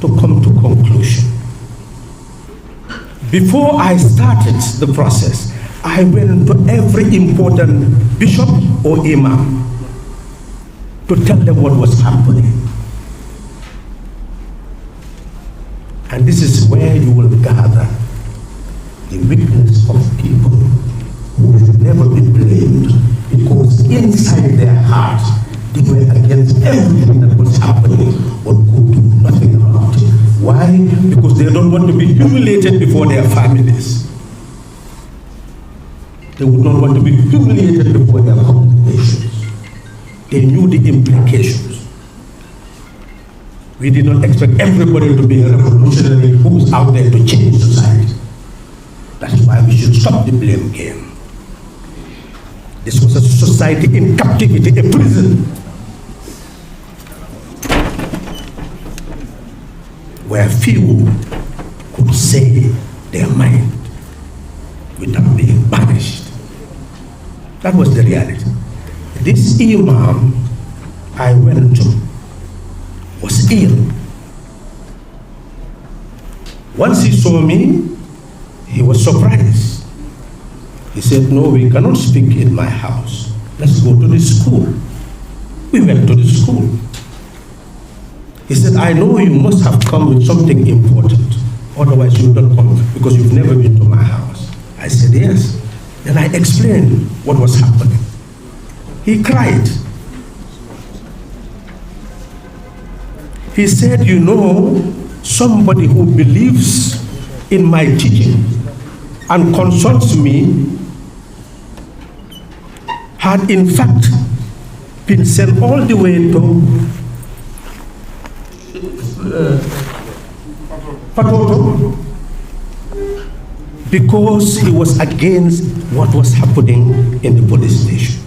to come to conclusion, before I started the process, I went to every important bishop or imam to tell them what was happening. And this is where you will gather the weakness of people who should never be blamed, because inside their heart they were against everything that was happening but could do nothing about it. Why? Because they don't want to be humiliated before their families. They would not want to be humiliated before their congregations. They knew the implications. We did not expect everybody to be a revolutionary who's out there to change society. That's why we should stop the blame game. This was a society in captivity, a prison, where few could say their mind without being banished. That was the reality. This imam I went to was ill. Once he saw me, he was surprised. He said, no, we cannot speak in my house. Let's go to the school. We went to the school. He said, I know you must have come with something important. Otherwise you would not come because you've never been to my house. I said, yes. Then I explained what was happening. He cried. He said, you know, somebody who believes in my teaching and consults me had in fact been sent all the way to Patoto because he was against what was happening in the police station.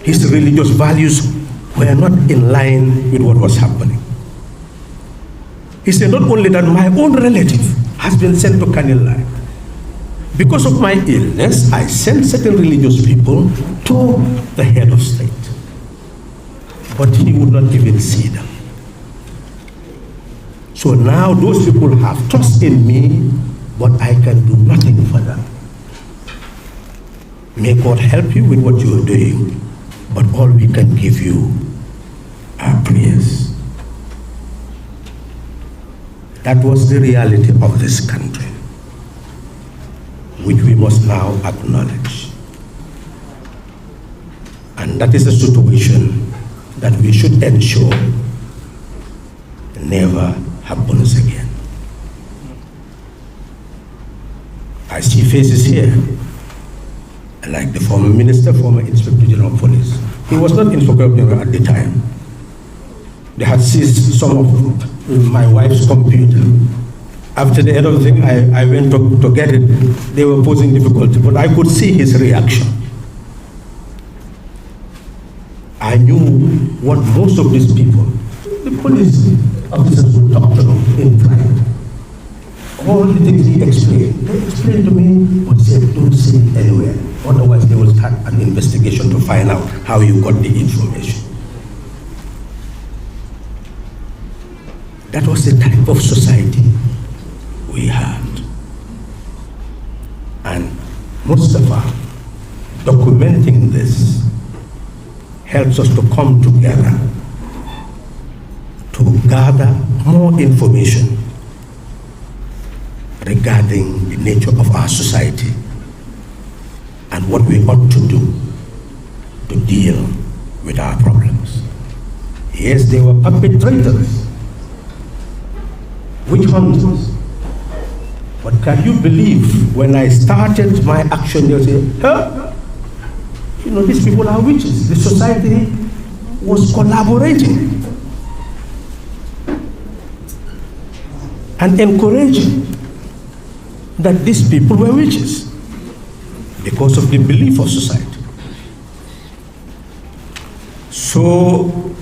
His religious values were not in line with what was happening. He said, not only that, my own relative has been sent to Kanilai. Because of my illness, I sent certain religious people to the head of state. But he would not even see them. So now those people have trust in me, but I can do nothing for them. May God help you with what you are doing, but all we can give you are prayers. That was the reality of this country, which we must now acknowledge. And that is a situation that we should ensure never happens again. I see faces here, like the former minister, former Inspector General of Police. He was not Inspector General at the time. They had seized some of my wife's computer. After the end of the thing, I went to get it. They were posing difficulty, but I could see his reaction. I knew what most of these people, the police officers, would talk to them in private. All the things he explained, they explained to me, but said, don't say it anywhere. Otherwise, they will start an investigation to find out how you got the information. That was the type of society we had. And Mustapha, documenting this, helps us to come together to gather more information regarding the nature of our society and what we ought to do to deal with our problems. Yes, they were perpetrators, witch hunters. But can you believe when I started my action, they say, huh? You know, these people are witches. The society was collaborating and encouraging that these people were witches because of the belief of society. So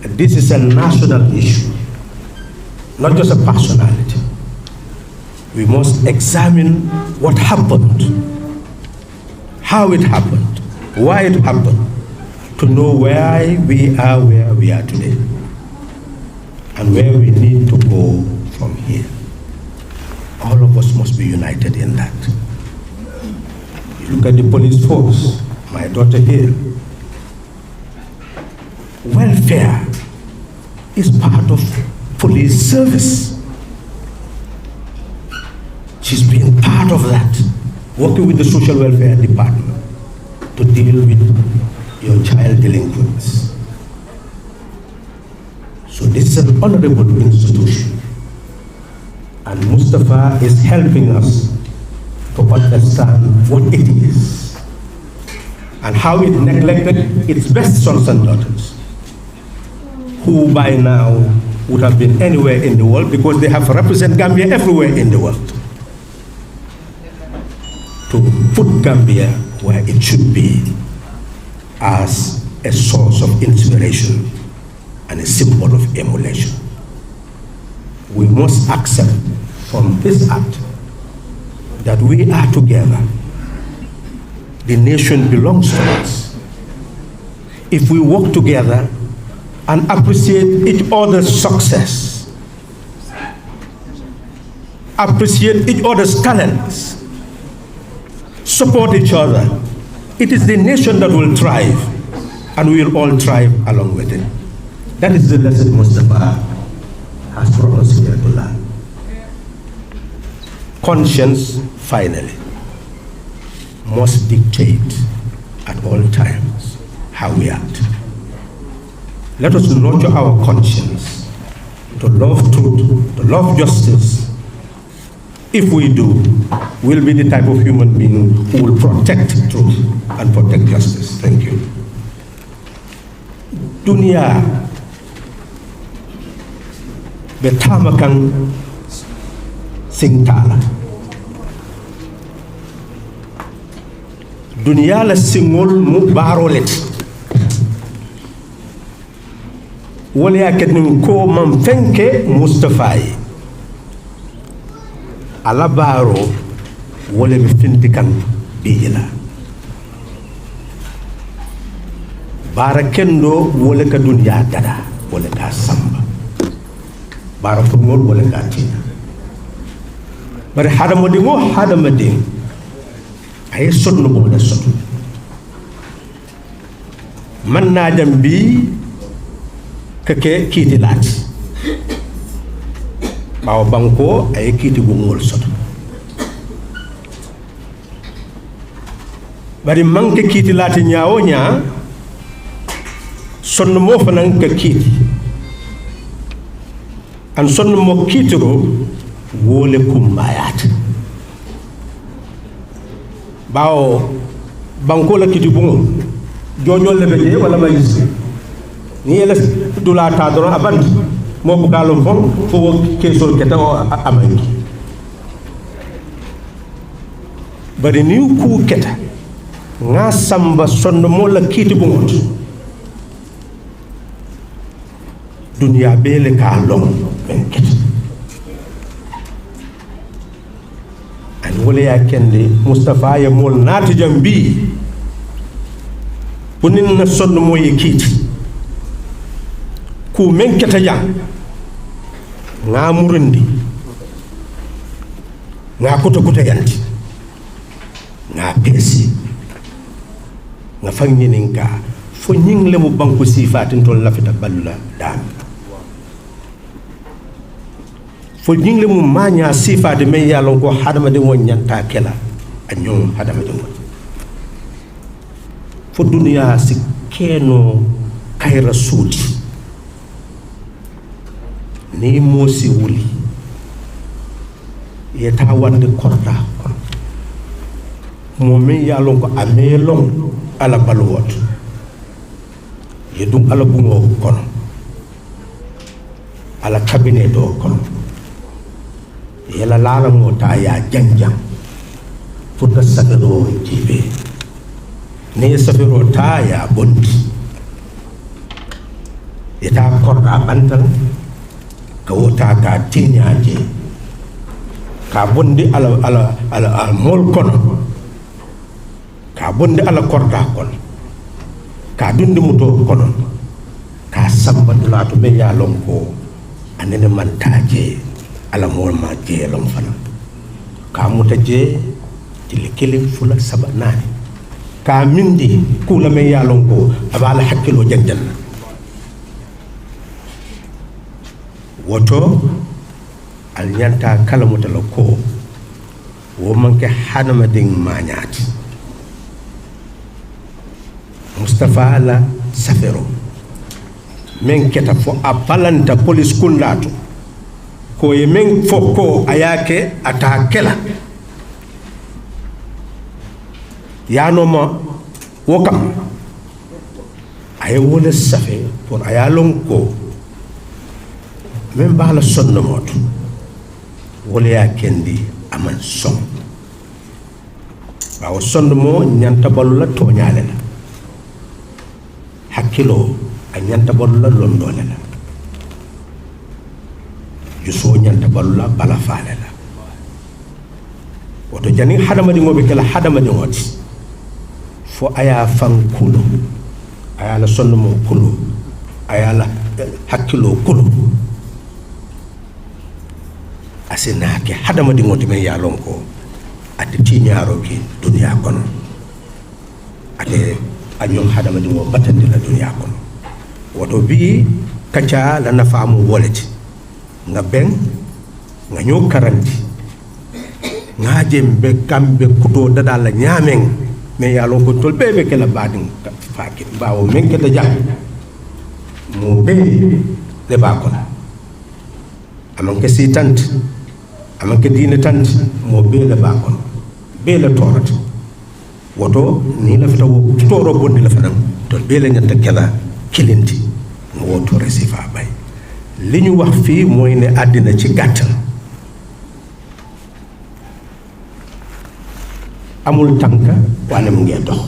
this is a national issue, not just a personality. We must examine what happened, how it happened, why it happened, to know why we are where we are today and where we need to go from here. All of us must be united in that. You look at the police force, my daughter here. Welfare is part of police service. She's been part of that, working with the social welfare department to deal with your child delinquents. So this is an honorable institution. And Mustapha is helping us to understand what it is and how it neglected its best sons and daughters, who by now would have been anywhere in the world because they have represented Gambia everywhere in the world, to put Gambia where it should be as a source of inspiration and a symbol of emulation. We must accept from this act that we are together. The nation belongs to us. If we work together and appreciate each other's success, appreciate each other's talents, support each other, it is the nation that will thrive, and we will all thrive along with it. That is the lesson Mustapha has brought us here to learn. Conscience, finally, must dictate at all times how we act. Let us nurture our conscience to love truth, to love justice. If we do, we'll be the type of human being who will protect truth and protect justice. Thank you. Dunia betama kang singtala. Dunia la singol mu barolet. Wala yakadnim ko man fenke Mustapha yi. Ala baro wala mi fintikan bijila. Bara kendo wala ka dunia dada wala ka samba. Bara fumol wala ka tina. Bari hadamading ay sotno bo da sot. Man na dem bi kake kiti lati. Bawa bangko ay kiti bungol sot. Bari manke kiti lati nyaawo nya sonno mo fanan ka kiti. An sonno mo kitiro wole kumbayat. Bawo banko la kiti bungo jojo le beje wala magis ni ele dula ta do aband mo bu galum fon fo kesol keta o amangi bari ni ku keta nga samba sonno mo la kiti bungo dunya bele ka long ben keta wala ya kende Mustapha ya mol nati jambi kunin na sonno mo yekiti ku men keta jang nga murundi nga kuta yanti nga pesi nga fanginin ka fo nyingle mu banku sifatin tol lafita balla dan fo jingle mu manya sifa de men yalon ko hadama de won nyanta kela anyon hadama de won fo dunya si keno kayra sudi ni mosi wuli yeta wande korda mo men yalon ko amelon ala balwot yedum ala bungo kono ala cabinet do kono yela lala ngota ya janjang futa sagaro jibe ne safiro ta ya bondi ita korda bantal ka wota ka tinyaje ka bondi ala mol kono ka bondi ala korda kono ka dundi muto kono ka samba dulato be ya lonko anene mantaje ala mol ma je long fana ka muta je til kelim fula sabanani ka mindi kula me ya long ko abala hakkilo janjan woto al nyanta kala mutala ko wo manke hanama ding mañati Mustapha la safero men keta fo apalanta police kundato ko ye men foko ayake atakela yano ma wokam ay wala safe pour ayalon ko men bala sonno moto wala ya kendi aman son bawo sonno mo nyanta balula to nyaale la hakilo a nyanta balula londole la juso nyanta balula bala faale la woto jani hadama di ngobe kala hadama di ngoti fo aya fan kulo aya la sonno mo kulo aya la hakilo kulo asena ke hadama di ngoti men ya lonko ati tiñaro ki dunya kono ate anyom hadama di ngo batandi la dunya kono woto bi kacha la nafamu woleti nga ben nga ñoo karanti nga jembe kambe kuto dada la ñamen mais ya lon ko tol bebe ke la badin faaki bawo men ke da jang mo be le ba ko amon ke si tant amon ke dina tant mo be le ba ko be le torat woto ni la fita wo toro bondi la fanam tol be le ñata kala kilinti ngo woto resifa bay li ñu wax fii mooy ne àddina ci gàttal amul tànka waane mu ngee dox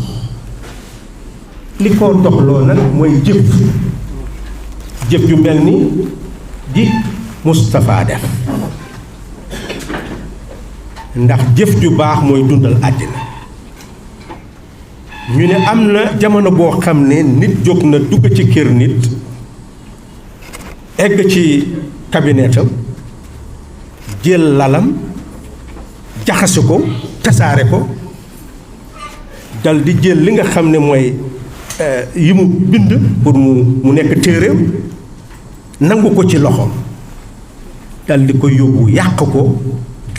li ko doxloo nag mooy jëf ju mel ni di Mustapha def ndax jëf ju baax mooy dundal àddina ñu ne am na jamono boo xam ne nit jóg na dugg ci kër nit egg ci kabinetam jël lalam jaxase ko tasaare ko dal di jël li nga xam ne mooy yi mu bind pour mu nekk téeréem nangu ko ci loxoom dal di ko yóbbu yàq ko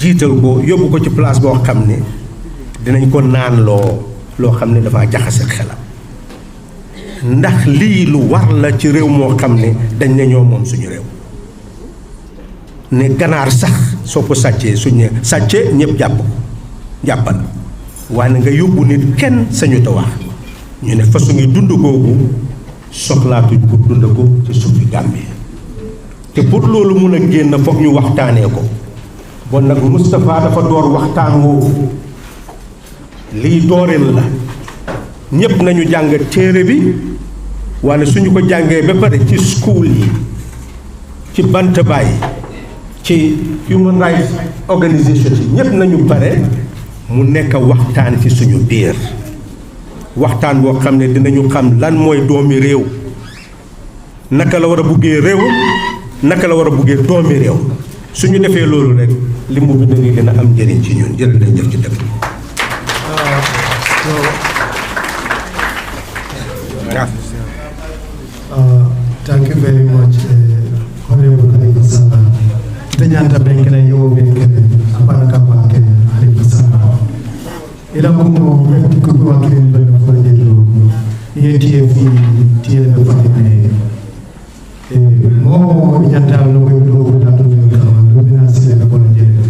jiital ko yóbbu ko ci place boo xam ne dinañ ko naan loo xam ne dafa jaxase xelam ndax lii lu war la ci réew moo xam ne dañ ne ñoo moom suñu réew ne ganaar sax soo ko sàccee suñu sàccee ñëpp jàppal waaye nga yóbbu nit kenn sañu te wax ñu ne façon ngi dund googu soxlaatuñ ko dund ko ci suufi Gambie te pour loolu mun a génn foog ñu waxtaanee ko bon nag Mustapha dafa door waxtaan woowu lii dooreel la ñëpp nañu jàng téere bi wala suñu ko jàngee ba pare ci school yi ci bantabaay ci human rights organisation yi ñëpp nañu pare mu nekk waxtaan ci suñu biir waxtaan boo xam ne dinañu xam lan mooy doomi réew naka la war a buggee réew naka la war a buggee doomi réew suñu defee loolu rek li mu bind nii dina am njëriñ ci ñun jërëjëf ci dëkk
thank you very much, Honorable Halifa Sallah. Tenyanta benkele yo benkele apana kama ke Halifa Sallah. Ila kumo mekti kuwa kile mbele kwa jelo. ETF tiele na fadime. Mo nyanta no ko do ko tatu kama domina sile na kwa jelo.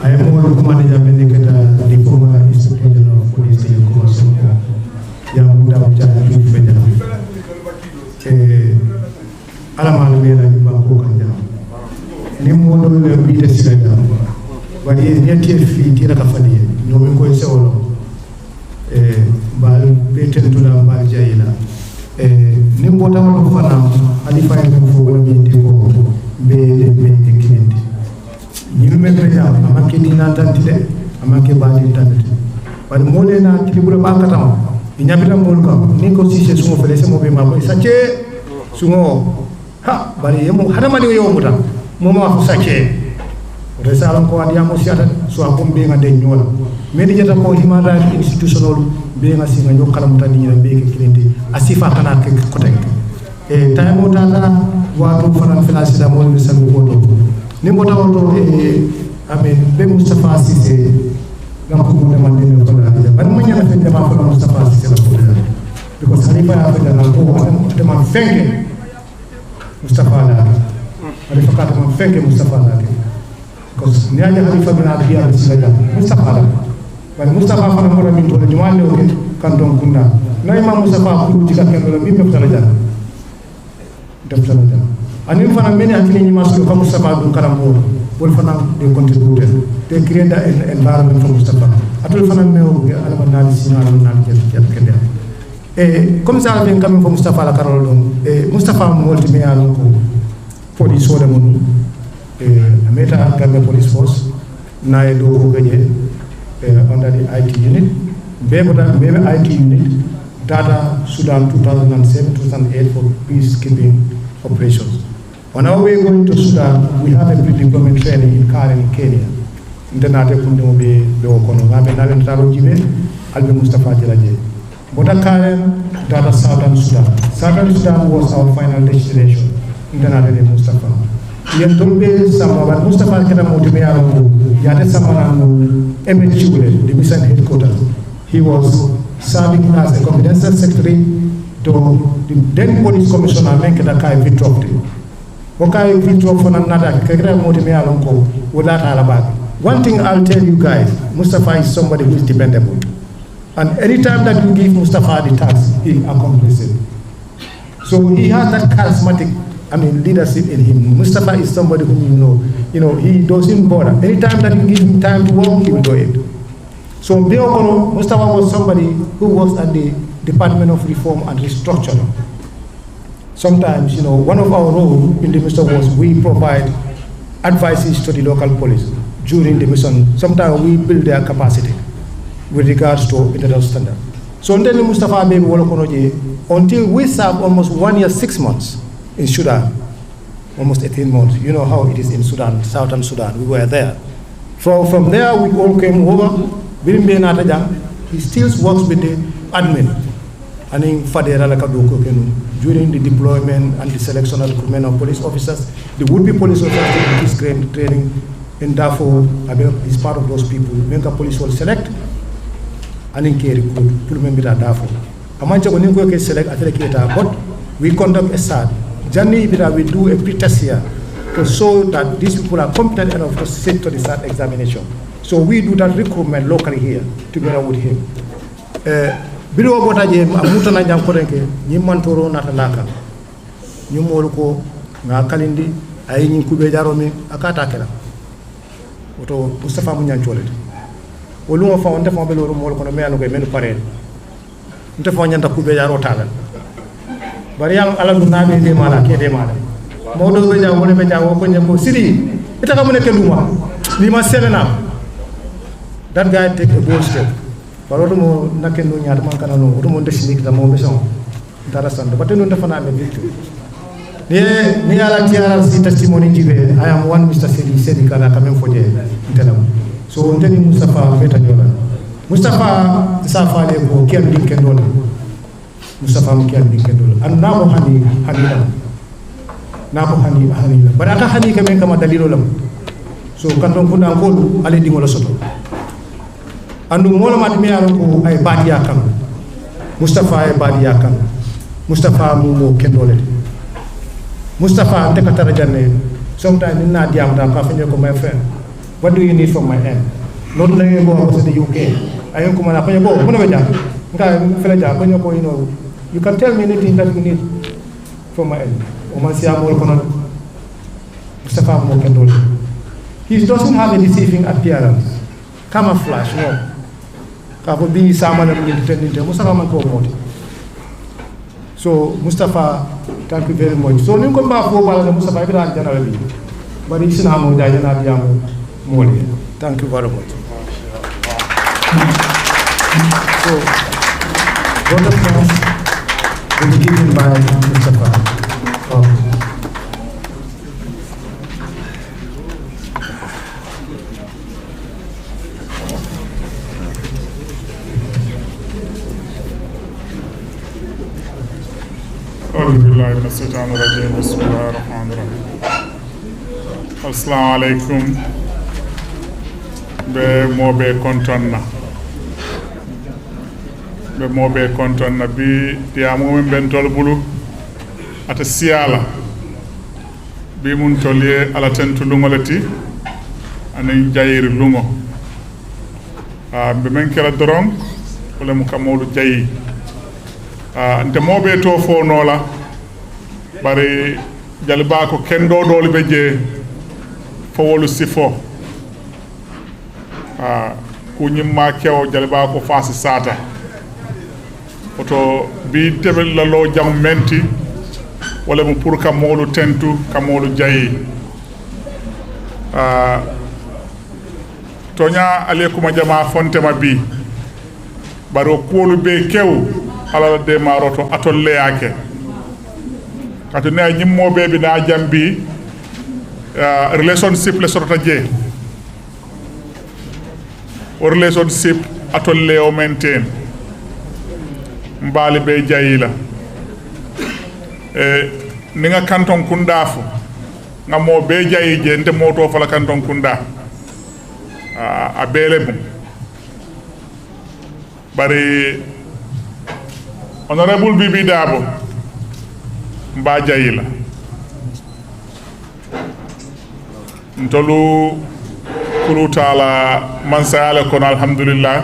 Ay mo ko manager benketa di former Inspector General of Police ko so ya muda mjana tu federa. Alamal mena ba ko kan jam ni mo do le bi te sila jam wadi ñetti fi tira ka fadi no mi koy sewolo bal beten tula bal jayila ni mo taw do fana ali fay ko fo wala mi ti ko be de kinenti ni me ko jam amake dina tanti de amake bali tanti wadi mo le na kilibura ba katam ñabita mo ko ni ko sise sumo fele se mo be ma ko sace sumo ha bari yemo hadama de yo muta mo ma fa sace resalam ko andi amo siata so akom be nga de nyola me di jata ko human rights institutional be nga singa nyo kala muta ni be ke kilindi asifa kana ke kotek taymo tata wato fanan finance da mo ni sabu ko do ni mo taw to amen be Mustapha Ceesay ngam ko mo man de ko da ban ma nyana fe dama ko Mustapha Ceesay la ko da because Halifa ya fe da ko adam de man fenke Mustapha la Halifa ka man fenke Mustapha la because ni aja Halifa bin Abi ya sila Mustapha la ban Mustapha fa mo min to ni wale o kan don kunna no imam Mustapha ku ci ka ken do bi pe tala jana def tala jana anin fana meni akili ni masu ko Mustapha dun karam mo wol fana de contributer de créer da environment for Mustapha atul fana mewo ge alama nali sina alama nali jet kende comme ça ben kam fo Mustapha la karol don Mustapha mo wolti me yalo ko police wala mon ameta Gambia police force na e do ko gaje under the IT unit be IT unit data Sudan 2007-2008 for peacekeeping operations. On our way going to Sudan, we have a pre-deployment training in Karen, Kenya. Internate kunde mo be okono ngabe nalen taro jibe albe Mustapha Jelaje. Bota Karen, data Southern Sudan. Southern Sudan was our final destination. ndana de Mustapha yen tolbe sama ba Mustapha keta mo tumi ala ko yade sama na mo MHUL the mission headquarters. He was serving as a confidential secretary to the then police commissioner men keta kay vitrop okay vitrop fona nada kekra mo tumi ala ko wala ala ba. One thing I'll tell you guys, Mustapha is somebody who is dependable. And anytime that you give Mustapha the task, he accomplishes it. So he has that charismatic, leadership in him. Mustapha is somebody whom he doesn't bother. Anytime that you give him time to work, he will do it. So Mustapha was somebody who works at the Department of Reform and Restructuring. Sometimes, one of our roles in the mission was we provide advices to the local police during the mission. Sometimes we build their capacity with regards to international standard. So until Mustapha baby until we served almost 1 year, 6 months in Sudan, almost 18 months. You know how it is in Sudan, southern Sudan. We were there. From there, we all came over. He still works with the admin. And in Fadera during the deployment and the selection and recruitment of police officers, the would-be police officers take this training, and therefore he's part of those people. When the police will select and in care recruit, to remember that therefore. Amancha when you select but we conduct a SAT. Journey we do a pretest here to show that these people are competent enough to sit to the SAT examination. So we do that recruitment locally here together with him. Bilo bota je amuta na jam ko renke nyimantoro nata laka nyumolu ko nga kalindi ay nyi kube jaro mi akata kala oto Mustapha mu nyan cholete wolu mo fa on defo be loro mol ko no melu ko melu pare defo nyanta kube jaro tagal bari yalla ala du nabe de mala ke de mala mawdo be jaw wala be jaw ko nyambo siri ita ka mu nek nduma ni ma selena that guy take a bold step. But mo naken no nyaata man kana no mo ndesini da mo beson dara sande but no defana me victory ni ala tiara si testimony jibe I am one Mr. Ceesay kana kamen foje ntelam so ndeni Mustapha feta nyola Mustapha safa le ko ken din ken dole Mustapha mo ken din ken dole an na ko hani baraka hani kamen kama dalilo lam so kan don kuna ko ale dingola soto andu mola mat mi yaro ko ay badiya kam Mustapha ay badiya kam Mustapha mo kendole Mustapha ante ka tara janne sometimes ni na diam da ka fenye ko my friend what do you need from my end not na ngebo ko sa the UK ayon ko mala fenye ko ko na ja nga fele ja ko nyoko you can tell me anything that you need from my end o man sia mo ko non Mustapha mo kendole he doesn't have a deceiving appearance camouflage no kako bi sama na ngi tendinte Mustapha man ko moti so Mustapha thank you very much so ni ko ba fo bala na Mustapha bi dan janala bi bari sina mo da jana biam moli thank you very much so what the first will be given by Mustapha
Assalamu alaikum be mobe kontonna bi tiamu men ben tol bulu ata siala bi mun tolye ala tentu lungolati anen jayir lungo be men kala dorom wala mu kamolu jayi ante mobe to fo nola bari jalba ko kendo dole be je fo wolu sifo ku nyimma kew jalba ko fasi sata oto bi tebel la lo jam menti wala mu pour kamolu tentu kamolu jayi tonya alekuma jama fonte mabi baro kolu be kew ala de maroto atolle yake kato ne nyimmobe bi na jambi relationship le sorta je o relationship atolle o maintain mbali be jayila ninga kanton kunda fo nga mo be jayi je nte moto fala kanton kunda a bele bum bari honorable Bibi Dabo mba jayila ntolu kurutala mansayala kono alhamdulillah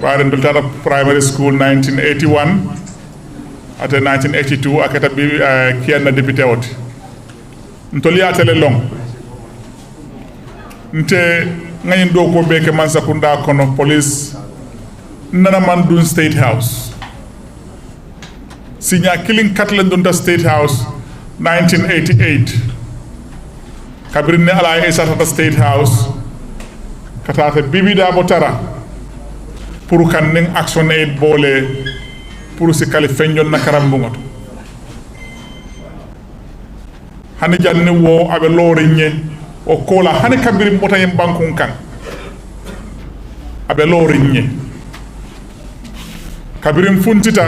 ware ndoltata primary school 1981 ate 1982 akata bi kianna député oti ntoli atele long nte ngayin do ko beke mansa kunda kono police nana man dun state house signa killing katlen dun state house 1988 kabirne ala esata state house katata Bibi Dabo tara pour kan ning action aid bolé pour si kali feñjon na karam bungot hani janni wo abe lori nye o kola hani kabiri mota yem bankun kan abe lori nye kabirim funtita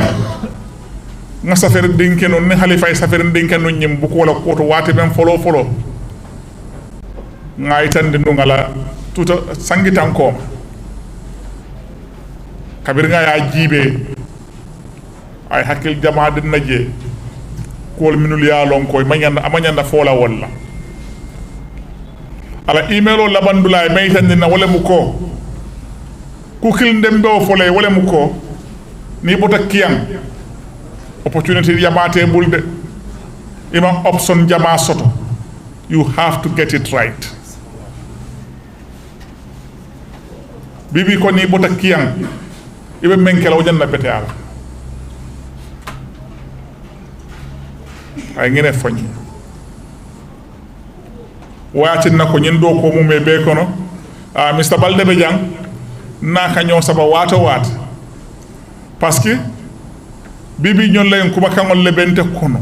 nga safere dinken on ne halifa safere dinken on nyim bu ko la ko to wate ben folo ngay tande ngala tuta sangitan ko kabir nga ya jibe ay hakil jama din naje kol minul ya lon koy amanyanda fola walla ala email o labandulay may tande na wala mu ko ku kil ndembe o folay wala mu ko ni bota kiyang opportunity yamate bulde ima option jama soto you have to get it right Bibi ko ni bota kiyang ibe menkela o janna bete ala ay ngene fogni watin na ko nyindo ko mum e be kono Mr Balde be jang na ka ñoo saba wato wat parce que Bibi ñon lay kuma kangol le bente kono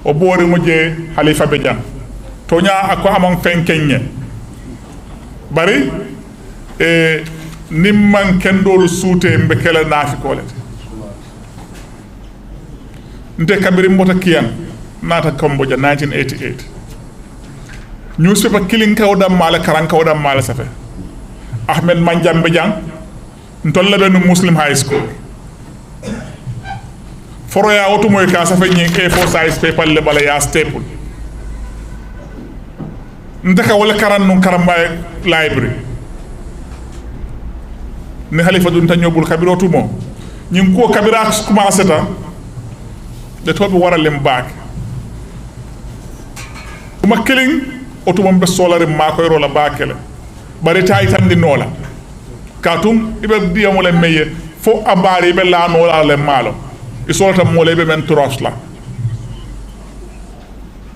o boori mo je Halifa be jang to nya ako amon fenkenye bari nimman kendol suute mbe kala nafi kolete nte kabiri mbota kiyan nata Cambodia 1988 newspaper killing kawdam mala karan kawdam mala safe Ahmed Manjambe jang ntolla ben Muslim high school foroya oto moy ka safe nyi A4 size paper le bala ya staple ndaka wala karan non karamba library ni Halifa dun tanyobul kabiro tumo ñing ko kabira commencé ta de tobe wara lem baak kuma killing oto be solare ma koy rola baakele bari tay tan di nola katum ibe diamo le meye fo abari be la nola le malo isolta mole be men tros la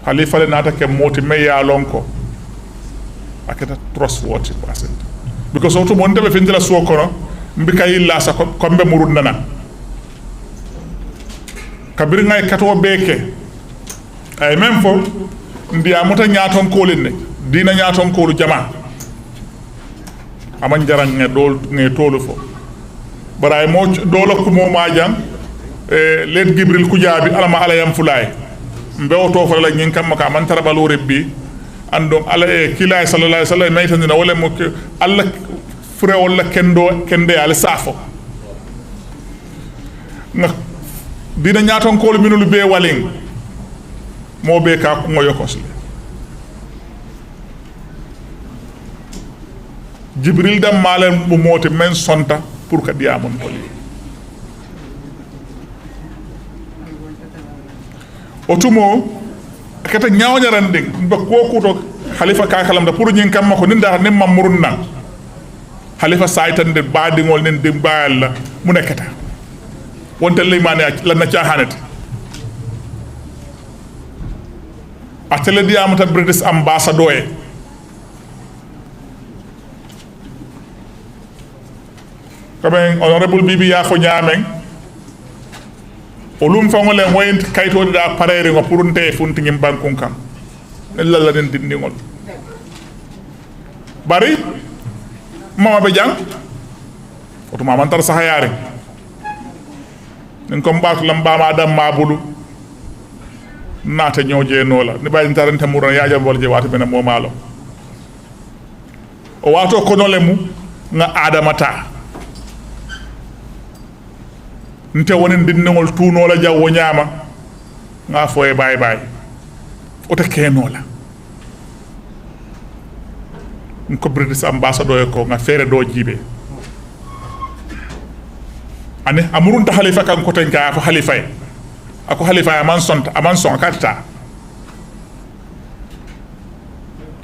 Halifa le nata ke moti meya lonko aketa tros woti percent because oto mon debe findila so kono mbika yilla sa ko be murud nana kabir ngay kato beke ay même fo ndiya mota nyaaton ko lenne dina nyaaton ko lu jama aman jaran nge dol nge tolu fo baray mo dolo ko mo majam let Gibril kujabi alama alayam fulay mbe oto fa la nyin kam maka man tarabalo rebbi andom ala kilay sallallahu alaihi wasallam maytandina wala mo alla fure wala kende ala safo nga dina nyaaton ko minulu be waling mo be ka ko yokosle Jibril dam malen bu moti men sonta pour ka diamon ko li otumo kata ñaawñaran ding ba kokuto Halifa ka kalam da pour ñin kam mako ninda nem mamurun nan Halifa saytan de baadingol nen de baal la mu nekata wonte lay mané la na caahanati atele diamata British ambassador e comme honorable Bibi ya ko ñaamen olum fangole moyen kayto da parere ngo pour nte funti ngim bankun kam ella la den dindingol bari mama be jang oto mama tar sahayare nkom baatu lamba ma dam ma bulu nata ñoje nola ni bayi tarante muron yaaja bol je wata bena mo malo o wato konole mu nga adamata nte wonen dinnol tuunola jaw ñaama nga foye bay bay o te kenola ko British ambassador ko nga fere do jibe ane amurun ta halifa kan ko tan ka fa halifa ako halifa aman son katta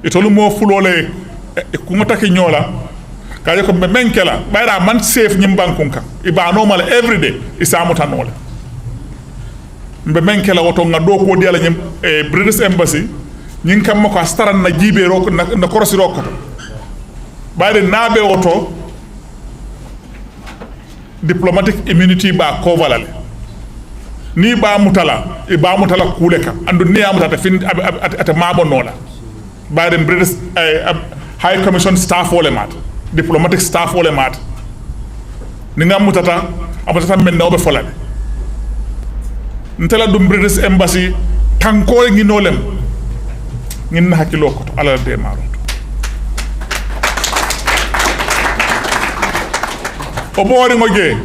itolu mo fulole ku ngata ke nyola kaya ko menkela bayra man safe nyim bankunka iba normal every day isamu tanole mbe menkela woto nga do ko diala nyim British embassy nyin kam ko astaran na jibe ro na korosi ro ko bayre nabe woto diplomatic immunity ba ko valale ni ba mutala e ba mutala kuleka andu ni amutata fin ata mabo nola bayre British high commission staff wole mat diplomatic staff wole mat ni ngamutata amutata men no be folale ntela dum British embassy tanko ngi nolem ngin na hakilo ko to ala de maro o boori ngoje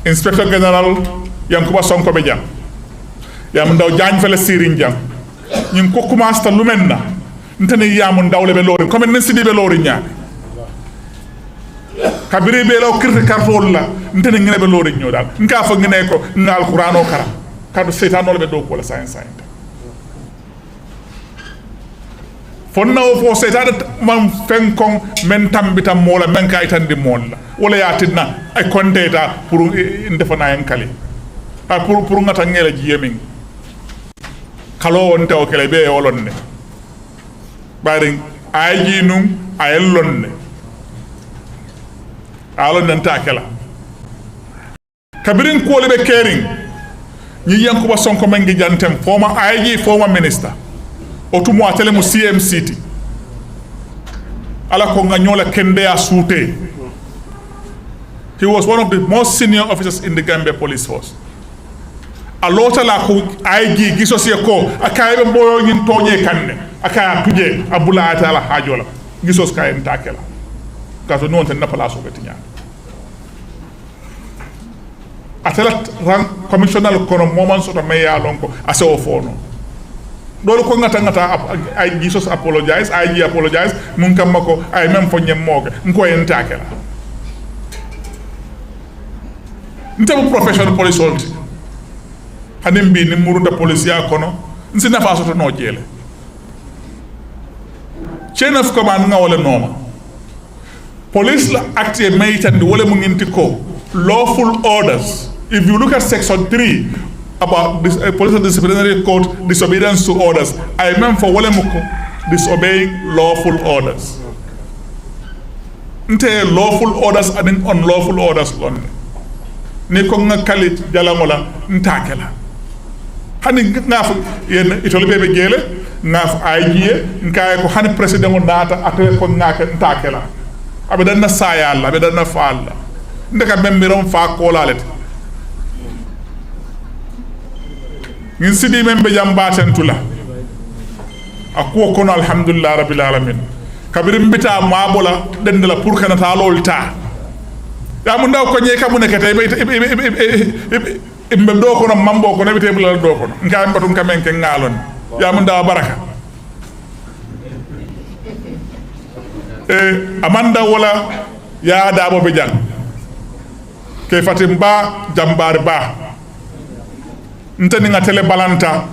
inspector general Yankuba Sonko be jam yam ndaw jañ fele sirin jam ñing ko commence ta lumenna ntene yamu ndawle be lori comme nen sidi be lori ñaan kabiri be law kirti kartol la ntene ngene be lori ñoo dal nka fa ngene ko ngal qur'ano kara kadu setan be do ko la science fonna o fo setade man fenkon men tambita mola men ka itandi molla wala yatinna ay kondeta pour ndefana en kali pour ngata ngela jiyemin kalo wonte o kele be wolonne bari ayi num ayellonne alon nanta kala kabirin ko le be kering ñi Yankuba Sonko mengi jantem former minister otumo atele mu CMCT ala ko nga nyola kende a suute. He was one of the most senior officers in the Gambia police force. A lota la ko IG giso si ko akaye mboyo nyin toñe kanne akaya tuje abula ata ala hajola gisos kay ntakela kaso non tan na place ko tinya atela ran commissioner kono moment so to meya lonko ase o fono dole ko ngata ay Jesus apologize ay apologize mun kam mako ay même fo ñem moge nko en takela ntabu professional police soldier hanim bi ni murunda police ya kono nsi nafa soto no jele chain of command nga wala noma police la acte maytande wala mu nginti ko lawful orders. If you look at section 3 about this police and disciplinary code, disobedience to orders, I meant for Walemuko, disobeying lawful orders. Nte lawful orders and unlawful orders lon. Ni ko nga kali jalamola ntakela. Hani ngaf yen itole bebe gele ngaf ayie nkaay ko hani president nata ate ko ngaka ntakela. Abedan na sayalla, abedan na faalla. Ndeka memmiron fa kolalet. Ngin sidi membe jambaten tula akuwa kono alhamdulillah rabbil alamin kabiri mbita mabola dendela pour kana ta lolta ya mu ndaw ko nye kamu nekete be do kono mambo ko nebite bula do kono ngam batun kamen ke ngalon ya mu ndaw baraka amanda wala ya dabo be jang ke fatim ba jambar ba ntani nga tele balanta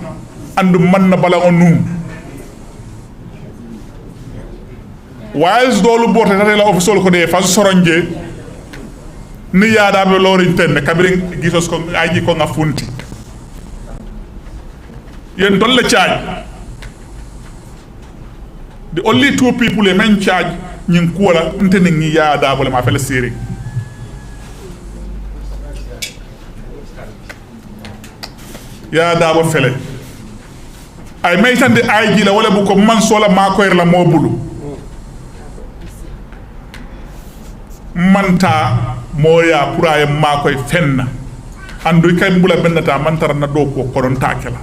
andu man na bala onu wise dolu borte tata la official ko de fa soronje ni yaada be lori tenne kabirin gisos ko aji ko nga funti yen dolle charge the only two people e men charge nyin kuwala ntani ngi yaada bo le ma fele siri ya dabo fele ay maytande ayji la wala bu ko man sola ma ko la mobulu manta moya pura e ma koy fenna andu kay mbula bennata mantara na do ko koron takela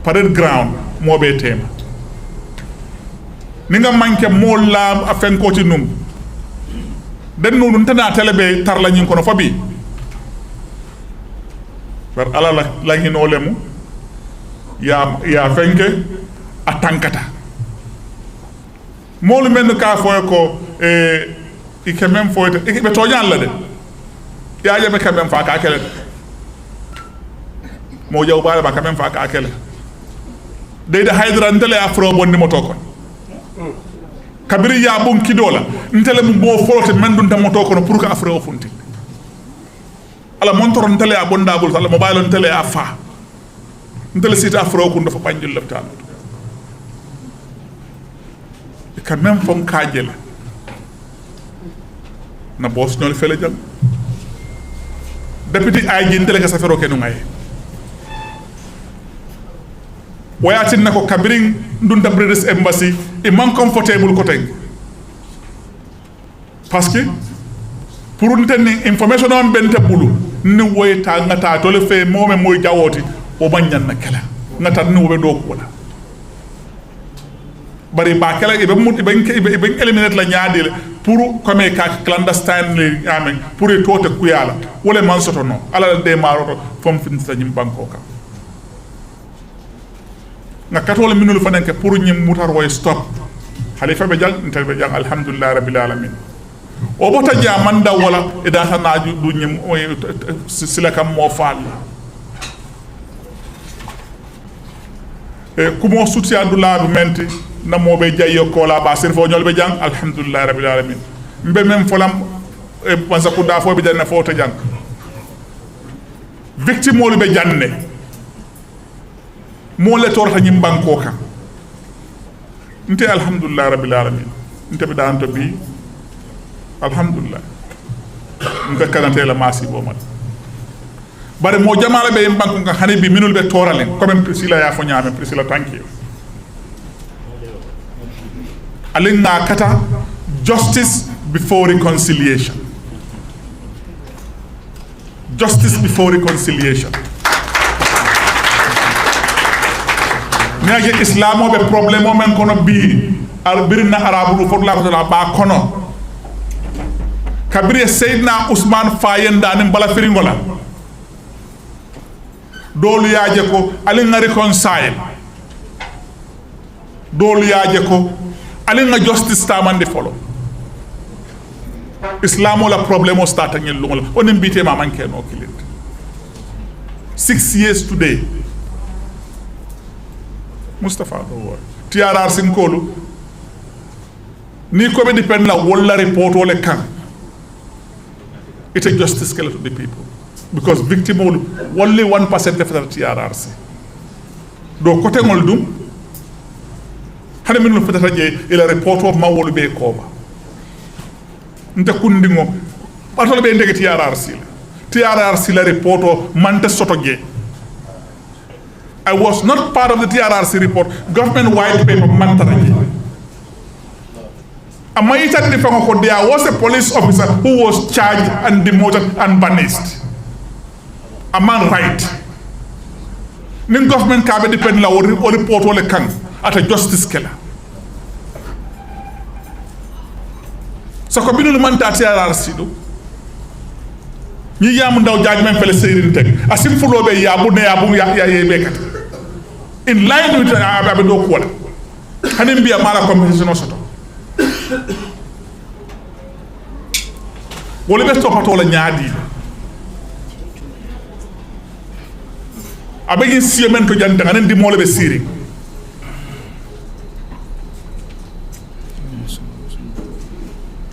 parade ground mobe tema ninga manke molla afen ko ti num den no tana telebe tarla nyin kono fabi bar ala la ngino lemu ya fenke atankata molu men ka foy ko ike même foyte be toñan la de ya jabe quand même fa ka kele mo jaw baale ba quand même fa ka kele de haydra ndele afro bonni moto ko kabiri ya bon kidola ntele mu bo folote men dun moto ko pour que afro funti ala montor ntele ya bondabul ala mobile ntele ya fa ntele sita afro ko dafa panjul laptan quand même fon kajela na boss ñol fele jam deputy ay jintele ka safero kenu ngay wayatin nako kabirin ndunda British embassy e man comfortable ko teng parce que pour ntene information on bente bulu ni woyta ngata to le fe mome moy jawoti o banyan na kala ngata ni wobe do ko la bari ba kala e be mut be eliminate la nyaadile pour comme ka clandestine amen pour e tote kuyala wala man soto no ala de maroto fom fin sa nyim banko ka na katole minul fanenke pour nyim mutar way stop khalifa be jang intel be jang alhamdulillah rabbil alamin o bota jamanda wala e da tanaju du nyim sila kam mo faal e kumo suti adula du menti na mo be jayo ko la ba sir fo ñol be jang alhamdulillah rabbil alamin mbe mem folam e pansa ko da fo be janna fo to jang victime mo be janne mo le torta ñim banko ka nte alhamdulillah rabbil alamin nte be dan to bi alhamdulillah nte kanante la masi bo mat bare mo jamala be en banko ka hani bi minul be toralen comme prisila ya fo ñame prisila tanki alinga kata justice before reconciliation. Justice before reconciliation. Nage islamo be problemo men kono bi arbirna arabu fo la ko la ba kono kabri sayyidina usman fayenda nim bala firingola dolu yaaje ko alinga reconcile dolu yaaje ko alinga justice tamande follow islamo la problemo starta ngel lungola onim bite ma manke no kilit 6 years today Mustapha TRR sinkolu ni ko be depend la wala report wala kan it's a justice scale to the people because victim only 1% of the TRRC do kote ngol dum hade min no fetata je ila report of ma wolu be ko ba nta kundingo batol be ndege TRRC la report o mante soto je I was not part of the TRRC report government white paper mantaraje Amaita Difango, there was a police officer who was charged and demoted and banished. A man right. Nin government can be dependent on report all the can at a justice killer. So community man TRRC do. Ni yamu ndaw judgment fele serin tek. Asim fulo be yabu ne yabu ya bekat. In line with abe do ko wala. Hanim biya mala compensation soto. Wole be topato la nyaadi abegi siemen to jante nganen di mole be siri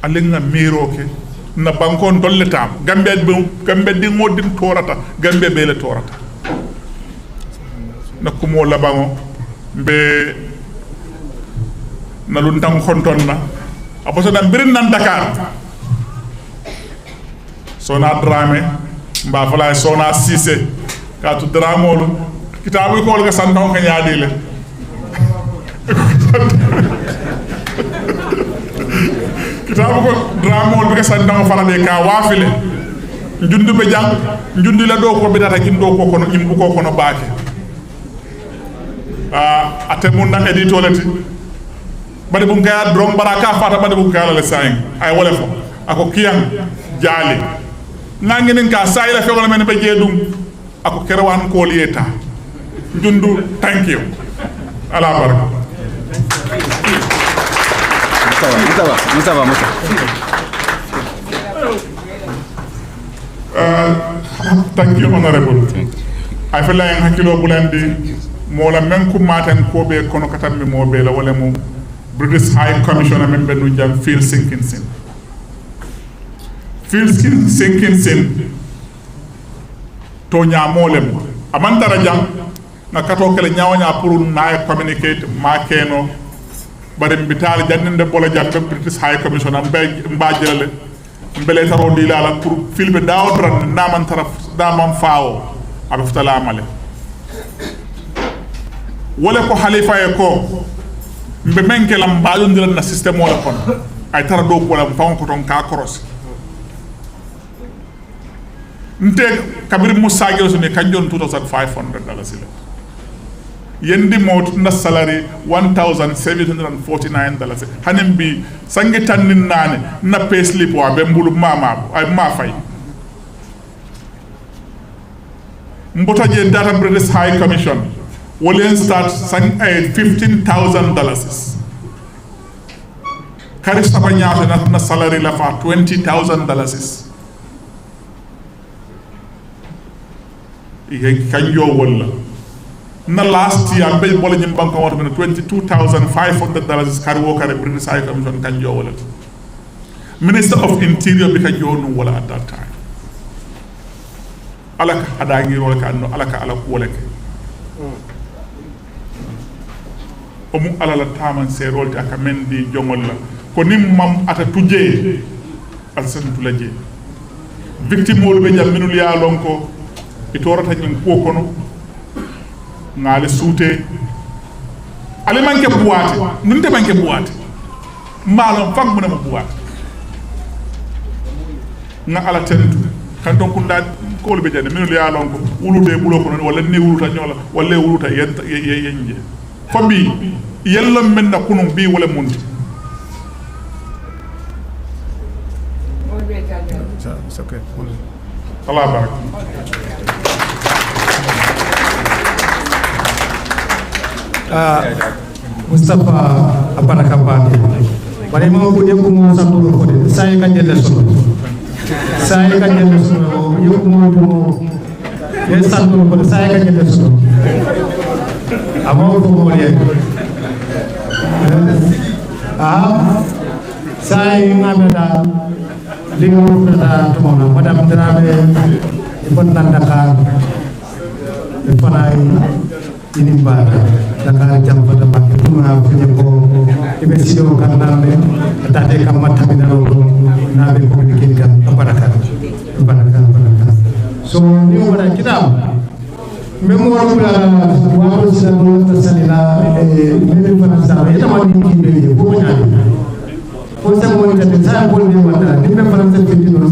alenga miroke na bankon dolle tam gambe di modin torata gambe be le torata na kumo la bango be na lu ndang khonton na aposo dam birin nan Dakar sona drame mba fala sona Ceesay ka tu dramolu kitabu ko ga santon ka nyaadi le kitabu ko dramol be sandang fala de ka wafile njundu be jang njundi la do ko be data kin do ko kono imbu ko kono baake atemunda Editorial bade bu ngaya drom baraka fata bade bu ngaya le saying ay wala fo ako kiyam jali nanginen ka sayla fe wala men be jedum ako kerwan ko lieta njundu thank you ala baraka Mustapha. Thank you, Honorable. I feel like hakilo bulandi mola menku maten ko be kono katan mi mo be la wala mo British High Commissioner member nu jam feel sinking sin. To nyamolem amantara jam na kato kele nyawanya pour na communicate ma keno bare mbital janninde bola jambe British High Commissioner mbajirale mbele taro dilala pour filbe dawdran naman taraf damam faawo abe futala amale wala ko halifa e ko mbe menke lam baadondira na system wala kon ay tara do ko lam fawon ko ton ka koros nte kabir musa gelo ne kanjon $2,500 yendi mot na salary $1,749 hanim bi sangi tannin nane na payslip wa be mbulu mama ay ma fay mbota je data British High Commission will start sang ay $15,000 kari sabanya na salary la fa $20,000 ihe kanjo wala na last year be bola nyim banko wato men $22,500 kari wo kari British High Commission kanjo wala Minister of Interior be kanjo no wala at that time alaka adangi wala kanno alaka ala wala ke omu alala taman se rolti aka mendi jongol la ko nim mam ata tujje al sen tulaje victime wol be jam minul ya lonko itorata nyim ko kono ngale suute ale manke buwate nunte manke buwate malon fam muna mo buwate nga ala tentu kan ton kunda ko be jande minul ya lonko wulude bulo kono wala ne wuluta nyola wala wuluta yenje fambi yella men na kunum bi wala mundi
it's okay.
Allah barak
Mustapha aparaka bande bari mo ko yeko mo santo ko de say ka jelle so yeko mo ye santo ko de say ka jelle so amo ko mo ye say ngameda lingo da to mo madam drabe ibon nan Dakar e fanay ini bara Dakar jam pada pakai tuma punya ko ibe sido kan nambe tade kam matami na ro na be ko bikin kan baraka so ni wala kitab memo ro la wa sa ro ta salina ni fana sa ita ma ni ki be ko nya ko sa mo ta sa ko ni mata ni be fana sa fitino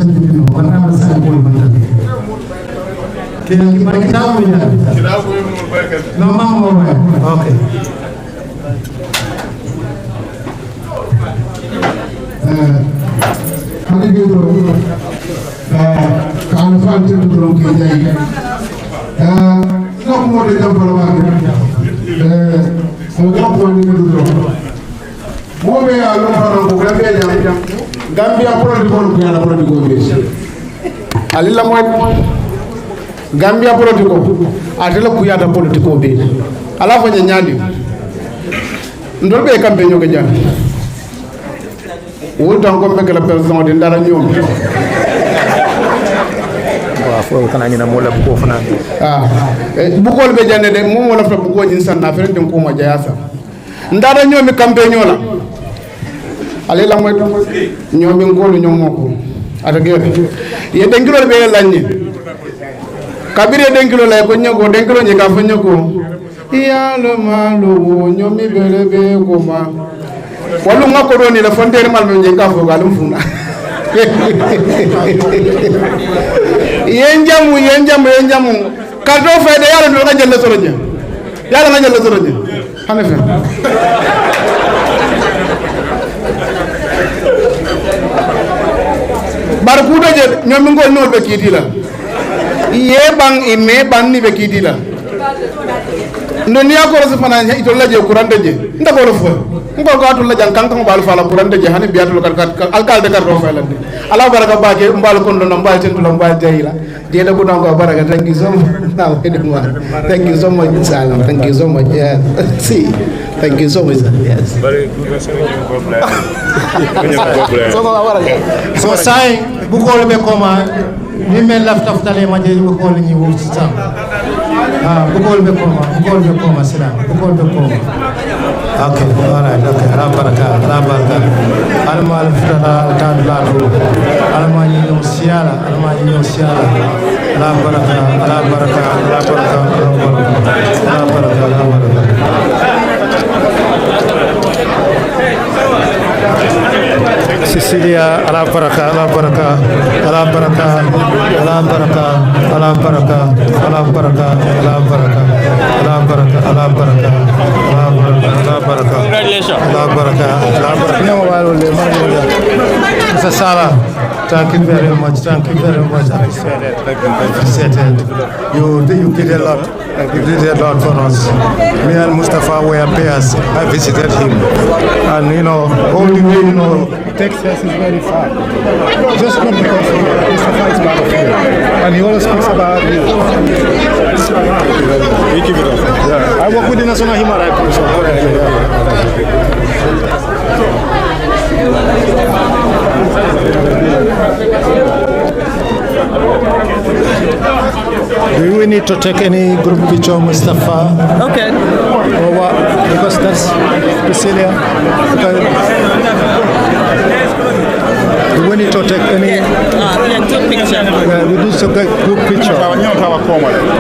wana ma sa ko mata ke ki mar kitab mo nya no mama okay
hadi biro kan fanti biro ke jayi no mo de jam bala ma so ko ni biro mo be ya lo fara ko Gambia produit ko ko ala produit ko be alila mo Gambia produit ko atela ku yata politique ko be ala fa nyandi ndol be kambe nyoga jan wotan ko be la president de ndara nyom wa fo kana nyina mo la ko fana bu ko be jande de mo la fa bu ko nyin sanna fere den ko ma jayasa ndara nyomi kambe nyola ale la moy nyomi ngolu nyomoko atagere ye dengilo be lanni kabire dengilo lay ko nyago dengilo nyika fa nyako iya lo malo nyomi belebe ko ma walu ngako do ni la fontere mal no njenga fo galum funa yen jamu karto fayde yalla do nga jël solo je yalla nga jël solo je xane fe bar ku do je ñom ngol no be kiti la ye bang ime ban ni be kiti la ndoni ya ko so fana ito la je kurande je ndako lo fo ngol ko atul la jang kan kan bal fala kurande je hani biatul kan alkalde kar do faylande ala baraka baake mbal kon do mbal tentu la mbal jeyila jeda bu donko baraka thank you so much now thank you so much salam thank you so much yeah see thank you so much yes
so sai bu ko le koma ni mel laftale ma je bu ko ni wu sam bu ko le koma salam bu ko le koma okay all right okay ala baraka alma alftala tadlatu alma ni no siala ala baraka Cecilia ala baraka thank you very much I appreciate it you did a lot for us. Me and Mustapha were peers. I visited him and all the way Texas is very far just not because Mustapha is part of you and he always speaks about you. Yeah. I work with the National Human Rights Commission. Do we need to take any group picture, Mustapha?
Okay.
Or what? Because that's Cecilia. Do we need to take any?
Group picture.
Yeah, we do some group picture.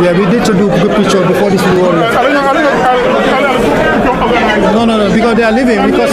Yeah, we need to do group picture before this war. No, because they are leaving. Because.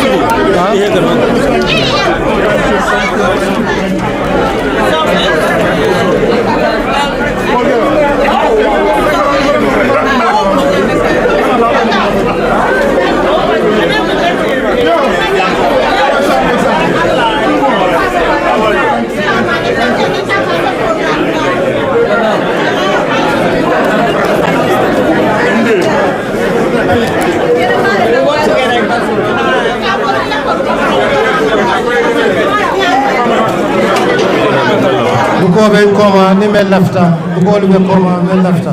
Bukobe koma ni mel lafta. Bukobe koma mel lafta.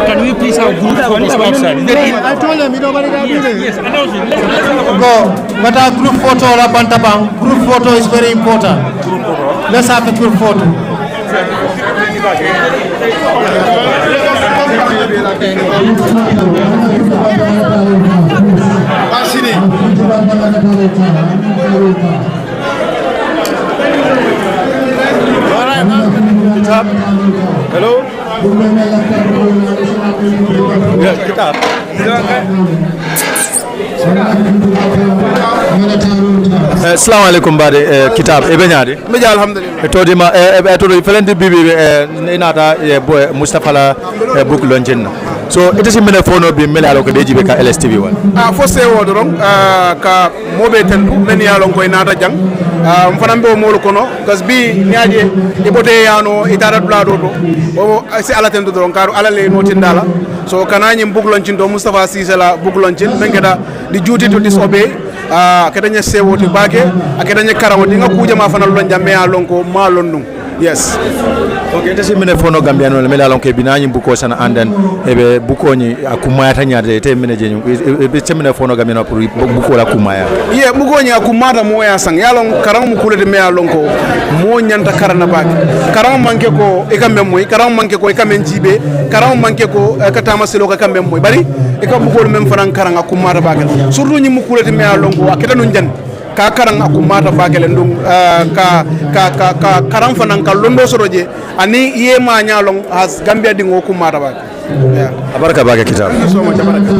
Can we please have group photos outside?
I told them nobody got me there.
Yes, announce it.
Go. But our group photo la bantabang. Group photo is very important. Let's have a group photo.
Hello? Yeah, kitab.
Assalamu alaikum bade kitab e benyade
me ja alhamdulillah
e todima e todo felende bibi inata boy Mustapha la book lonjenna so it is mine fono bi mele alo ko deji be ka LSTV wal
fo se wodoron ka mobe tendu men yalon koy nata jang mfanam be molo kono kasbi nyaaje e bote yano itara dula do o si ala tendu don karu ala le notindala so kanani book lonchin do Mustapha Ceesay la book lonchin mengeda di duty to disobey kedanya sewoti bage akedanya karawoti nga kuje ma fanal lon jambe yalon ko ma londum yes
okay tasi mine fono gambiano le mela lonke binani buko sana andan ebe buko ni akumaya tanyade te mine jenyu be temine fono gambiano pour buko la kumaya
ye buko ni akumata moya sang yalon karam kule de me yalon ko mo nyanta karana baki karam manke ko e kambe moy karam manke ko e kambe jibe karam manke ko katama selo ka kambe moy bari e kam buko mem fanan karanga kumata baki surtout ni mukule de me yalon ko aketa nun jan ka karang aku mata bagele ndum ka karam fanan ka londo soroje ani yema nyalong has Gambia dingo ku mata bag yeah
abaraka baga kitab
so much abaraka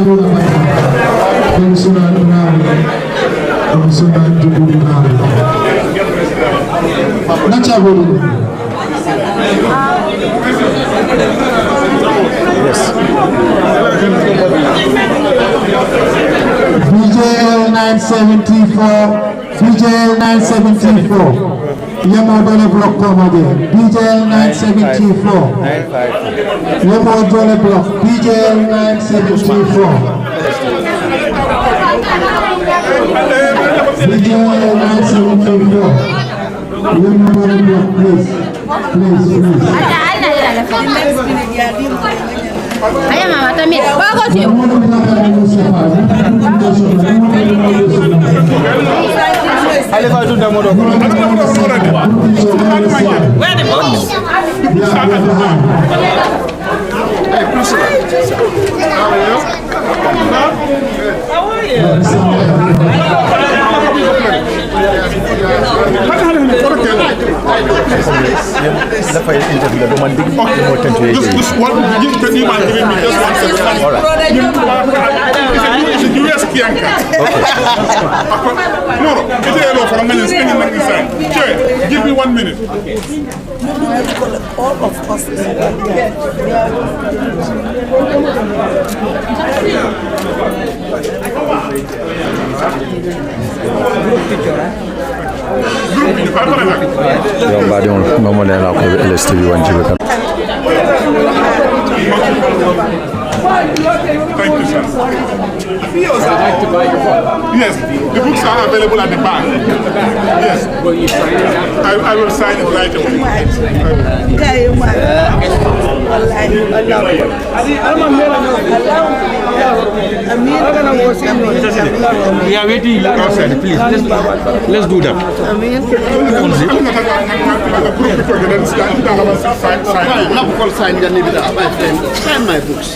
Yes.
BJL 974. BJL 974. Yemo dole block komode. BJL 974. 954. Yemo dole block. BJL 974. BJL 974. Yemo dole block, please. Please.
Aya mama también. Bago sih.
Ale fa tunda mo do ko. Where the boss? Hey, please. How are you? How are you?
Just one, give me one second.
All right.
It's a US Kianka. No, give me 1 minute.
All of us.
Yo mbadi on momo le la ko LSTV wan jibe kan.
Thank you, sir. I'd like to buy your book. Yes, the books are available at the back. Yes. Will you sign it? I will sign it right away.
We are waiting outside, please. Let's do that.
Sign my books.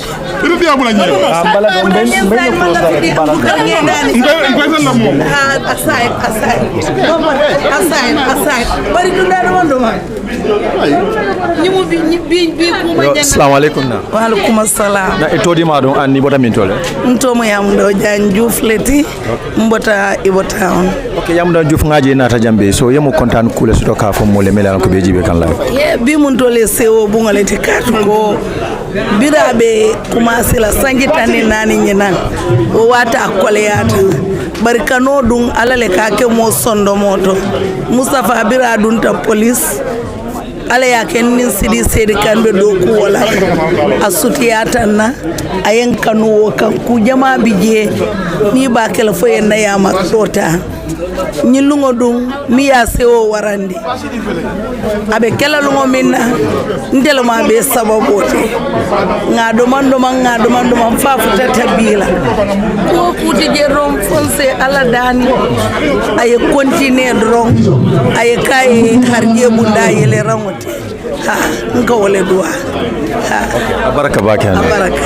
Assalamu alaikum na.
Wa alaikum assalam.
Na etodi ma don anni bota min tole.
Ntomo yamdo janju fleti mbota Ibo town.
Okay, yamdo juf ngaji na ta jambe so yemu kontan kule suto ka fo mole mele ko be jibe kan la.
Ye bi mun tole sewo bungale te katu ko birabe commencé la sangi tane nani nyinan o wata koleyata barkano dun alale kake mo sondo moto Mustapha bira dun ta police ala ya kenin sidi sedi kanbe do ku wala asutiyata na ayen kanu kan ku jama bije ni ba kala fo en ya makota ni lungo dum mi ya sewo warandi abe kala lungo minna ndelo ma be sababote ngado mando man fa futa tabila ko kuti je rom fonse ala dani ay continue dron ay kay harje bunda yele rangote ha nka wole duwa ha
baraka baka
baraka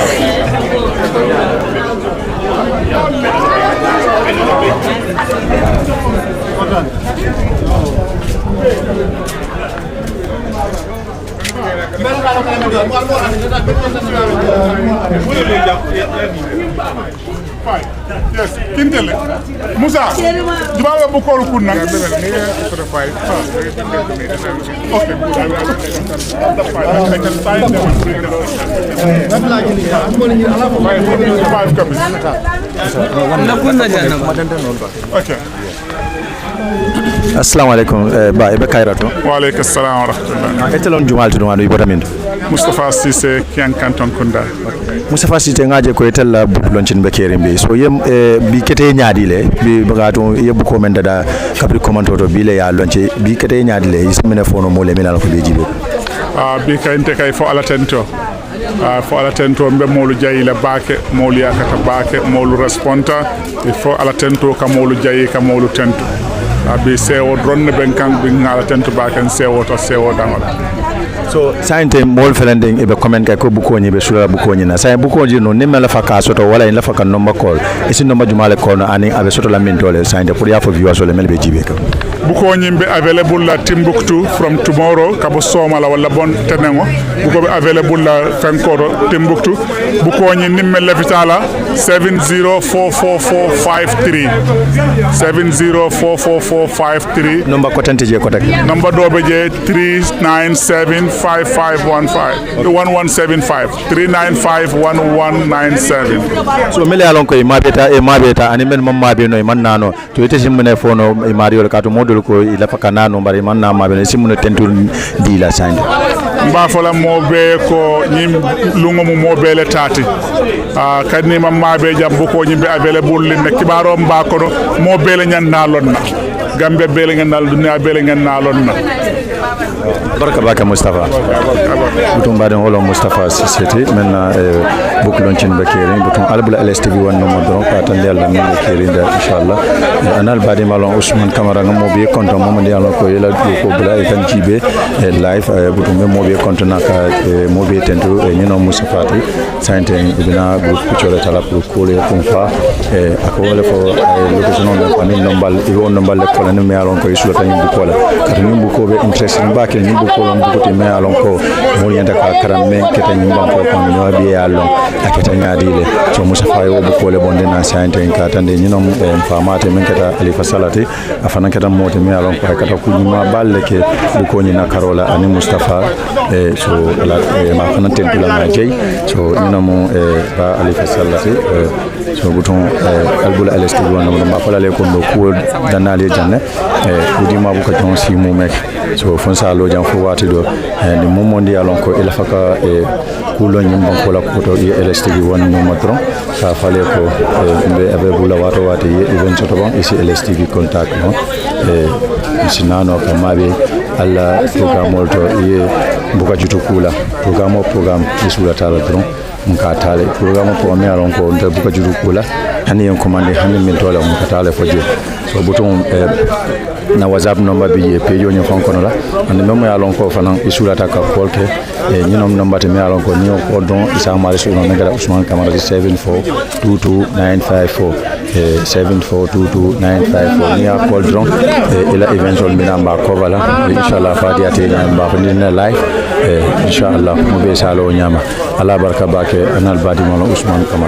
Yes, Kintele. Musa, Jumala Bukol Kuna. Okay, I can sign them and bring them. Okay.
Assalamu alaikum ba ibe kairato.
Wa alaikum assalam wa rahmatullah.
Etelon jumal to wanu ibota min.
Mustapha Ceesay Kian Canton Kunda.
Mustapha Ceesay ngaje ko etella buploncin be kerimbe so yem bi kete nyaadi le bi bagato yebbu ko men dada kabri commento to bi le ya lonce bi kete nyaadi le ismene fono mo le minal ko be jibe.
Bi kayinte kay fo ala tento. Fo ala tento mbe molu jayila baake molu yakata baake molu responta il faut ala tento ka molu jayi ka molu tento. Abi sewo dronne ben kan bi ngala tento baake sewo to sewo dangal.
So sainte mol felending ibe comment kay ko bukoñi be sura bukoñi na say bukoñi no nimela faka soto wala in la faka number call isi number jumale call no ani abe soto la min dole sainte pour ya fo viewers le melbe jibe ka
bukoñi be available la Timbuktu from tomorrow kabo somala wala bon tenengo buko be available la fenkoro Timbuktu bukoñi nimme lefitala 704453 704453
number ko tante je ko tak
number do be je 3975515 1175 3951197
so mele alon ko mabeta ani men mam mabe no man nano to ite simmune fono e mario ka to modul ko ila fakana no bari man na mabe simmune tentu di la sande
mba fola mobe ko nyim lungo mo mobe le tati kadni mam mabe jambu ko nyimbe available le kibaro mba ko mobe le nyanna lonna gambe bele nganal dunya bele nganna lonna
baraka baka Mustapha butum baden holo Mustapha Ceesay menna bok loncin bakeri butum albula LSTV wonno modron ka tan yalla min bakeri da inshallah anal badi malon Ousmane Camara ngam mobi konto momandi yalla ko yela ko bula e tan jibe live butum mobi konto naka mobi tento nyino Mustapha sante ibina groupe kuchole tala pour kole konfa akole fo location on famille nombal iwo nombal ko la me alon ko isula tan bu ko la kat ni bu ko be interest mbake ni bu ko lon bu ko me alon ko mo yanda ka karam men keta ni mbam ko ko no bi alon aketa nyaadile so Mustapha yo bu ko le bonde na sante ka tan de nyino famate men keta alifa salati afana keta mote me alon ko kata ku ni ma balle ke bu ko ni na karola ani Mustapha so la ma fana tentula ma jey so nyino mo ba alifa salati so buton albula LSTV wonno ma fala le ko do ko danale janne kudi ma bu ko ton si mu mek so fonsa lo jam fo wati do ni momondi alon ko ila faka kulo nyim bon ko la ko to LSTV wonno matron sa fale ko be ave bula wato wati event to bon ici LSTV contact no sinano ka mabe alla programme to buka jutu kula programme isula tala dron nka tale programme ko mi alon ko nda buka jutu kula hani en commande hani min tola mun katale foje so bouton na WhatsApp number bi page on fon kono la and memo ya lon ko fanan isula ta ka kolke ni nom number te mi alon ko ni ko don isa mari so non ngara Ousmane Camara 7422954 7422954 ni a call drone ila eventual mi namba ko wala inshallah fadi ate namba fa ni na live inshallah mo be salo nyama ala barka bake anal badi mo Ousmane Camara